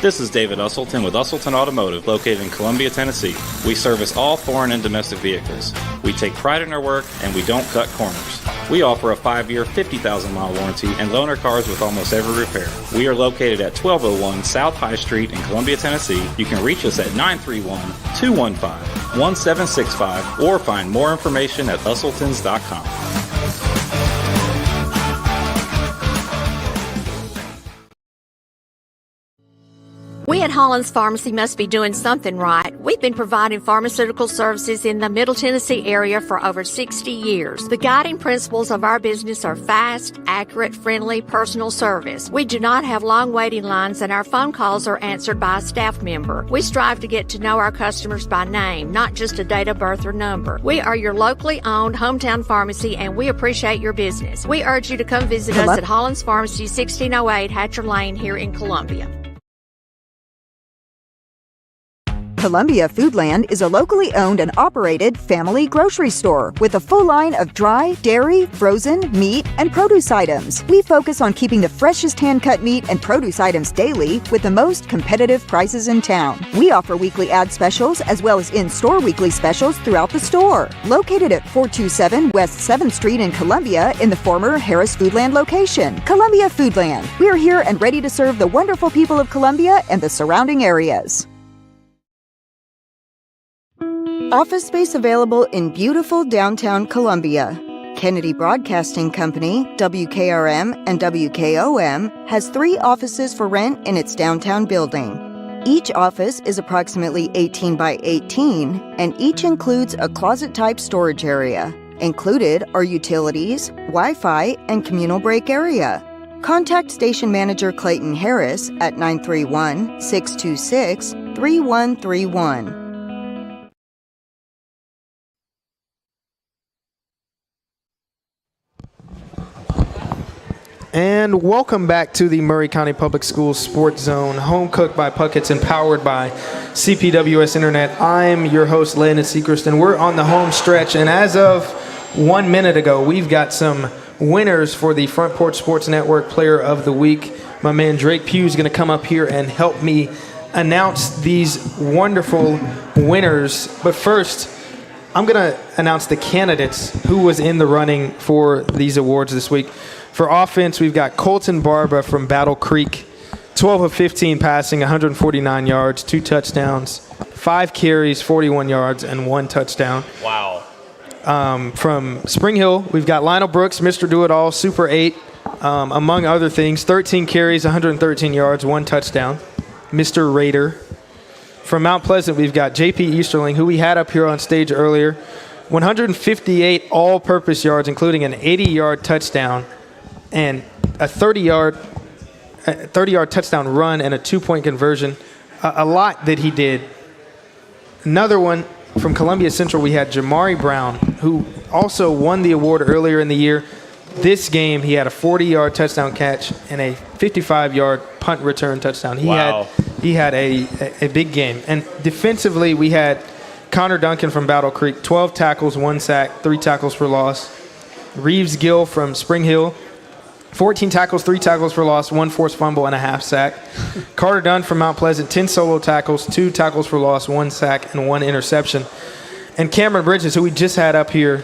This is David Usselton with Usselton Automotive, located in Columbia, Tennessee. We service all foreign and domestic vehicles. We take pride in our work, and we don't cut corners. We offer a 5-year, 50,000-mile warranty and loan our cars with almost every repair. We are located at 1201 South High Street in Columbia, Tennessee. You can reach us at 931-215-1765 or find more information at usseltons.com. We at Hollins Pharmacy must be doing something right. We've been providing pharmaceutical services in the Middle Tennessee area for over 60 years. The guiding principles of our business are fast, accurate, friendly, personal service. We do not have long waiting lines, and our phone calls are answered by a staff member. We strive to get to know our customers by name, not just a date of birth or number. We are your locally owned hometown pharmacy, and we appreciate your business. We urge you to come visit us at Hollins Pharmacy, 1608 Hatcher Lane here in Columbia. Columbia Foodland is a locally owned and operated family grocery store with a full line of dry, dairy, frozen, meat, and produce items. We focus on keeping the freshest hand-cut meat and produce items daily with the most competitive prices in town. We offer weekly ad specials as well as in-store weekly specials throughout the store. Located at 427 West 7th Street in Columbia in the former Harris Foodland location. Columbia Foodland. We are here and ready to serve the wonderful people of Columbia and the surrounding areas. Office space available in beautiful downtown Columbia. Kennedy Broadcasting Company, WKRM and WKOM, has 3 offices for rent in its downtown building. Each office is approximately 18 by 18, and each includes a closet-type storage area. Included are utilities, Wi-Fi, and communal break area. Contact Station Manager Clayton Harris at 931-626-3131. And welcome back to the Maury County Public Schools Sports Zone, home cooked by Puckett and powered by CPWS Internet. I'm your host, Landon Seacrest, and we're on the home stretch. And as of 1 minute ago, we've got some winners for the Front Porch Sports Network Player of the Week. My man Drake Pugh is going to come up here and help me announce these wonderful winners. But first, I'm going to announce the candidates who was in the running for these awards this week. For offense, we've got Colton Barba from Battle Creek, 12 of 15 passing, 149 yards, 2 touchdowns, 5 carries, 41 yards, and 1 touchdown. Wow. From Spring Hill, we've got Lionel Brooks, Mr. Do-It-All, Super 8, among other things, 13 carries, 113 yards, 1 touchdown, Mr. Raider. From Mount Pleasant, we've got J.P. Easterling, who we had up here on stage earlier, 158 all-purpose yards, including an 80-yard touchdown, and a 30-yard touchdown run and a 2-point conversion. A lot that he did. Another one from Columbia Central, we had Jamari Brown, who also won the award earlier in the year. This game, he had a 40-yard touchdown catch and a 55-yard punt return touchdown. He had a big game. And defensively, we had Connor Duncan from Battle Creek, 12 tackles, 1 sack, 3 tackles for loss. Reeves Gill from Spring Hill, 14 tackles, 3 tackles for loss, 1 forced fumble, and a half sack. Carter Dunn from Mount Pleasant, 10 solo tackles, 2 tackles for loss, 1 sack, and 1 interception. And Cameron Bridges, who we just had up here,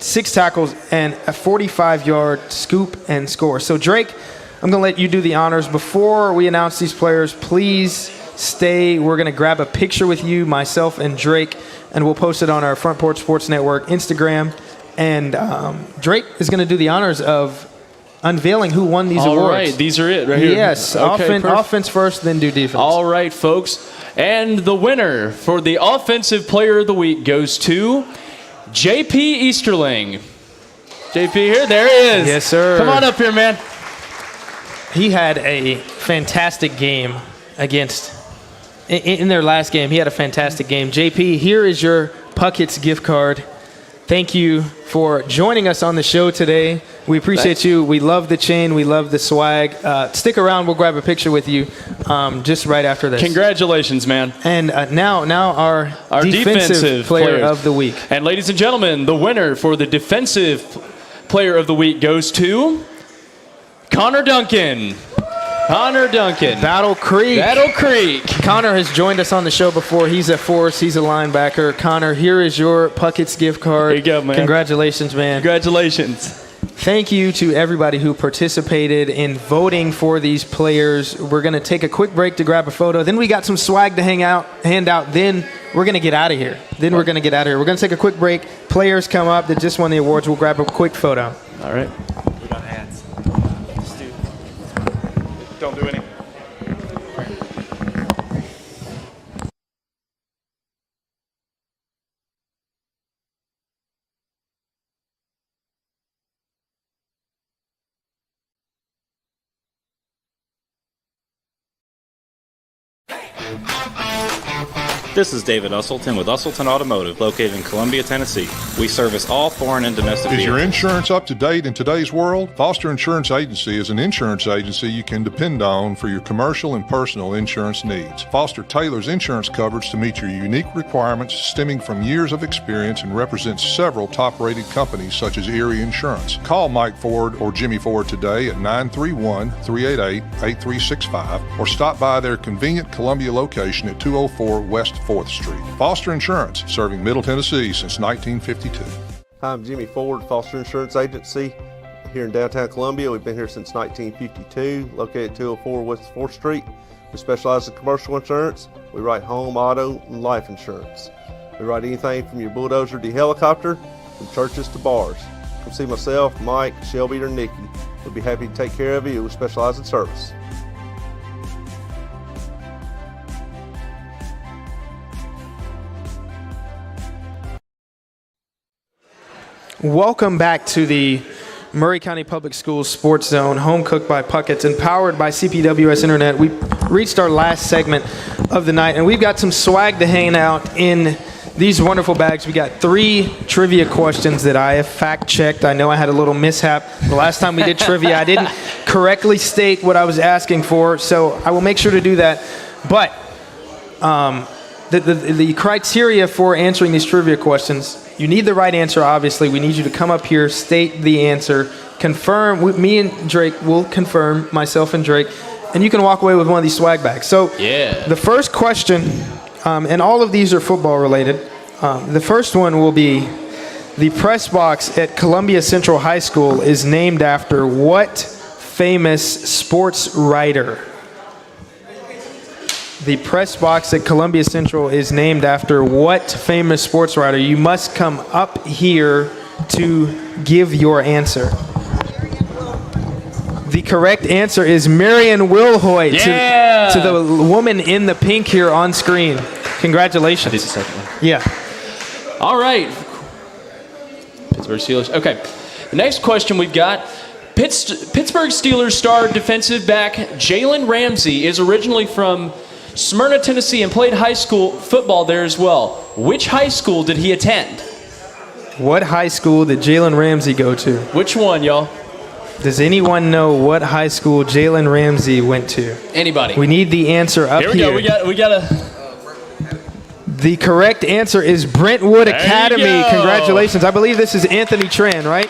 6 tackles and a 45-yard scoop and score. So, Drake, I'm going to let you do the honors. Before we announce these players, please stay. We're going to grab a picture with you, myself, and Drake, and we'll post it on our Front Porch Sports Network Instagram. And Drake is going to do the honors of unveiling who won these awards. All right, these are it right here. Yes, okay, offense first, then do defense. All right, folks. And the winner for the Offensive Player of the Week goes to J.P. Easterling. J.P. here, there he is. Yes, sir. Come on up here, man. He had a fantastic game against, in their last game, he had a fantastic game. J.P., here is your Puckett's gift card. Thank you for joining us on the show today. We appreciate you. We love the chain. We love the swag. Stick around. We'll grab a picture with you just right after this. Congratulations, man. And now our defensive player of the week. And ladies and gentlemen, the winner for the Defensive Player of the Week goes to Connor Duncan. Connor Duncan. Battle Creek. Battle Creek. Connor has joined us on the show before. He's a force. He's a linebacker. Connor, here is your Puckett's gift card. There you go, man. Congratulations, man. Congratulations. Thank you to everybody who participated in voting for these players. We're going to take a quick break to grab a photo. Then we got some swag to hand out. Then we're going to get out of here. We're going to take a quick break. Players come up that just won the awards. We'll grab a quick photo. All right. We got hats. Don't do any. This is David Usselton with Usselton Automotive, located in Columbia, Tennessee. We service all foreign and domestic Is your vehicles. insurance up to date in today's world? Foster Insurance Agency is an insurance agency you can depend on for your commercial and personal insurance needs. Foster tailors insurance coverage to meet your unique requirements stemming from years of experience and represents several top-rated companies such as Erie Insurance. Call Mike Ford or Jimmy Ford today at 931-388-8365 or stop by their convenient Columbia location at 204 West 4th Street. Foster Insurance, serving Middle Tennessee since 1952. Hi, I'm Jimmy Ford, Foster Insurance Agency here in downtown Columbia. We've been here since 1952, located at 204 West 4th Street. We specialize in commercial insurance. We write home, auto, and life insurance. We write anything from your bulldozer to helicopter, from churches to bars. Come see myself, Mike, Shelby, or Nikki. We'll be happy to take care of you. We specialize in service. Welcome back to the Maury County Public Schools Sports Zone, home cooked by Puckett and powered by CPWS Internet. We reached our last segment of the night, and we've got some swag to hang out in these wonderful bags. We got 3 trivia questions that I have fact-checked. I know I had a little mishap. The last time we did trivia, I didn't correctly state what I was asking for, so I will make sure to do that. But the criteria for answering these trivia questions, you need the right answer, obviously. We need you to come up here, state the answer, confirm. Me and Drake will confirm, myself and Drake, and you can walk away with one of these swag bags. So the first question, and all of these are football related. The first one will be, the press box at Columbia Central High School is named after what famous sports writer? The press box at Columbia Central is named after what famous sports writer? You must come up here to give your answer. The correct answer is Marion Wilhoit. Yeah! To the woman in the pink here on screen. Congratulations. This is the second one. Yeah. All right. Pittsburgh Steelers. Okay. The next question we've got. Pittsburgh Steelers star defensive back Jalen Ramsey is originally from Smyrna, Tennessee, and played high school football there as well. Which high school did he attend? What high school did Jalen Ramsey go to? Which one, y'all? Does anyone know what high school Jalen Ramsey went to? Anybody? We need the answer up here. Here we go. We got a. The correct answer is Brentwood Academy. Congratulations. I believe this is Anthony Tran, right?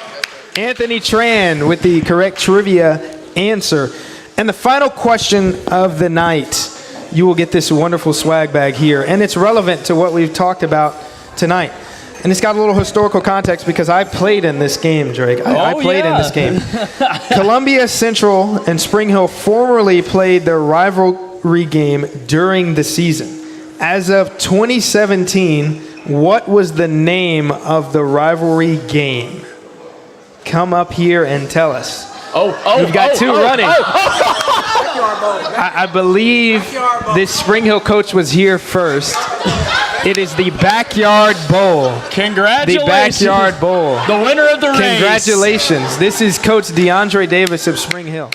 Anthony Tran with the correct trivia answer. And the final question of the night. You will get this wonderful swag bag here, and it's relevant to what we've talked about tonight. And it's got a little historical context because I played in this game, Drake. I played in this game. Columbia Central and Spring Hill formerly played their rivalry game during the season. As of 2017, what was the name of the rivalry game? Come up here and tell us. We've got 2 running. I believe this Spring Hill coach was here first. It is the Backyard Bowl. Congratulations. The Backyard Bowl. The winner of the race. Congratulations. This is Coach DeAndre Davis of Spring Hill.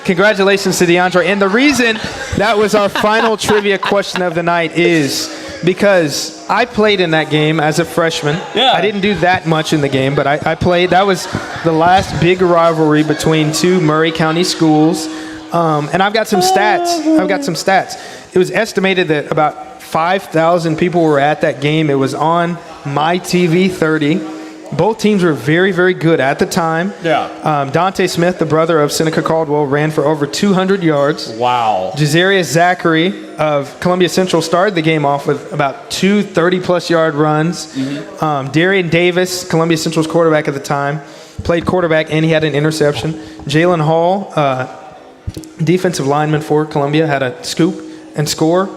Congratulations to DeAndre. And the reason that was our final trivia question of the night is because I played in that game as a freshman. Yeah. I didn't do that much in the game, but I played. That was the last big rivalry between 2 Maury County schools. And I've got some stats. It was estimated that about 5,000 people were at that game. It was on My TV 30. Both teams were very, very good at the time. Yeah. Dante Smith, the brother of Seneca Caldwell, ran for over 200 yards. Wow. Jazarius Zachary of Columbia Central started the game off with about 2 30-plus yard runs. Darian Davis, Columbia Central's quarterback at the time, played quarterback and he had an interception. Jalen Hall, defensive lineman for Columbia, had a scoop and score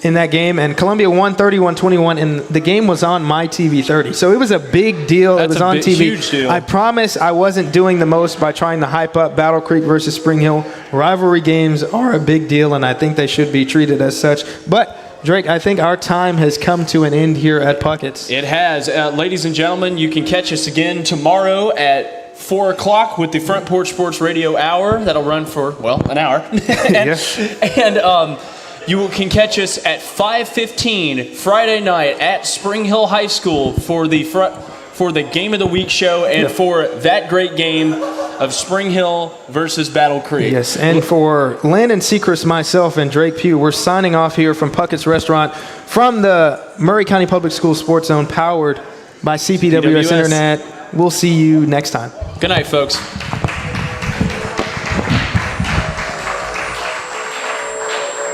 in that game, and Columbia won 31-21, and the game was on My TV 30. So it was a big deal. It was on TV. Huge deal. I promise I wasn't doing the most by trying to hype up Battle Creek versus Spring Hill. Rivalry games are a big deal, and I think they should be treated as such. But Drake, I think our time has come to an end here at Puckett's. It has. Ladies and gentlemen, you can catch us again tomorrow at 4 o'clock with the Front Porch Sports Radio Hour. That'll run for, well, an hour. You can catch us at 5:15 Friday night at Spring Hill High School for the Game of the Week show and for that great game of Spring Hill versus Battle Creek. Yes, and for Landon Sechrist, myself, and Drake Pugh, we're signing off here from Puckett's Restaurant from the Maury County Public Schools Sports Zone, powered by CPWS Internet. We'll see you next time. Good night, folks.